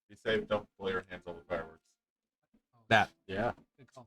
Speaker 4: Be safe. Don't blow your hands on the fireworks.
Speaker 1: That.
Speaker 3: Yeah.
Speaker 5: Good call.